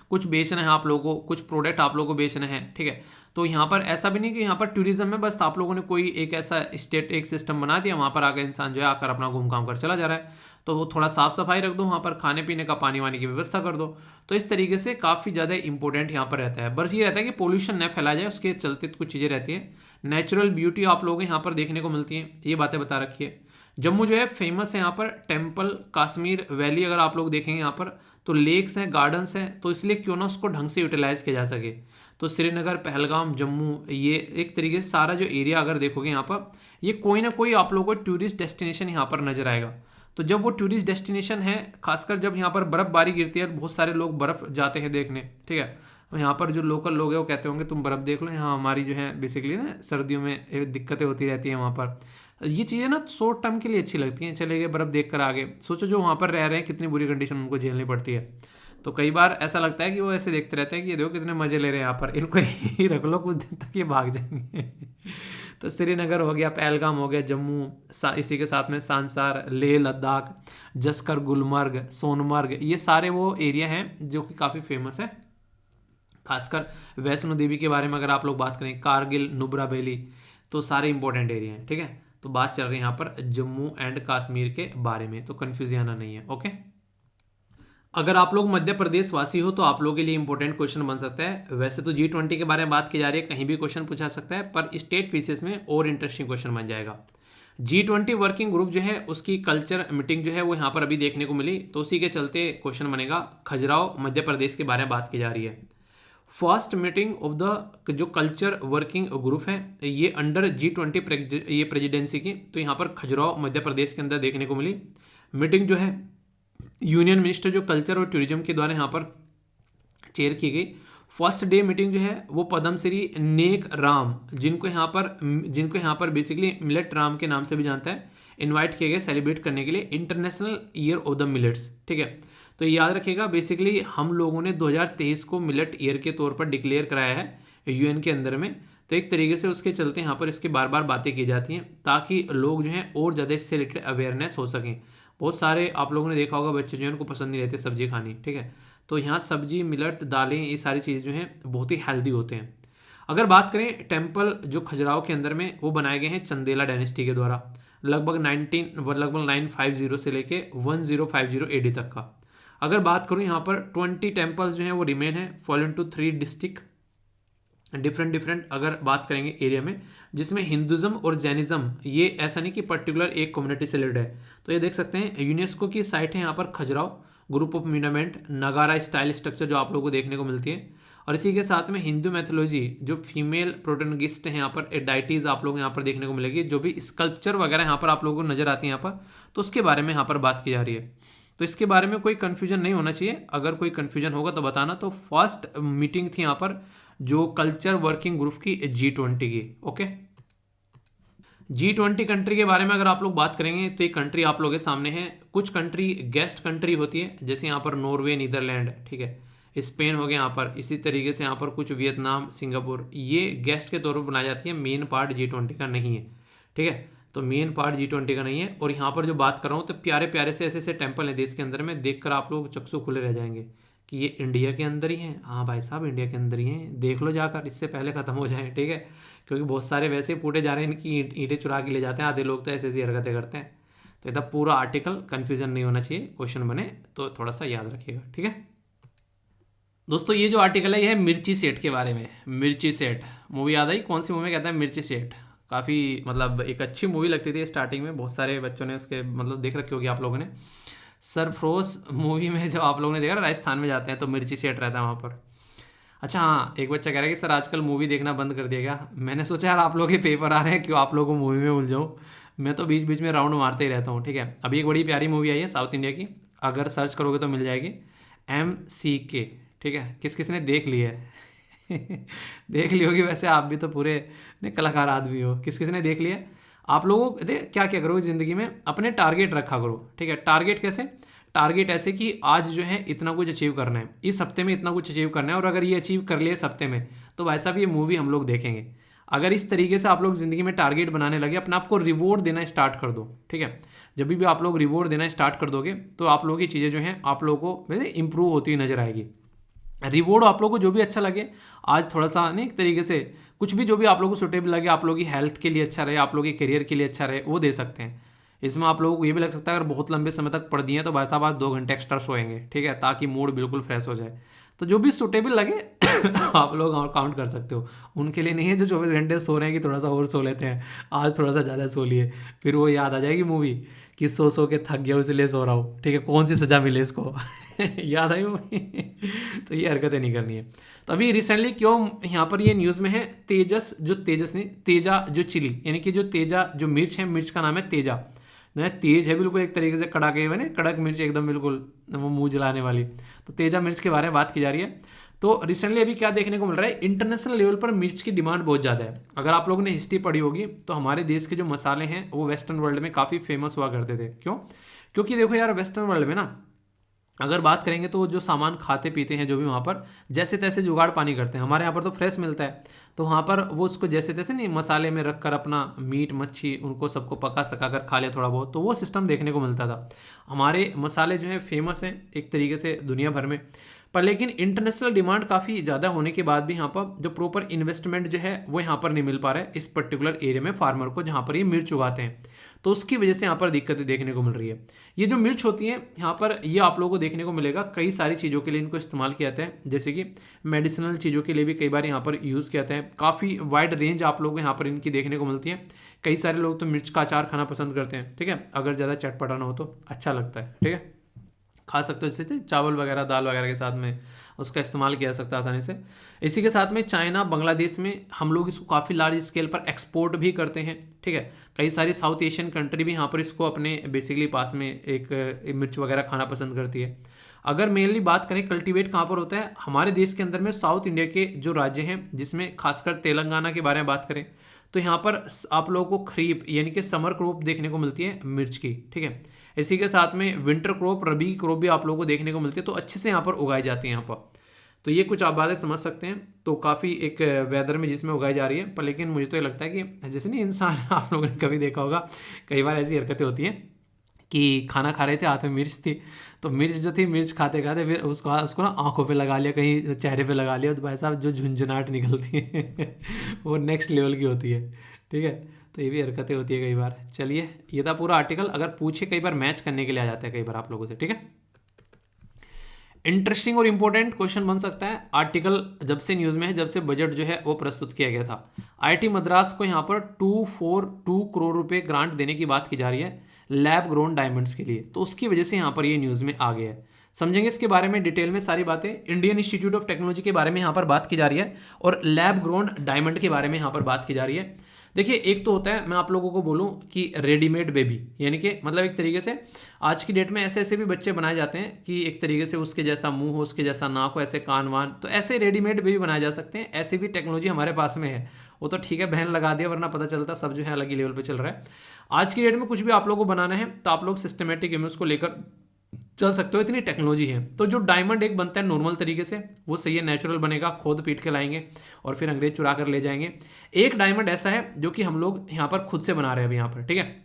Speaker 1: कुछ बेचना है आप लोगों को, कुछ प्रोडक्ट आप लोगों को बेचना है, ठीक है। तो यहाँ पर ऐसा भी नहीं कि यहाँ पर टूरिज्म में बस आप लोगों ने कोई एक ऐसा स्टेट एक सिस्टम बना दिया, वहाँ पर आकर इंसान जो है आकर अपना घूम घाम कर चला जा रहा है। तो वो थोड़ा साफ सफाई रख दो, वहाँ पर खाने पीने का पानी वानी की व्यवस्था कर दो। तो इस तरीके से काफ़ी ज़्यादा इंपॉर्टेंट यहाँ पर रहता है। बस ये रहता है कि पोल्यूशन न फैला जाए, उसके चलते कुछ चीज़ें रहती हैं। नेचुरल ब्यूटी आप लोगों को यहाँ पर देखने को मिलती है, ये बातें बता रखी है। जम्मू जो है फेमस है यहाँ पर टेम्पल, कश्मीर वैली अगर आप लोग देखेंगे यहाँ पर तो लेक्स हैं, गार्डन्स हैं, तो इसलिए क्यों ना उसको ढंग से यूटिलाइज किया जा सके। तो श्रीनगर, पहलगाम, जम्मू, ये एक तरीके से सारा जो एरिया अगर देखोगे यहाँ पर, ये कोई ना कोई आप लोगों को टूरिस्ट डेस्टिनेशन यहाँ पर नजर आएगा। तो जब वो टूरिस्ट डेस्टिनेशन है, खासकर जब यहाँ पर बर्फबारी गिरती है, बहुत सारे लोग बर्फ़ जाते हैं देखने, ठीक है। यहाँ पर जो लोकल लोग हैं वो कहते होंगे तुम बर्फ़ देख लो, यहाँ हमारी जो है बेसिकली ना सर्दियों में दिक्कतें होती रहती हैं वहाँ पर। ये चीज़ें ना शॉर्ट टर्म के लिए अच्छी लगती हैं, चले गए बर्फ़ देख कर आगे, सोचो जो वहाँ पर रह रहे हैं कितनी बुरी कंडीशन उनको झेलनी पड़ती है। तो कई बार ऐसा लगता है कि वो ऐसे देखते रहते हैं कि ये देखो कितने मज़े ले रहे हैं यहाँ पर, इनको यही रख लो कुछ दिन तक ये भाग जाएंगे। तो श्रीनगर हो गया, पहलगाम हो गया, जम्मू, इसी के साथ में सांसार, लेह लद्दाख, जस्कर, गुलमर्ग, सोनमर्ग, ये सारे वो एरिया हैं जो कि काफ़ी फेमस है। खासकर वैष्णो देवी के बारे में अगर आप लोग बात करें, कारगिल, नुब्रा वैली, तो सारे इंपॉर्टेंट एरिया हैं, ठीक है। तो बात चल रही है यहाँ पर जम्मू एंड कश्मीर के बारे में, तो कन्फ्यूज आना नहीं है, ओके। अगर आप लोग मध्य प्रदेश वासी हो तो आप लोगों के लिए इंपॉर्टेंट क्वेश्चन बन सकता है। वैसे तो G20 के बारे में बात की जा रही है, कहीं भी क्वेश्चन पूछा सकता है, पर स्टेट पीसीएस में और इंटरेस्टिंग क्वेश्चन बन जाएगा। G20 वर्किंग ग्रुप जो है उसकी कल्चर मीटिंग जो है वो यहाँ पर अभी देखने को मिली, तो उसी के चलते क्वेश्चन बनेगा। खजुराहो मध्य प्रदेश के बारे में बात की जा रही है। फर्स्ट मीटिंग ऑफ द जो कल्चर वर्किंग ग्रुप है ये अंडर G20 ये प्रेसिडेंसी की, तो यहाँ पर खजुराहो मध्य प्रदेश के अंदर देखने को मिली। मीटिंग जो है यूनियन मिनिस्टर जो कल्चर और टूरिज्म के द्वारा यहाँ पर चेयर की गई। फर्स्ट डे मीटिंग जो है वो पद्मश्री नेक राम, जिनको यहाँ पर बेसिकली मिलेट राम के नाम से भी जानता है, इनवाइट किए गए सेलिब्रेट करने के लिए international year of the millets, ठीक है। तो याद रखिएगा बेसिकली हम लोगों ने 2023 को मिलेट ईयर के तौर पर डिक्लेयर कराया है यूएन के अंदर में। तो एक तरीके से उसके चलते यहाँ पर इसकी बार बार बातें की जाती हैं ताकि लोग जो हैं और ज़्यादा इससे रिलेटेड अवेयरनेस हो सकें। बहुत सारे आप लोगों ने देखा होगा बच्चे जो हैं उनको पसंद नहीं रहते सब्जी खानी, ठीक है। तो यहाँ सब्जी, मिलट, दालें, ये सारी चीज़ें जो हैं बहुत ही हेल्दी होते हैं। अगर बात करें टेम्पल जो खजुराहो के अंदर में वो बनाए गए हैं चंदेला डायनेस्टी के द्वारा, लगभग 950 से लेके 1050 AD तक का। अगर बात करूँ यहाँ पर 20 टेम्पल्स जो हैं वो रिमेन है, फॉल इनटू 3 डिस्ट्रिक्ट, डिफरेंट अगर बात करेंगे एरिया में, जिसमें हिंदुज्म और जैनिज्म, ये ऐसा नहीं कि पर्टिकुलर एक कम्युनिटी से रिलेटेड है। तो ये देख सकते हैं यूनेस्को की साइट है यहाँ पर खजुराहो, ग्रुप ऑफ मॉन्यूमेंट, नगारा स्टाइल स्ट्रक्चर जो आप लोगों को देखने को मिलती है। और इसी के साथ में हिंदू मैथोलॉजी जो फीमेल प्रोटोनिस्ट है यहाँ पर डाइटीज आप लोग यहाँ पर देखने को मिलेगी, जो भी स्कल्पचर वगैरह यहाँ पर आप लोगों को नजर आती है यहाँ पर, तो उसके बारे में यहाँ पर बात की जा रही है। तो इसके बारे में कोई कन्फ्यूजन नहीं होना चाहिए, अगर कोई कन्फ्यूजन होगा तो बताना। तो फर्स्ट मीटिंग थी यहाँ पर जो कल्चर वर्किंग ग्रुप की G20 की, ओके। G20 कंट्री के बारे में अगर आप लोग बात करेंगे तो ये कंट्री आप लोगों के सामने है। कुछ कंट्री गेस्ट कंट्री होती है, जैसे यहाँ पर नॉर्वे, नीदरलैंड, ठीक है, स्पेन हो गया यहाँ पर। इसी तरीके से यहाँ पर कुछ वियतनाम, सिंगापुर, ये गेस्ट के तौर पर बनाई जाती है, मेन पार्ट G20 का नहीं है, ठीक है। तो मेन पार्ट G20 का नहीं है। और यहाँ पर जो बात कर रहा हूँ तो प्यारे प्यारे से ऐसे ऐसे टेम्पल हैं देश के अंदर में, देखकर आप लोग चक्षु खुले रह जाएंगे कि ये इंडिया के अंदर ही हैं। हाँ भाई साहब, इंडिया के अंदर ही हैं, देख लो जाकर, इससे पहले ख़त्म हो जाए, ठीक है। क्योंकि बहुत सारे वैसे ही फूटे जा रहे हैं, इनकी ईंटें चुरा के ले जाते हैं, आधे लोग तो ऐसी ऐसी हरकतें करते हैं। तो इतना पूरा आर्टिकल कन्फ्यूजन नहीं होना चाहिए, क्वेश्चन बने तो थोड़ा सा याद रखिएगा, ठीक है दोस्तों। ये जो आर्टिकल है ये है मिर्ची सेठ के बारे में। मिर्ची सेठ मूवी याद आई, कौन सी मूवी कहता है मिर्ची सेठ, काफ़ी मतलब एक अच्छी मूवी लगती थी स्टार्टिंग में, बहुत सारे बच्चों ने उसके मतलब देख रखी होगी आप लोगों ने। सरफरोश मूवी में जो आप लोगों ने देखा, राजस्थान में जाते हैं तो मिर्ची सेठ रहता है वहाँ पर। अच्छा हाँ, एक बच्चा कह रहा है कि सर आजकल मूवी देखना बंद कर दिया गया। मैंने सोचा यार आप लोग के पेपर आ रहे हैं, क्यों आप लोगों को मूवी में उलझाऊं, मैं तो बीच बीच में राउंड मारते ही रहता हूँ, ठीक है। अभी एक बड़ी प्यारी मूवी आई है साउथ इंडिया की, अगर सर्च करोगे तो मिल जाएगी, MCK, ठीक है, किस किस ने देख ली है देख ली होगी वैसे, आप भी तो पूरे कलाकार आदमी हो। किस किस ने देख लिया? आप लोगों को क्या क्या करो ज़िंदगी में, अपने टारगेट रखा करो। ठीक है, टारगेट कैसे? टारगेट ऐसे कि आज जो है इतना कुछ अचीव करना है, इस हफ्ते में इतना कुछ अचीव करना है, और अगर ये अचीव कर लिया इस हफ्ते में तो भाई साहब ये मूवी हम लोग देखेंगे। अगर इस तरीके से आप लोग ज़िंदगी में टारगेट बनाने लगे, अपने आप को रिवॉर्ड देना स्टार्ट कर दो। ठीक है, जब भी आप लोग रिवॉर्ड देना स्टार्ट कर दोगे तो आप लोगों की चीज़ें जो हैं आप लोगों को इंप्रूव होती हुई नजर आएगी। रिवॉर्ड आप लोगों को जो भी अच्छा लगे, आज थोड़ा सा नहीं एक तरीके से कुछ भी जो भी आप लोगों को सुटेबल लगे, आप लोगों की हेल्थ के लिए अच्छा रहे, आप लोगों के करियर के लिए अच्छा रहे, वो दे सकते हैं। इसमें आप लोगों को ये भी लग सकता है अगर बहुत लंबे समय तक पढ़ दिए तो भाई साहब आज 2 घंटे एक्स्ट्रा सोएंगे, ठीक है, ताकि मूड बिल्कुल फ्रेश हो जाए। तो जो भी सुटेबल लगे आप लोग और काउंट कर सकते हो। उनके लिए नहीं है जो 24 घंटे सो रहे हैं कि थोड़ा सा और सो लेते हैं, आज थोड़ा सा ज़्यादा सो लिए, फिर वो याद आ जाएगी मूवी कि सो सो के थक गया इसलिए सो रहा हूँ। ठीक है, कौन सी सज़ा मिले इसको याद आई मूवी तो ये हरकतें नहीं करनी है। तो अभी रिसेंटली क्यों यहाँ पर ये न्यूज़ में है, तेजस नहीं, तेजा जो चिली, यानी कि जो तेजा जो मिर्च है, मिर्च का नाम है तेजा, ना तेज है बिल्कुल एक तरीके से, कड़ाके मैंने कड़क मिर्च एकदम बिल्कुल वो मुंह जलाने वाली। तो तेजा मिर्च के बारे में बात की जा रही है। तो रिसेंटली अभी क्या देखने को मिल रहा है, इंटरनेशनल लेवल पर मिर्च की डिमांड बहुत ज़्यादा है। अगर आप लोगों ने हिस्ट्री पढ़ी होगी तो हमारे देश के जो मसाले हैं वो वेस्टर्न वर्ल्ड में काफ़ी फेमस हुआ करते थे। क्यों? क्योंकि देखो यार, वेस्टर्न वर्ल्ड में ना अगर बात करेंगे तो जो सामान खाते पीते हैं जो भी वहाँ पर जैसे तैसे जुगाड़ पानी करते हैं। हमारे यहाँ पर तो फ्रेश मिलता है, तो वहाँ पर वो उसको जैसे तैसे नहीं मसाले में रख कर अपना मीट मच्छी उनको सबको पका सका कर खा लिया थोड़ा बहुत, तो वो सिस्टम देखने को मिलता था। हमारे मसाले जो हैं फेमस हैं एक तरीके से दुनिया भर में, पर लेकिन इंटरनेशनल डिमांड काफ़ी ज़्यादा होने के बाद भी यहाँ पर जो प्रॉपर इन्वेस्टमेंट जो है वो यहाँ पर नहीं मिल पा रहा है इस पर्टिकुलर एरिया में फार्मर को जहाँ पर ये मिर्च उगाते हैं। तो उसकी वजह से यहाँ पर दिक्कतें देखने को मिल रही है। ये जो मिर्च होती है यहाँ पर ये आप लोगों को देखने को मिलेगा कई सारी चीज़ों के लिए इनको इस्तेमाल किया जाता है, जैसे कि मेडिसिनल चीज़ों के लिए भी कई बार यहाँ पर यूज़ किया जाता है। काफ़ी वाइड रेंज आप लोगों को यहाँ पर इनकी देखने को मिलती है। कई सारे लोग तो मिर्च का अचार खाना पसंद करते हैं, ठीक है, अगर ज़्यादा चटपटा ना हो तो अच्छा लगता है, ठीक है, खा सकते हो, जैसे चावल वगैरह दाल वगैरह के साथ में उसका इस्तेमाल किया जा सकता है आसानी से। इसी के साथ में चाइना बांग्लादेश में हम लोग इसको काफ़ी लार्ज स्केल पर एक्सपोर्ट भी करते हैं, ठीक है। कई सारी साउथ एशियन कंट्री भी यहाँ पर इसको अपने बेसिकली पास में एक मिर्च वगैरह खाना पसंद करती है। अगर मेनली बात करें कल्टीवेट कहाँ पर होता है, हमारे देश के अंदर में साउथ इंडिया के जो राज्य हैं जिसमें खासकर तेलंगाना के बारे में बात करें तो यहाँ पर आप लोगों को खरीफ यानी कि समर क्रॉप देखने को मिलती है मिर्च की, ठीक है। इसी के साथ में विंटर क्रॉप रबी क्रॉप भी आप लोगों को देखने को मिलती है, तो अच्छे से यहाँ पर उगाई जाती है यहाँ पर। तो ये कुछ आप बातें समझ सकते हैं। तो काफ़ी एक वेदर में जिसमें उगाई जा रही है, पर लेकिन मुझे तो ये लगता है कि जैसे नहीं इंसान आप लोगों ने कभी देखा होगा कई बार ऐसी हरकतें होती हैं कि खाना खा रहे थे हाथ में मिर्च थी, तो मिर्च जो थी मिर्च खाते खाते फिर उसको ना आंखों पे लगा लिया, कहीं चेहरे पे लगा लिया, तो भाई साहब जो झुंझुनाहट निकलती है वो नेक्स्ट लेवल की होती है, ठीक है। तो ये भी हरकतें होती है कई बार। चलिए, ये था पूरा आर्टिकल। अगर पूछे कई बार मैच करने के लिए आ जाता है कई बार आप लोगों से, ठीक है। इंटरेस्टिंग और इंपॉर्टेंट क्वेश्चन बन सकता है। आर्टिकल जब से न्यूज़ में है, जब से बजट जो है वो प्रस्तुत किया गया था, आईआईटी मद्रास को यहाँ पर 242 करोड़ रुपए ग्रांट देने की बात की जा रही है लैब ग्रोन डायमंड्स के लिए। तो उसकी वजह से यहाँ पर ये न्यूज़ में आ गया है। समझेंगे इसके बारे में डिटेल में सारी बातें। इंडियन इंस्टीट्यूट ऑफ टेक्नोलॉजी के बारे में यहाँ पर बात की जा रही है और लैब ग्रोन डायमंड के बारे में यहाँ पर बात की जा रही है। देखिए, एक तो होता है मैं आप लोगों को बोलूं कि रेडीमेड बेबी, यानी कि मतलब एक तरीके से आज की डेट में ऐसे ऐसे भी बच्चे बनाए जाते हैं कि एक तरीके से उसके जैसा मुंह हो, उसके जैसा नाक हो, ऐसे कान वान, तो ऐसे रेडीमेड बेबी बनाए जा सकते हैं। ऐसी भी टेक्नोलॉजी हमारे पास में है। वो तो ठीक है बहन लगा दिया, वरना पता चलता सब जो है अलग ही लेवल पर चल रहा है। आज की डेट में कुछ भी आप लोगों को बनाना है तो आप लोग सिस्टमेटिक में उसको लेकर चल सकते हो, इतनी टेक्नोलॉजी है। तो जो डायमंड एक बनता है नॉर्मल तरीके से, वो सही है, नेचुरल बनेगा, खोद पीट के लाएंगे और फिर अंग्रेज चुरा कर ले जाएंगे। एक डायमंड ऐसा है जो कि हम लोग यहाँ पर खुद से बना रहे हैं अभी यहाँ पर, ठीक है,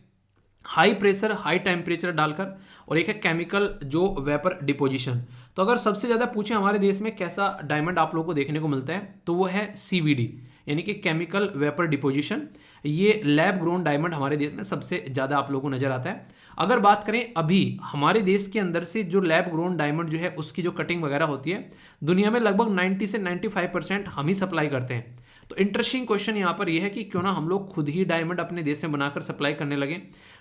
Speaker 1: हाई प्रेशर हाई टेम्परेचर डालकर, और एक है केमिकल जो वेपर डिपोजिशन। तो अगर सबसे ज़्यादा पूछे हमारे देश में कैसा डायमंड आप लोगों को देखने को मिलता है, तो वो है CVD यानी कि केमिकल वेपर डिपोजिशन। ये लैब ग्रोन डायमंड हमारे देश में सबसे ज़्यादा आप लोगों को नजर आता है। अगर बात करें अभी हमारे देश के अंदर से जो लैब ग्रोन डायमंड जो है उसकी जो कटिंग वगैरह होती है, दुनिया में लगभग 90 से 95% हम ही सप्लाई करते हैं। तो इंटरेस्टिंग क्वेश्चन यहाँ पर यह है कि क्यों ना हम लोग खुद ही डायमंड अपने देश में बनाकर सप्लाई करने लगे।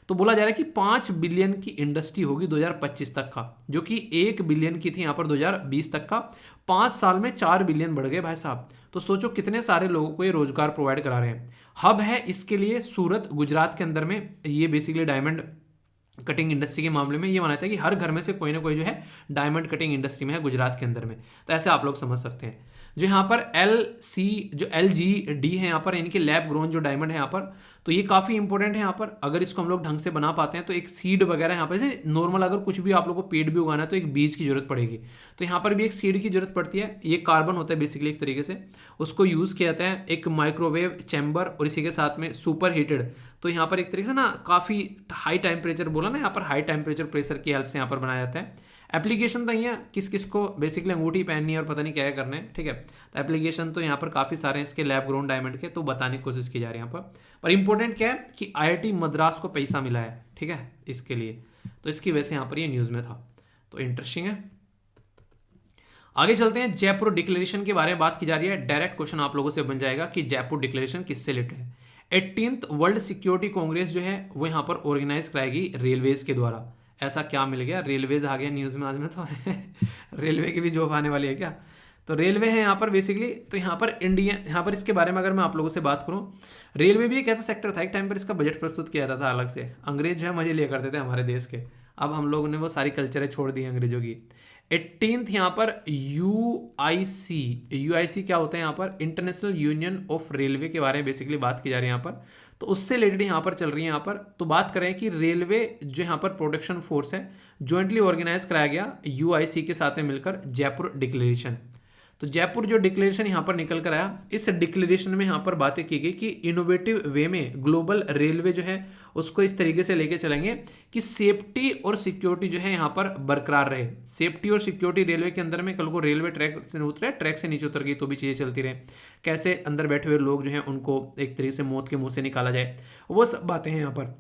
Speaker 1: तो बोला जा रहा है कि 5 बिलियन की इंडस्ट्री होगी 2025 तक का, जो कि 1 बिलियन की थी यहाँ पर 2020 तक का। 5 साल में 4 बिलियन बढ़ गए भाई साहब। तो सोचो कितने सारे लोगों को ये रोजगार प्रोवाइड करा रहे हैं। हब है इसके लिए सूरत, गुजरात के अंदर में ये बेसिकली डायमंड कटिंग इंडस्ट्री के मामले में ये माना जाता है कि हर घर में से कोई ना कोई जो है डायमंड कटिंग इंडस्ट्री में है गुजरात के अंदर में। तो ऐसे आप लोग समझ सकते हैं। जो यहाँ पर LGD है यहाँ पर, इनके लैब ग्रोन जो डायमंड है यहाँ पर, तो ये काफ़ी इंपॉर्टेंट है यहाँ पर। अगर इसको हम लोग ढंग से बना पाते हैं तो एक सीड वगैरह यहाँ पर, जैसे नॉर्मल अगर कुछ भी आप लोग को पेड़ भी उगाना है तो एक बीज की जरूरत पड़ेगी, तो यहाँ पर भी एक सीड की जरूरत पड़ती है। ये कार्बन होता है बेसिकली एक तरीके से, उसको यूज़ किया जाता है एक माइक्रोवेव चैम्बर और इसी के साथ में सुपर हीटेड। तो यहाँ पर एक तरीके से ना काफ़ी हाई टेम्परेचर, बोला ना यहाँ पर हाई टेम्परेचर प्रेशर की हेल्प से यहाँ पर बनाया जाता है। एप्लीकेशन तो यहाँ किस किस को बेसिकली अंगूठी पहननी है और पता नहीं क्या करना है, ठीक है। तो एप्लीकेशन तो यहाँ पर काफ़ी सारे हैं इसके लैब ग्रोन डायमंड के, तो बताने की कोशिश की जा रही है यहाँ पर इंपॉर्टेंट क्या है कि IIT मद्रास को पैसा मिला है, ठीक है, इसके लिए, तो इसकी वजह से यहाँ पर ये न्यूज़ में था, तो इंटरेस्टिंग है। आगे चलते हैं, जयपुर डिक्लेरेशन के बारे में बात की जा रही है। डायरेक्ट क्वेश्चन आप लोगों से बन जाएगा कि जयपुर डिक्लेरेशन किससे रिलेटेड है। 18th वर्ल्ड सिक्योरिटी कांग्रेस जो है वो यहाँ पर ऑर्गेनाइज कराएगी रेलवेज के द्वारा। ऐसा क्या मिल गया, रेलवेज आ गया न्यूज़ में आज में तो रेलवे की भी जॉब आने वाली है क्या। तो रेलवे है यहाँ पर बेसिकली, तो यहाँ पर इंडिया, यहाँ पर इसके बारे में अगर मैं आप लोगों से बात करूँ, रेलवे भी एक ऐसा सेक्टर था एक टाइम पर इसका बजट प्रस्तुत किया जाता था अलग से। अंग्रेज जो है मजे लिया करते थे हमारे देश के, अब हम लोगों ने वो सारी कल्चरें छोड़ दी अंग्रेजों की। 18th यहाँ पर UIC क्या होता है यहाँ पर, इंटरनेशनल यूनियन ऑफ रेलवे के बारे में बेसिकली बात की जा रही है यहाँ पर, तो उससे रिलेटेड यहाँ पर चल रही है यहाँ पर। तो बात करें कि रेलवे जो यहाँ पर प्रोटेक्शन फोर्स है, जॉइंटली ऑर्गेनाइज कराया गया UIC के साथ में मिलकर जयपुर डिक्लेरेशन। तो जयपुर जो डिक्लेरेशन यहाँ पर निकल कर आया, इस डिक्लेरेशन में यहाँ पर बातें की गई कि इनोवेटिव वे में ग्लोबल रेलवे जो है उसको इस तरीके से लेके चलेंगे कि सेफ्टी और सिक्योरिटी जो है यहाँ पर बरकरार रहे। सेफ्टी और सिक्योरिटी रेलवे के अंदर में, कल को रेलवे ट्रैक से उतरे, ट्रैक से नीचे उतर गई तो भी चीज़ें चलती रहे, कैसे अंदर बैठे हुए लोग जो हैं उनको एक तरीके से मौत के मुंह से निकाला जाए, वो सब बातें हैं यहाँ पर।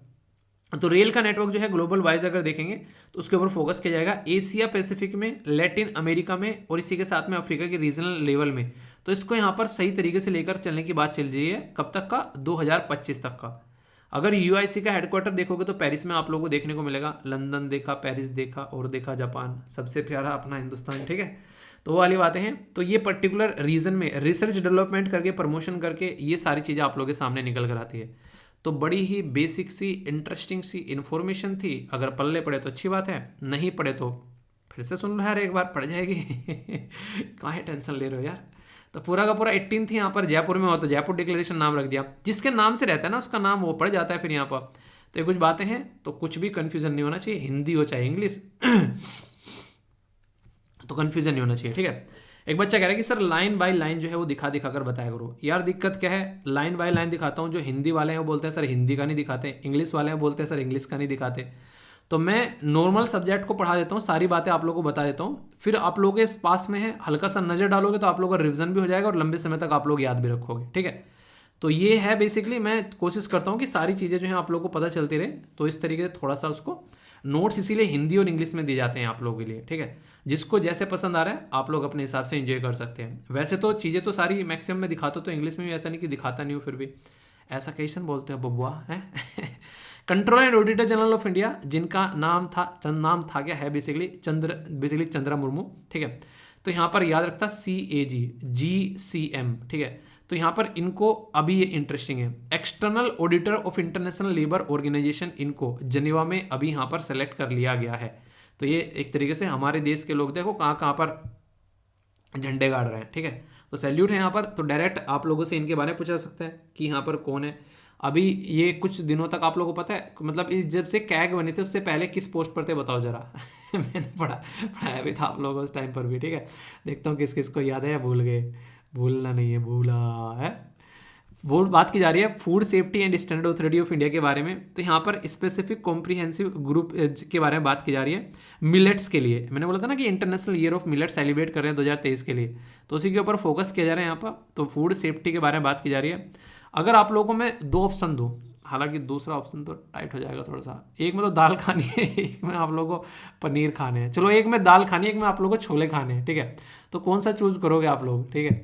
Speaker 1: तो रेल का नेटवर्क जो है ग्लोबल वाइज अगर देखेंगे तो उसके ऊपर फोकस किया जाएगा, एशिया पैसिफिक में, लैटिन अमेरिका में और इसी के साथ में अफ्रीका के रीजनल लेवल में। तो इसको यहाँ पर सही तरीके से लेकर चलने की बात चल रही है, कब तक का, 2025 तक का। अगर UIC का हेडक्वार्टर देखोगे तो पेरिस में आप लोगों को देखने को मिलेगा, लंदन देखा, पेरिस देखा और देखा जापान, सबसे प्यारा अपना हिंदुस्तान, ठीक है। तो वो वाली बातें हैं। तो ये पर्टिकुलर रीजन में रिसर्च डेवलपमेंट करके, प्रमोशन करके ये सारी चीज़ें आप लोगों के सामने निकल कर आती है। तो बड़ी ही बेसिक सी इंटरेस्टिंग सी इन्फॉर्मेशन थी, अगर पल्ले पड़े तो अच्छी बात है, नहीं पड़े तो फिर से सुन लो यार, एक बार पड़ जाएगी काहे टेंशन ले रहे हो यार। तो पूरा का पूरा 18 थी यहाँ पर जयपुर में हो, तो जयपुर डिक्लेरेशन नाम रख दिया, जिसके नाम से रहता है ना उसका नाम वो पड़ जाता है फिर यहाँ पर। तो ये कुछ बातें हैं, तो कुछ भी कन्फ्यूजन नहीं होना चाहिए, हिंदी हो चाहे इंग्लिश तो कन्फ्यूजन नहीं होना चाहिए, ठीक है। एक बच्चा कह रहा है कि सर लाइन बाय लाइन जो है वो दिखा दिखा कर बताया करो। यार दिक्कत क्या है, लाइन बाय लाइन दिखाता हूँ, जो हिंदी वाले हैं वो बोलते हैं सर हिंदी का नहीं दिखाते, इंग्लिश वाले हैं बोलते हैं सर इंग्लिश का नहीं दिखाते। तो मैं नॉर्मल सब्जेक्ट को पढ़ा देता हूँ, सारी बातें आप लोगों को बता देता हूँ, फिर आप लोगों के पास में है, हल्का सा नज़र डालोगे तो आप लोगों का रिविजन भी हो जाएगा और लंबे समय तक आप लोग याद भी रखोगे, ठीक है। तो ये है बेसिकली, मैं कोशिश करता हूँ कि सारी चीज़ें जो है आप लोगों को पता चलती रहे, तो इस तरीके से थोड़ा सा उसको नोट्स इसीलिए हिंदी और इंग्लिश में दिए जाते हैं आप लोगों के लिए, ठीक है। जिसको जैसे पसंद आ रहा है आप लोग अपने हिसाब से एंजॉय कर सकते हैं। वैसे तो चीज़ें तो सारी मैक्सिमम में दिखाता तो इंग्लिश में भी, ऐसा नहीं कि दिखाता नहीं हूँ, फिर भी ऐसा कैसे बोलते हैं बबुआ है controller and auditor general of India, जिनका नाम था क्या है बेसिकली चंद्रा मुर्मू, ठीक है। तो यहाँ पर याद रखता CAG GCM, ठीक है। तो यहाँ पर इनको अभी ये इंटरेस्टिंग है, external auditor of international labour organisation, इनको जनेवा में अभी यहाँ पर सेलेक्ट कर लिया गया है। तो ये एक तरीके से हमारे देश के लोग देखो कहाँ कहाँ पर झंडे गाड़ रहे हैं, ठीक है। तो सैल्यूट है यहाँ पर। तो डायरेक्ट आप लोगों से इनके बारे में पूछा सकते हैं कि यहाँ पर कौन है। अभी ये कुछ दिनों तक आप लोगों को पता है, मतलब इस जब से कैग बने थे उससे पहले किस पोस्ट पर थे बताओ जरा मैंने पढ़ाया भी था आप लोगों उस टाइम पर भी, ठीक है। देखता हूँ किस किस को याद है या भूल गए, भूलना नहीं है, भूला है। वो बात की जा रही है food safety and standard authority of India के बारे में। तो यहाँ पर स्पेसिफिक कॉम्प्रिहेंसिव ग्रुप के बारे में बात की जा रही है मिलेट्स के लिए। मैंने बोला था ना कि international year of millet celebrate कर रहे हैं 2023 के लिए, तो उसी के ऊपर फोकस किया जा रहा है यहाँ पर। तो फूड सेफ्टी के बारे में बात की जा रही है। अगर आप लोगों को मैं 2 ऑप्शन दूँ, हालांकि दूसरा ऑप्शन तो टाइट हो जाएगा थोड़ा सा, एक में तो दाल खानी है, एक में आप लोगों को पनीर खाने हैं, चलो एक में दाल खानी है, एक में आप लोगों को छोले खाने हैं, ठीक है। तो कौन सा चूज़ करोगे आप लोग, ठीक है।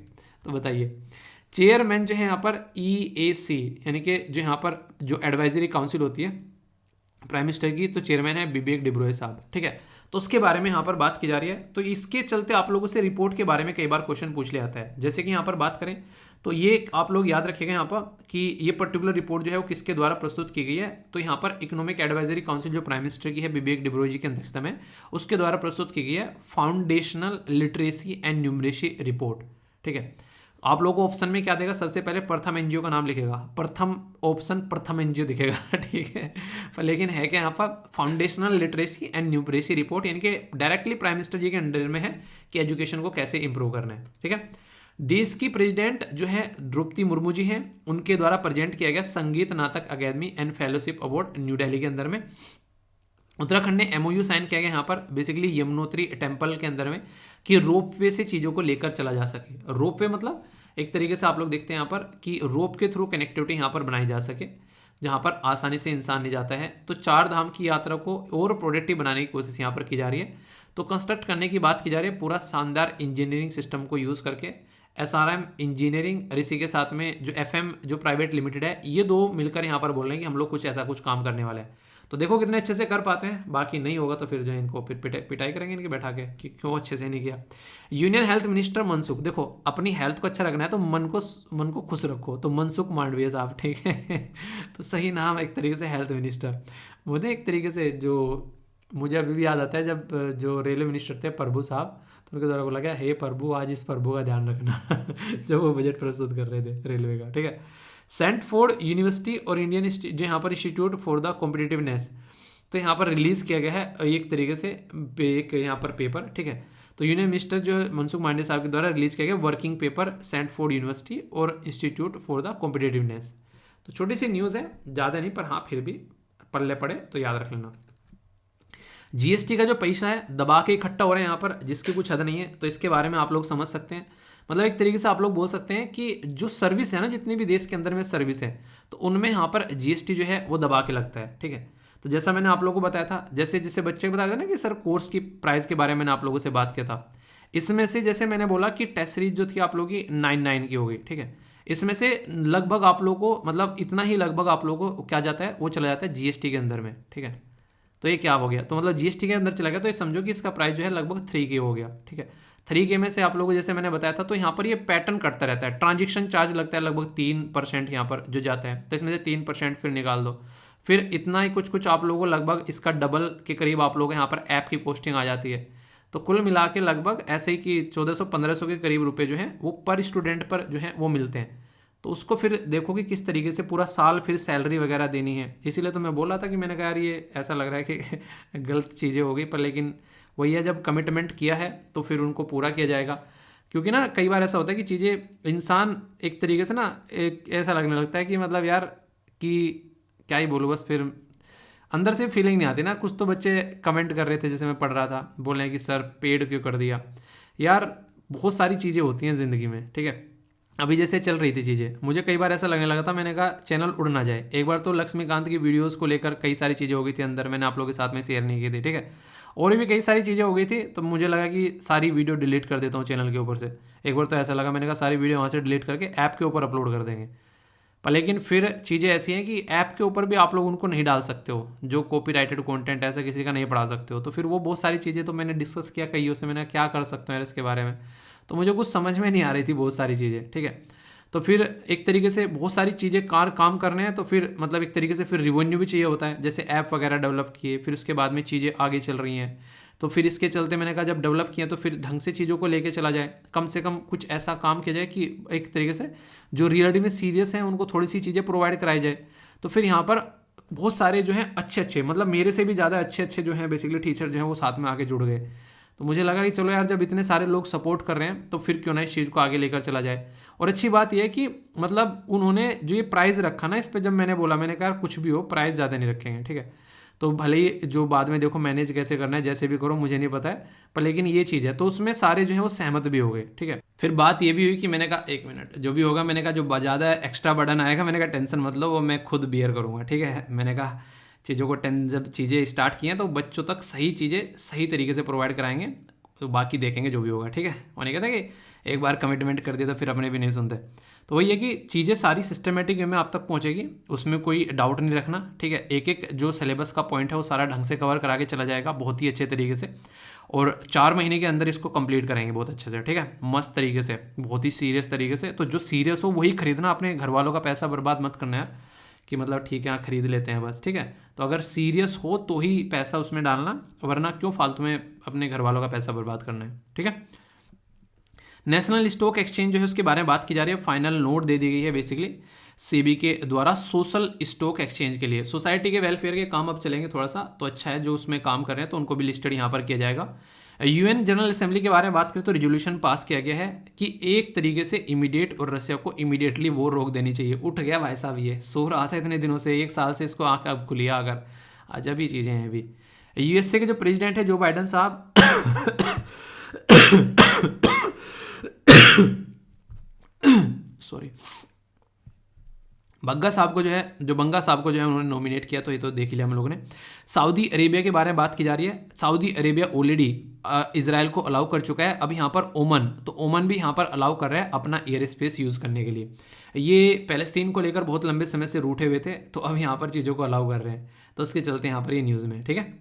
Speaker 1: तो बताइए। चेयरमैन जो है यहाँ पर EAC, यानी कि जो यहाँ पर जो एडवाइजरी काउंसिल होती है प्राइम मिनिस्टर की, तो चेयरमैन है बिबेक डिब्रोय साहब, ठीक है। तो उसके बारे में यहाँ पर बात की जा रही है। तो इसके चलते आप लोगों से रिपोर्ट के बारे में कई बार क्वेश्चन पूछ लिया जाता है। जैसे कि यहाँ पर बात करें तो ये आप लोग याद रखिएगा यहाँ पर कि ये पर्टिकुलर रिपोर्ट जो है वो किसके द्वारा प्रस्तुत की गई है। तो यहाँ पर इकोनॉमिक एडवाइजरी काउंसिल जो प्राइम मिनिस्टर की है विवेक डिब्रोई जी की अध्यक्षता में, उसके द्वारा प्रस्तुत की गई है foundational literacy and numeracy report. ठीक है, आप लोगों को ऑप्शन में क्या देगा, सबसे पहले प्रथम एनजीओ का नाम लिखेगा, प्रथम ऑप्शन प्रथम एनजीओ दिखेगा। ठीक है, पर लेकिन है क्या यहाँ पर foundational literacy and numeracy report, यानी कि डायरेक्टली प्राइम मिनिस्टर जी के अंडर में है कि एजुकेशन को कैसे इंप्रूव करना है। ठीक है, देश की प्रेसिडेंट जो है द्रौपदी मुर्मू जी हैं, उनके द्वारा प्रेजेंट किया गया Sangeet Natak Akademi and fellowship award new Delhi के अंदर में। उत्तराखंड ने एमओयू साइन किया गया यहाँ पर बेसिकली यमुनोत्री टेम्पल के अंदर में कि रोपवे से चीज़ों को लेकर चला जा सके। रोपवे मतलब एक तरीके से आप लोग देखते हैं यहाँ पर कि रोप के थ्रू कनेक्टिविटी यहाँ पर बनाई जा सके, जहाँ पर आसानी से इंसान नहीं जाता है। तो 4 धाम की यात्रा को और प्रोडक्टिव बनाने की कोशिश यहाँ पर की जा रही है। तो कंस्ट्रक्ट करने की बात की जा रही है पूरा शानदार इंजीनियरिंग सिस्टम को यूज़ करके। SRM इंजीनियरिंग और इसी के साथ में जो FM जो प्राइवेट लिमिटेड है, ये 2 मिलकर यहाँ पर बोल रहे हैं कि हम लोग कुछ ऐसा कुछ काम करने वाले हैं। तो देखो कितने अच्छे से कर पाते हैं, बाकी नहीं होगा तो फिर जो है इनको फिर पिटाई करेंगे इनके बैठा के कि क्यों अच्छे से नहीं किया। यूनियन हेल्थ मिनिस्टर मनसुख, देखो अपनी हेल्थ को अच्छा रखना है तो मन को खुश रखो, तो मनसुख मांडविया साहब। ठीक है, तो सही नाम एक तरीके से हेल्थ मिनिस्टर। मुझे एक तरीके से जो मुझे अभी भी याद आता है जब जो रेलवे मिनिस्टर थे प्रभु साहब, तो उनके द्वारा बोला गया हे प्रभु आज इस प्रभु का ध्यान रखना जब वो बजट प्रस्तुत कर रहे थे रेलवे का। ठीक है, सैंटफोर्ड यूनिवर्सिटी और इंडियन जो यहाँ पर इंस्टीट्यूट फॉर द कॉम्पिटिटिवनेस, तो यहाँ पर रिलीज़ किया गया है एक तरीके से एक यहाँ पर पेपर। ठीक है, तो यूनियन मिनिस्टर जो मनसुख मांडविया साहब के द्वारा रिलीज़ किया गया वर्किंग पेपर सैंटफोर्ड यूनिवर्सिटी और इंस्टीट्यूट फॉर द कॉम्पिटिटिवनेस। तो छोटी सी न्यूज़ है, ज़्यादा नहीं, पर हाँ फिर भी पल्ले पड़े तो याद रख लेना। जीएसटी का जो पैसा है दबा के इकट्ठा हो रहा है यहाँ पर, जिसकी कुछ हद नहीं है, तो इसके बारे में आप लोग समझ सकते हैं। मतलब एक तरीके से आप लोग बोल सकते हैं कि जो सर्विस है ना, जितनी भी देश के अंदर में सर्विस है, तो उनमें यहाँ पर जीएसटी जो है वो दबा के लगता है। ठीक है, तो जैसा मैंने आप लोगों को बताया था, जैसे जिससे बच्चे को बताया था ना कि सर कोर्स की प्राइस के बारे में मैंने आप लोगों से बात किया था, इसमें से जैसे मैंने बोला कि टेस्ट सीरीज जो थी आप लोगों की 9 की हो गई। ठीक है, इसमें से लगभग आप लोगों को मतलब इतना ही लगभग आप लोगों को क्या जाता है, वो चला जाता है जीएसटी के अंदर में। ठीक है, तो ये क्या हो गया, तो मतलब जीएसटी के अंदर चला गया, तो ये समझो कि इसका प्राइस जो है लगभग 3K हो गया। ठीक है, 3K में से आप लोगों को जैसे मैंने बताया था, तो यहाँ पर ये पैटर्न कटता रहता है। ट्रांजेक्शन चार्ज लगता है लगभग 3% यहाँ पर जो जाता है, तो इसमें से 3% फिर निकाल दो, फिर इतना ही कुछ आप लोगों को लगभग इसका डबल के करीब आप लोगों को यहाँ पर ऐप की पोस्टिंग आ जाती है। तो कुल मिला के लगभग ऐसे ही कि 1400-1500 के करीब रुपए जो हैं वो पर स्टूडेंट पर जो है वो मिलते हैं। तो उसको फिर देखो कि किस तरीके से पूरा साल फिर सैलरी वगैरह देनी है। इसीलिए तो मैं बोल रहा था कि मैंने कहा यार ये ऐसा लग रहा है कि गलत चीज़ें हो गई, पर लेकिन वही है, जब कमिटमेंट किया है तो फिर उनको पूरा किया जाएगा। क्योंकि ना कई बार ऐसा होता है कि चीज़ें इंसान एक तरीके से ना एक ऐसा लगने लगता है कि मतलब यार कि क्या ही बोलूँ, बस फिर अंदर से फीलिंग नहीं आती ना। कुछ तो बच्चे कमेंट कर रहे थे जैसे मैं पढ़ रहा था, बोल रहे हैं कि सर पेड क्यों कर दिया। यार बहुत सारी चीज़ें होती हैं ज़िंदगी में। ठीक है, अभी जैसे चल रही थी चीज़ें, मुझे कई बार ऐसा लगने लगा था, मैंने कहा चैनल उड़ ना जाए। एक बार तो लक्ष्मीकांत की वीडियोस को लेकर कई सारी चीज़ें हो गई थी अंदर, मैंने आप लोगों के साथ में शेयर नहीं की थी। ठीक है, और भी कई सारी चीज़ें हो गई थी, तो मुझे लगा कि सारी वीडियो डिलीट कर देता हूँ चैनल के ऊपर से। एक बार तो ऐसा लगा, मैंने कहा सारी वीडियो वहाँ से डिलीट करके ऐप के ऊपर अपलोड कर देंगे। पर लेकिन फिर चीज़ें ऐसी हैं कि ऐप के ऊपर भी आप लोग उनको नहीं डाल सकते हो, जो कॉपीराइटेड कंटेंट ऐसा किसी का नहीं पढ़ा सकते हो। तो फिर वो बहुत सारी चीज़ें तो मैंने डिस्कस किया कईयों से, मैंने क्या कर सकता हूँ यार इसके बारे में, तो मुझे कुछ समझ में नहीं आ रही थी बहुत सारी चीज़ें। ठीक है, तो फिर एक तरीके से बहुत सारी चीज़ें काम करने हैं, तो फिर मतलब एक तरीके से फिर रिवेन्यू भी चाहिए होता है। जैसे ऐप वगैरह डेवलप किए, फिर उसके बाद में चीज़ें आगे चल रही हैं, तो फिर इसके चलते मैंने कहा जब डेवलप किया तो फिर ढंग से चीज़ों को लेके चला जाए, कम से कम कुछ ऐसा काम किया जाए कि एक तरीके से जो रियलिटी में सीरियस हैं उनको थोड़ी सी चीज़ें प्रोवाइड कराई जाए। तो फिर यहाँ पर बहुत सारे जो हैं अच्छे मतलब मेरे से भी ज़्यादा अच्छे जो हैं बेसिकली टीचर जो हैं वो साथ में आके जुड़ गए। तो मुझे लगा कि चलो यार जब इतने सारे लोग सपोर्ट कर रहे हैं तो फिर क्यों ना इस चीज़ को आगे लेकर चला जाए। और अच्छी बात यह है कि मतलब उन्होंने जो ये प्राइज़ रखा ना, इस पर जब मैंने बोला, मैंने कहा कुछ भी हो प्राइस ज़्यादा नहीं रखेंगे। ठीक है, तो भले ही जो बाद में देखो मैनेज कैसे करना है, जैसे भी करो मुझे नहीं पता है, पर लेकिन ये चीज़ है, तो उसमें सारे जो है वो सहमत भी हो गए। ठीक है, फिर बात ये भी हुई कि मैंने कहा 1 मिनट जो भी होगा, मैंने कहा जो ज़्यादा एक्स्ट्रा बर्डन आएगा, मैंने कहा टेंशन मत लो, वो मैं खुद बियर करूँगा। ठीक है, मैंने कहा चीज़ों को जब चीज़ें स्टार्ट की हैं तो बच्चों तक सही चीज़ें सही तरीके से प्रोवाइड कराएंगे, तो बाकी देखेंगे जो भी होगा, ठीक है। और नहीं कहते कि एक बार कमिटमेंट कर दिया तो फिर अपने भी नहीं सुनते। तो वही है कि चीज़ें सारी सिस्टमेटिक वे में आप तक पहुंचेगी, उसमें कोई डाउट नहीं रखना, ठीक है। एक एक जो सिलेबस का पॉइंट है वो सारा ढंग से कवर करा के चला जाएगा बहुत ही अच्छे तरीके से, और 4 महीने के अंदर इसको कंप्लीट करेंगे बहुत अच्छे से, ठीक है, मस्त तरीके से, बहुत ही सीरियस तरीके से। तो जो सीरियस हो वही खरीदना, अपने घर वालों का पैसा बर्बाद मत करना यार, कि मतलब ठीक है हाँ खरीद लेते हैं बस, ठीक है। तो अगर सीरियस हो तो ही पैसा उसमें डालना, वरना क्यों फालतू में अपने घर वालों का पैसा बर्बाद करना है, ठीक है। नेशनल स्टॉक एक्सचेंज जो है उसके बारे में बात की जा रही है, फाइनल नोट दे दी गई है बेसिकली सेबी के द्वारा सोशल स्टॉक एक्सचेंज के लिए। सोसाइटी के वेलफेयर के काम अब चलेंगे थोड़ा सा, तो अच्छा है जो उसमें काम कर रहे हैं तो उनको भी लिस्टेड यहाँ पर किया जाएगा। यूएन जनरल असेंबली के बारे में बात करें तो रेजोल्यूशन पास किया गया है कि एक तरीके से इमीडिएट और रशिया को इमीडिएटली वो रोक देनी चाहिए। उठ गया भाई साहब, ये सो रहा था इतने दिनों से, 1 साल से इसको आँख अब खुलिया, अगर अजब ही चीज़ें हैं अभी। यूएसए के जो प्रेसिडेंट है जो बाइडन साहब सॉरी, बग्गा साहब को जो है, जो बंगा साहब को जो है उन्होंने नॉमिनेट किया, तो ये तो देख लिया हम लोगों ने। सऊदी अरेबिया के बारे में बात की जा रही है। सऊदी अरेबिया ऑलरेडी इजराइल को अलाउ कर चुका है, अब यहाँ पर ओमन, तो ओमन भी यहाँ पर अलाउ कर रहा है अपना एयर स्पेस यूज़ करने के लिए। ये पैलेस्तीन को लेकर बहुत लंबे समय से रूठे हुए थे, तो अब यहाँ पर चीज़ों को अलाउ कर रहे हैं, तो उसके चलते यहाँ पर ये न्यूज़ में, ठीक है।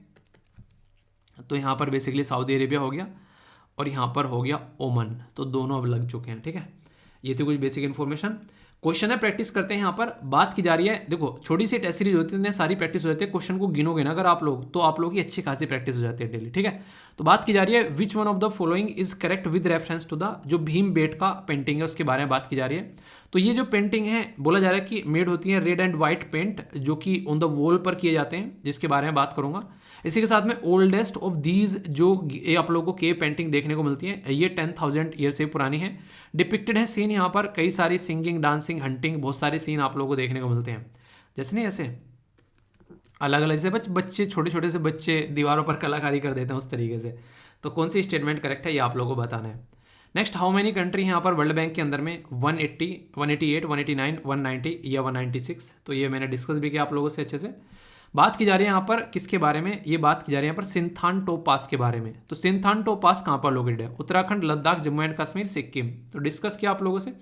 Speaker 1: तो यहाँ पर बेसिकली सऊदी अरेबिया हो गया और यहाँ पर हो गया ओमन, तो दोनों अब लग चुके हैं, ठीक है। ये थी कुछ बेसिक इन्फॉर्मेशन। क्वेश्चन है, प्रैक्टिस करते हैं। यहाँ पर बात की जा रही है, देखो छोटी सी टेस्ट सीरीज होती है, सारी प्रैक्टिस हो जाती है। क्वेश्चन को गिनोगे ना अगर आप लोग, तो आप लोग की अच्छी खासी प्रैक्टिस हो जाती है डेली, ठीक है। तो बात की जा रही है, which one of the following is correct with reference to the, जो भीम बेट का पेंटिंग है उसके बारे में बात की जा रही है। तो ये जो पेंटिंग है बोला जा रहा है कि मेड होती है रेड एंड व्हाइट पेंट, जो कि ऑन द वॉल पर किए जाते हैं, जिसके बारे में बात करूंगा। इसी के साथ में ओल्डेस्ट ऑफ दीज जो आप लोगों को केव पेंटिंग देखने को मिलती है, ये 10,000 ईयर से पुरानी है। डिपिक्टेड है सीन यहाँ पर कई सारी सिंगिंग, डांसिंग, हंटिंग, बहुत सारे सीन आप लोगों को देखने को मिलते हैं। जैसे नहीं ऐसे अलग अलग से बच्चे, छोटे छोटे से बच्चे दीवारों पर कलाकारी कर देते हैं उस तरीके से। तो कौन सी स्टेटमेंट करेक्ट है ये आप लोगों को बताना है। नेक्स्ट, हाउ मेनी कंट्री यहाँ पर वर्ल्ड बैंक के अंदर में 180, 188, 189, 190 या 196। तो ये मैंने डिस्कस भी किया आप लोगों से अच्छे से। बात की जा रही है यहाँ पर किसके बारे में, ये बात की जा रही है यहाँ पर सिंथानटोप पास के बारे में। तो सिंथानटोप पास कहाँ पर लोकेटेड है, उत्तराखंड, लद्दाख, जम्मू एंड कश्मीर, सिक्किम। तो डिस्कस किया आप लोगों से,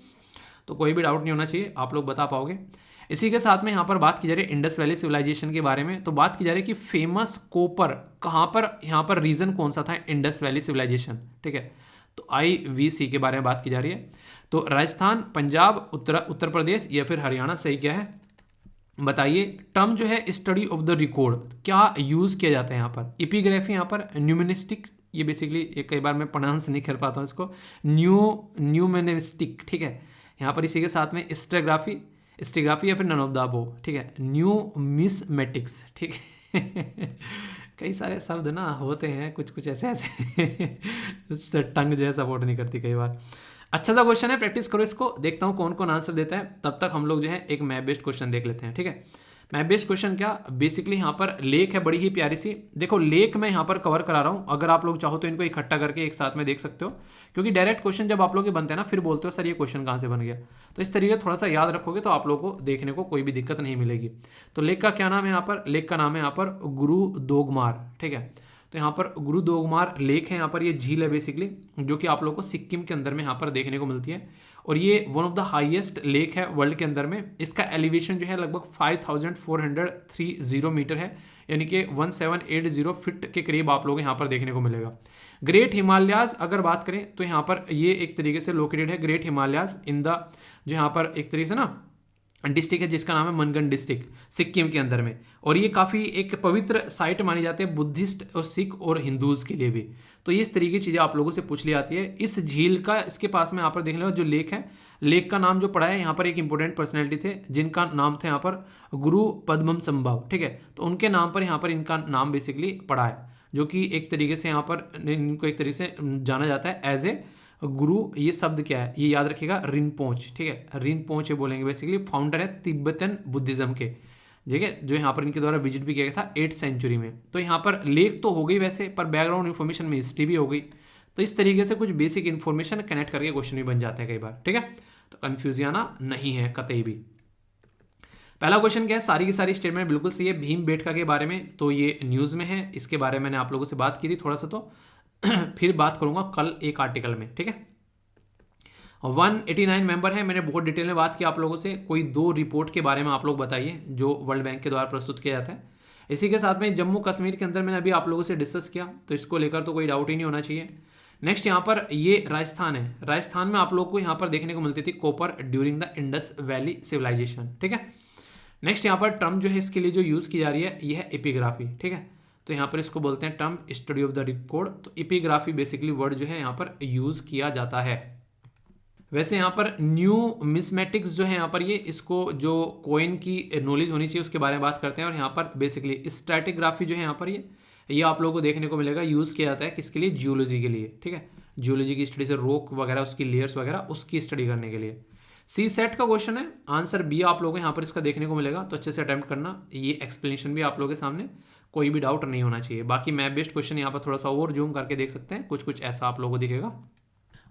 Speaker 1: तो कोई भी डाउट नहीं होना चाहिए, आप लोग बता पाओगे। इसी के साथ में यहाँ पर बात की जा रही है इंडस वैली सिविलाइजेशन के बारे में। तो बात की जा रही है कि फेमस कोपर कहाँ पर, यहाँ पर रीजन कौन सा था इंडस वैली सिविलाइजेशन, ठीक है। तो IVC के बारे में बात की जा रही है। तो राजस्थान, पंजाब, उत्तर प्रदेश या फिर हरियाणा, सही क्या है बताइए। टर्म जो है स्टडी ऑफ द रिकॉर्ड, क्या यूज किया जाता है यहाँ पर, एपिग्राफी, यहाँ पर न्यूमिनिस्टिक, ये बेसिकली कई बार मैं प्रोनाउंस नहीं कर पाता हूँ इसको, न्यूमिनिस्टिक, ठीक है। यहाँ पर इसी के साथ में स्टेग्राफी या फिर नन ऑफ द अबव, ठीक है। न्यूमिस्मेटिक्स, ठीक है। कई सारे शब्द ना होते हैं कुछ कुछ ऐसे ऐसे टंग जो है सपोर्ट नहीं करती कई बार। अच्छा सा क्वेश्चन है, प्रैक्टिस करो इसको, देखता हूँ कौन कौन आंसर देता है। तब तक हम लोग जो है एक मैप बेस्ड क्वेश्चन देख लेते हैं, ठीक है। मैप बेस्ड क्वेश्चन क्या, बेसिकली यहाँ पर लेक है बड़ी ही प्यारी सी। देखो लेक मैं यहाँ पर कवर करा रहा हूँ, अगर आप लोग चाहो तो इनको इकट्ठा करके एक साथ में देख सकते हो, क्योंकि डायरेक्ट क्वेश्चन जब आप लोग के बनते हैं ना फिर बोलते हो सर ये क्वेश्चन कहाँ से बन गया। तो इस तरीके थोड़ा सा याद रखोगे तो आप लोगों को देखने को कोई भी दिक्कत नहीं मिलेगी। तो लेक का क्या नाम है यहाँ पर, लेक का नाम है यहाँ पर गुरु दोगमार, ठीक है। तो यहाँ पर गुरु दोगमार लेक है, यहाँ पर ये झील है बेसिकली, जो कि आप लोगों को सिक्किम के अंदर में यहाँ पर देखने को मिलती है। और ये one of the highest lake है वर्ल्ड के अंदर में। इसका एलिवेशन जो है लगभग 5430 मीटर है, यानी कि 1780 फीट के करीब आप लोग यहाँ पर देखने को मिलेगा। ग्रेट हिमालयाज अगर बात करें तो यहाँ पर ये एक तरीके से लोकेटेड है, ग्रेट हिमालयाज इन द, जो यहाँ पर एक तरीके से ना डिस्ट्रिक्ट है जिसका नाम है मनगढ़ डिस्ट्रिक्ट, सिक्किम के अंदर में। और ये काफ़ी एक पवित्र साइट मानी जाती है बुद्धिस्ट और सिख और हिंदूज़ के लिए भी। तो ये इस तरीके की चीज़ें आप लोगों से पूछ ली जाती है। इस झील का इसके पास में यहाँ पर देख लो जो लेक है, लेक का नाम जो पड़ा है यहाँ पर एक इंपॉर्टेंट पर्सनैलिटी थे जिनका नाम था यहाँ पर गुरु पद्मम संभव, ठीक है। तो उनके नाम पर यहाँ पर इनका नाम बेसिकली पड़ा है, जो कि एक तरीके से यहाँ पर इनको एक तरीके से जाना जाता है एज ए गुरु। ये शब्द क्या है ये याद रखिएगा, रिनपोंच, ठीक है। रिनपोंच ये बोलेंगे, बेसिकली फाउंडर है तिब्बतन बुद्धिज्म के, ठीक है, जो यहाँ पर इनके द्वारा विजिट भी किया गया था 8th सेंचुरी में। तो यहाँ पर लेक तो हो गई वैसे, पर बैकग्राउंड इन्फॉर्मेशन में हिस्ट्री भी हो गई। तो इस तरीके से कुछ बेसिक इन्फॉर्मेशन कनेक्ट करके क्वेश्चन भी बन जाते हैं कई बार, ठीक है। तो कन्फ्यूज आना नहीं है कतई भी। पहला क्वेश्चन क्या है, सारी की सारी स्टेटमेंट बिल्कुल सही है भीम बेटका के बारे में। तो ये न्यूज़ में है, इसके बारे में मैंने आप लोगों से बात की थी थोड़ा सा। तो फिर बात करूंगा कल एक आर्टिकल में, ठीक है। 189 मेंबर है, मैंने बहुत डिटेल में बात की आप लोगों से। कोई 2 रिपोर्ट के बारे में आप लोग बताइए जो वर्ल्ड बैंक के द्वारा प्रस्तुत किया जाता है। इसी के साथ में जम्मू कश्मीर के अंदर मैंने अभी आप लोगों से डिस्कस किया, तो इसको लेकर तो कोई डाउट ही नहीं होना चाहिए। नेक्स्ट यहाँ पर ये राजस्थान है। राजस्थान में आप लोग को यहाँ पर देखने को मिलती थी copper during the Indus valley civilisation, ठीक है। नेक्स्ट यहाँ पर टर्म जो है इसके लिए जो यूज़ की जा रही है ये है एपिग्राफी, ठीक है। तो यहाँ पर इसको बोलते हैं term study of the record. तो एपिग्राफी बेसिकली वर्ड जो है यहाँ पर यूज़ किया जाता है। वैसे यहाँ पर न्यू मिसमेटिक्स जो है यहाँ पर ये इसको जो कोइन की नॉलेज होनी चाहिए उसके बारे में बात करते हैं। और यहाँ पर बेसिकली स्ट्रैटिग्राफी जो है यहाँ पर ये आप लोगों को देखने को मिलेगा, यूज़ किया जाता है किसके लिए, जियोलॉजी के लिए, ठीक है। जियोलॉजी की स्टडी से रॉक वगैरह उसकी लेयर्स वगैरह उसकी स्टडी करने के लिए। सी सेट का क्वेश्चन है, आंसर बी आप लोगों को यहाँ पर इसका देखने को मिलेगा, तो अच्छे से अटेम्प्ट करना। ये एक्सप्लेनेशन भी आप लोगों के सामने, कोई भी डाउट नहीं होना चाहिए। बाकी मैप बेस्ड क्वेश्चन यहाँ पर थोड़ा सा और जूम करके देख सकते हैं, कुछ कुछ ऐसा आप लोगों को दिखेगा।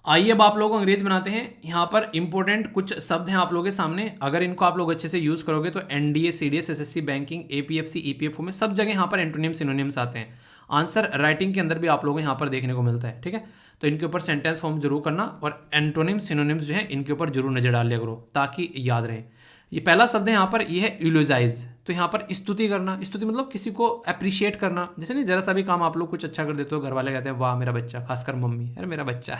Speaker 1: आइए अब आप लोगों को अंग्रेज बनाते हैं। यहाँ पर इंपॉर्टेंट कुछ शब्द हैं आप लोगों के सामने, अगर इनको आप लोग अच्छे से यूज करोगे तो NDA, CDS, SSC, banking, APFC, EPFO में सब जगह यहाँ पर एंटोनिम सिनोनिम्स आते हैं। आंसर राइटिंग के अंदर भी आप लोगों को यहाँ पर देखने को मिलता है, ठीक है। तो इनके ऊपर सेंटेंस फॉर्म जरूर करना और एंटोनिम सिनोनिम्स जो है इनके ऊपर जरूर नजर डाल लिया करो ताकि याद रहे। ये पहला शब्द है यहाँ पर, ये है यूलोजाइज। तो यहाँ पर स्तुति करना, स्तुति मतलब किसी को अप्रिशिएट करना। जैसे नहीं, जरा सा भी काम आप लोग कुछ अच्छा कर देते हो, घर वाले कहते हैं वाह मेरा बच्चा, खासकर मम्मी, अरे मेरा बच्चा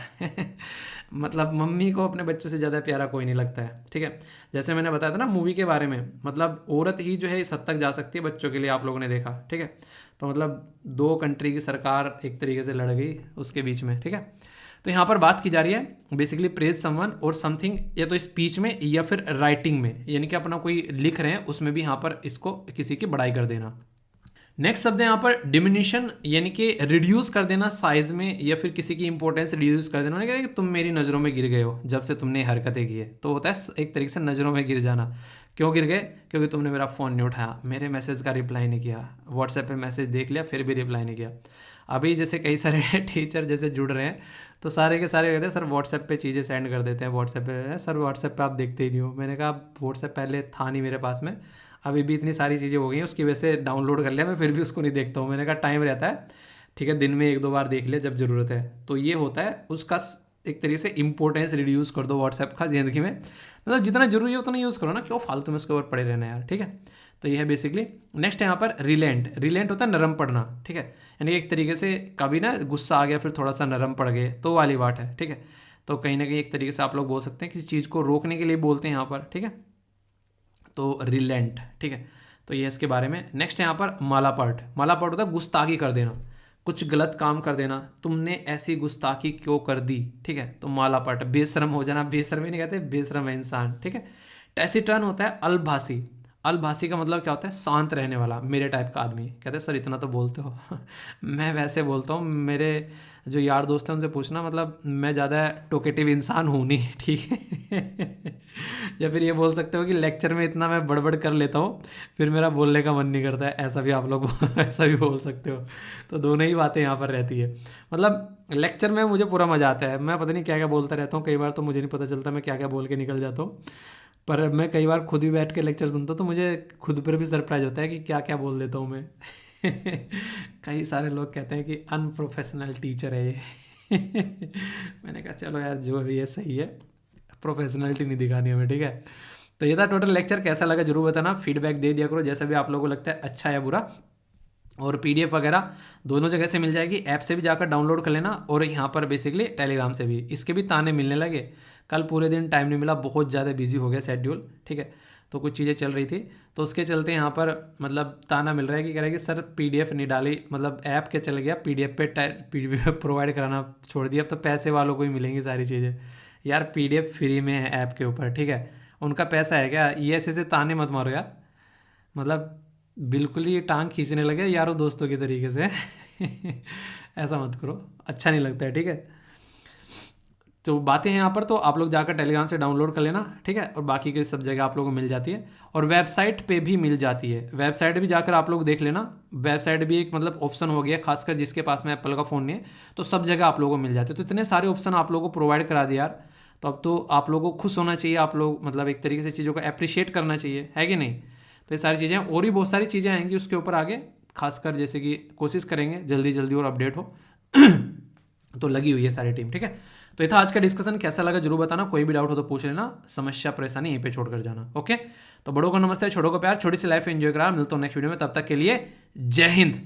Speaker 1: मतलब मम्मी को अपने बच्चों से ज़्यादा प्यारा कोई नहीं लगता है, ठीक है। जैसे मैंने बताया था ना मूवी के बारे में, मतलब औरत ही जो है इस हद तक जा सकती है बच्चों के लिए, आप लोगों ने देखा, ठीक है। तो मतलब 2 कंट्री की सरकार एक तरीके से लड़ गई उसके बीच में, ठीक है। तो यहाँ पर बात की जा रही है बेसिकली प्रेज समवन और समथिंग, या तो स्पीच में या फिर राइटिंग में, यानी कि अपना कोई लिख रहे हैं उसमें भी यहाँ पर इसको किसी की बड़ाई कर देना। नेक्स्ट शब्द है यहाँ पर डिमिनिशन, यानी कि रिड्यूस कर देना साइज में, या फिर किसी की इंपॉर्टेंस रिड्यूस कर देना। उन्होंने कहा कि तुम मेरी नज़रों में गिर गए हो जब से तुमने हरकतें की है, तो होता है एक तरीके से नज़रों में गिर जाना। क्यों गिर गए? क्योंकि तुमने मेरा फ़ोन नहीं उठाया, मेरे मैसेज का रिप्लाई नहीं किया, व्हाट्सएप पे मैसेज देख लिया फिर भी रिप्लाई नहीं किया। अभी जैसे कई सारे टीचर जैसे जुड़ रहे हैं तो सारे के सारे कहते हैं सर व्हाट्सएप पे चीज़ें सेंड कर देते हैं, व्हाट्सएप पे सर, व्हाट्सएप पे आप देखते ही नहीं हो। मैंने कहा व्हाट्सएप पहले था नहीं मेरे पास में, अभी भी इतनी सारी चीज़ें हो गई हैं उसकी वजह से डाउनलोड कर लिया, मैं फिर भी उसको नहीं देखता हूँ। मैंने कहा टाइम रहता है, ठीक है, दिन में 1-2 बार देख लिया जब ज़रूरत है। तो ये होता है उसका एक तरीके से इंपॉर्टेंस रिड्यूस कर दो व्हाट्सएप का ज़िंदगी में, मतलब जितना जरूरी है उतना यूज़ करो ना, क्यों फालतू में उसके ऊपर पड़े रहना यार, ठीक है। तो ये है बेसिकली। नेक्स्ट है यहाँ पर रिलेंट। रिलेंट होता है नरम पड़ना, ठीक है, यानी एक तरीके से कभी ना गुस्सा आ गया फिर थोड़ा सा नरम पड़ गए तो वाली बात है, ठीक है। तो कहीं ना कहीं एक तरीके से आप लोग बोल सकते हैं किसी चीज़ को रोकने के लिए बोलते हैं यहाँ पर, ठीक है। तो रिलेंट, ठीक है। तो ये इसके बारे में। नेक्स्ट है यहाँ पर मालापट। मालापट होता है गुस्ताखी कर देना, कुछ गलत काम कर देना, तुमने ऐसी गुस्ताखी क्यों कर दी, ठीक है। तो मालापट, बेशरम हो जाना, बेशरम ही नहीं कहते, बेशरम है इंसान, ठीक है। टैसिटर्न होता है अल्पभाषी। अल्पभाषी का मतलब क्या होता है? शांत रहने वाला, मेरे टाइप का आदमी। कहते हैं सर इतना तो बोलते हो मैं वैसे बोलता हूँ, मेरे जो यार दोस्त हैं उनसे पूछना, मतलब मैं ज़्यादा टोकेटिव इंसान हूँ नहीं, ठीक है या फिर ये बोल सकते हो कि लेक्चर में इतना मैं बड़बड़ कर लेता हूँ फिर मेरा बोलने का मन नहीं करता है, ऐसा भी आप लोग ऐसा भी बोल सकते हो। तो दोनों ही बातें यहाँ पर रहती है। मतलब लेक्चर में मुझे पूरा मज़ा आता है, मैं पता नहीं क्या क्या बोलता रहता हूँ, कई बार तो मुझे नहीं पता चलता मैं क्या क्या बोल के निकल जाता हूँ। पर मैं कई बार खुद भी बैठ के लेक्चर सुनता हूँ तो मुझे खुद पर भी सरप्राइज होता है कि क्या क्या बोल देता हूँ मैं कई सारे लोग कहते हैं कि अनप्रोफेशनल टीचर है ये मैंने कहा चलो यार जो भी है सही है, प्रोफेशनलिटी नहीं दिखानी हमें, ठीक है। तो ये था टोटल लेक्चर, कैसा लगा जरूर बताना, फीडबैक दे दिया करो जैसा भी आप लोगों को लगता है अच्छा या बुरा। और पीडीएफ वगैरह दोनों जगह से मिल जाएगी, ऐप से भी जाकर डाउनलोड कर लेना और यहाँ पर बेसिकली टेलीग्राम से भी। इसके भी ताने मिलने लगे, कल पूरे दिन टाइम नहीं मिला, बहुत ज़्यादा बिजी हो गया शेड्यूल, ठीक है। तो कुछ चीज़ें चल रही थी तो उसके चलते यहाँ पर मतलब ताना मिल रहा है कि कह रहे हैं कि सर पीडीएफ नहीं डाली, मतलब ऐप के चल गया, पीडीएफ पे पीडीएफ प्रोवाइड कराना छोड़ दिया, अब तो पैसे वालों को ही मिलेंगी सारी चीज़ें। यार पीडीएफ फ्री में है ऐप के ऊपर, ठीक है, उनका पैसा है क्या? ये ऐसे ताने मत मारो यार, मतलब बिल्कुल ही टांग खींचने लगे यारों दोस्तों के तरीके से ऐसा मत करो, अच्छा नहीं लगता है, ठीक है। तो बातें हैं यहाँ पर, तो आप लोग जाकर टेलीग्राम से डाउनलोड कर लेना, ठीक है। और बाकी की सब जगह आप लोगों को मिल जाती है और वेबसाइट पे भी मिल जाती है, वेबसाइट भी जाकर आप लोग देख लेना। वेबसाइट भी एक मतलब ऑप्शन हो गया, खासकर जिसके पास में एप्पल का फ़ोन नहीं है तो सब जगह आप लोगों को मिल जाते हैं। तो इतने सारे ऑप्शन आप लोगों को प्रोवाइड करा दिया यार, तो अब तो आप लोगों को खुश होना चाहिए, आप लोग मतलब एक तरीके से चीज़ों को अप्रिशिएट करना चाहिए, है कि नहीं। तो ये सारी चीज़ें और भी बहुत सारी चीज़ें आएंगी उसके ऊपर आगे, खासकर जैसे कि कोशिश करेंगे जल्दी जल्दी और अपडेट हो तो लगी हुई है सारी टीम, ठीक है। तो ये था आज का डिस्कशन, कैसा लगा जरूर बताना, कोई भी डाउट हो तो पूछ लेना, समस्या परेशानी यहीं पे छोड़कर जाना। ओके, तो बड़ों को नमस्ते, छोटों को प्यार, छोटी सी लाइफ एंजॉय करा, मिलता हूँ नेक्स्ट वीडियो में, तब तक के लिए जय हिंद।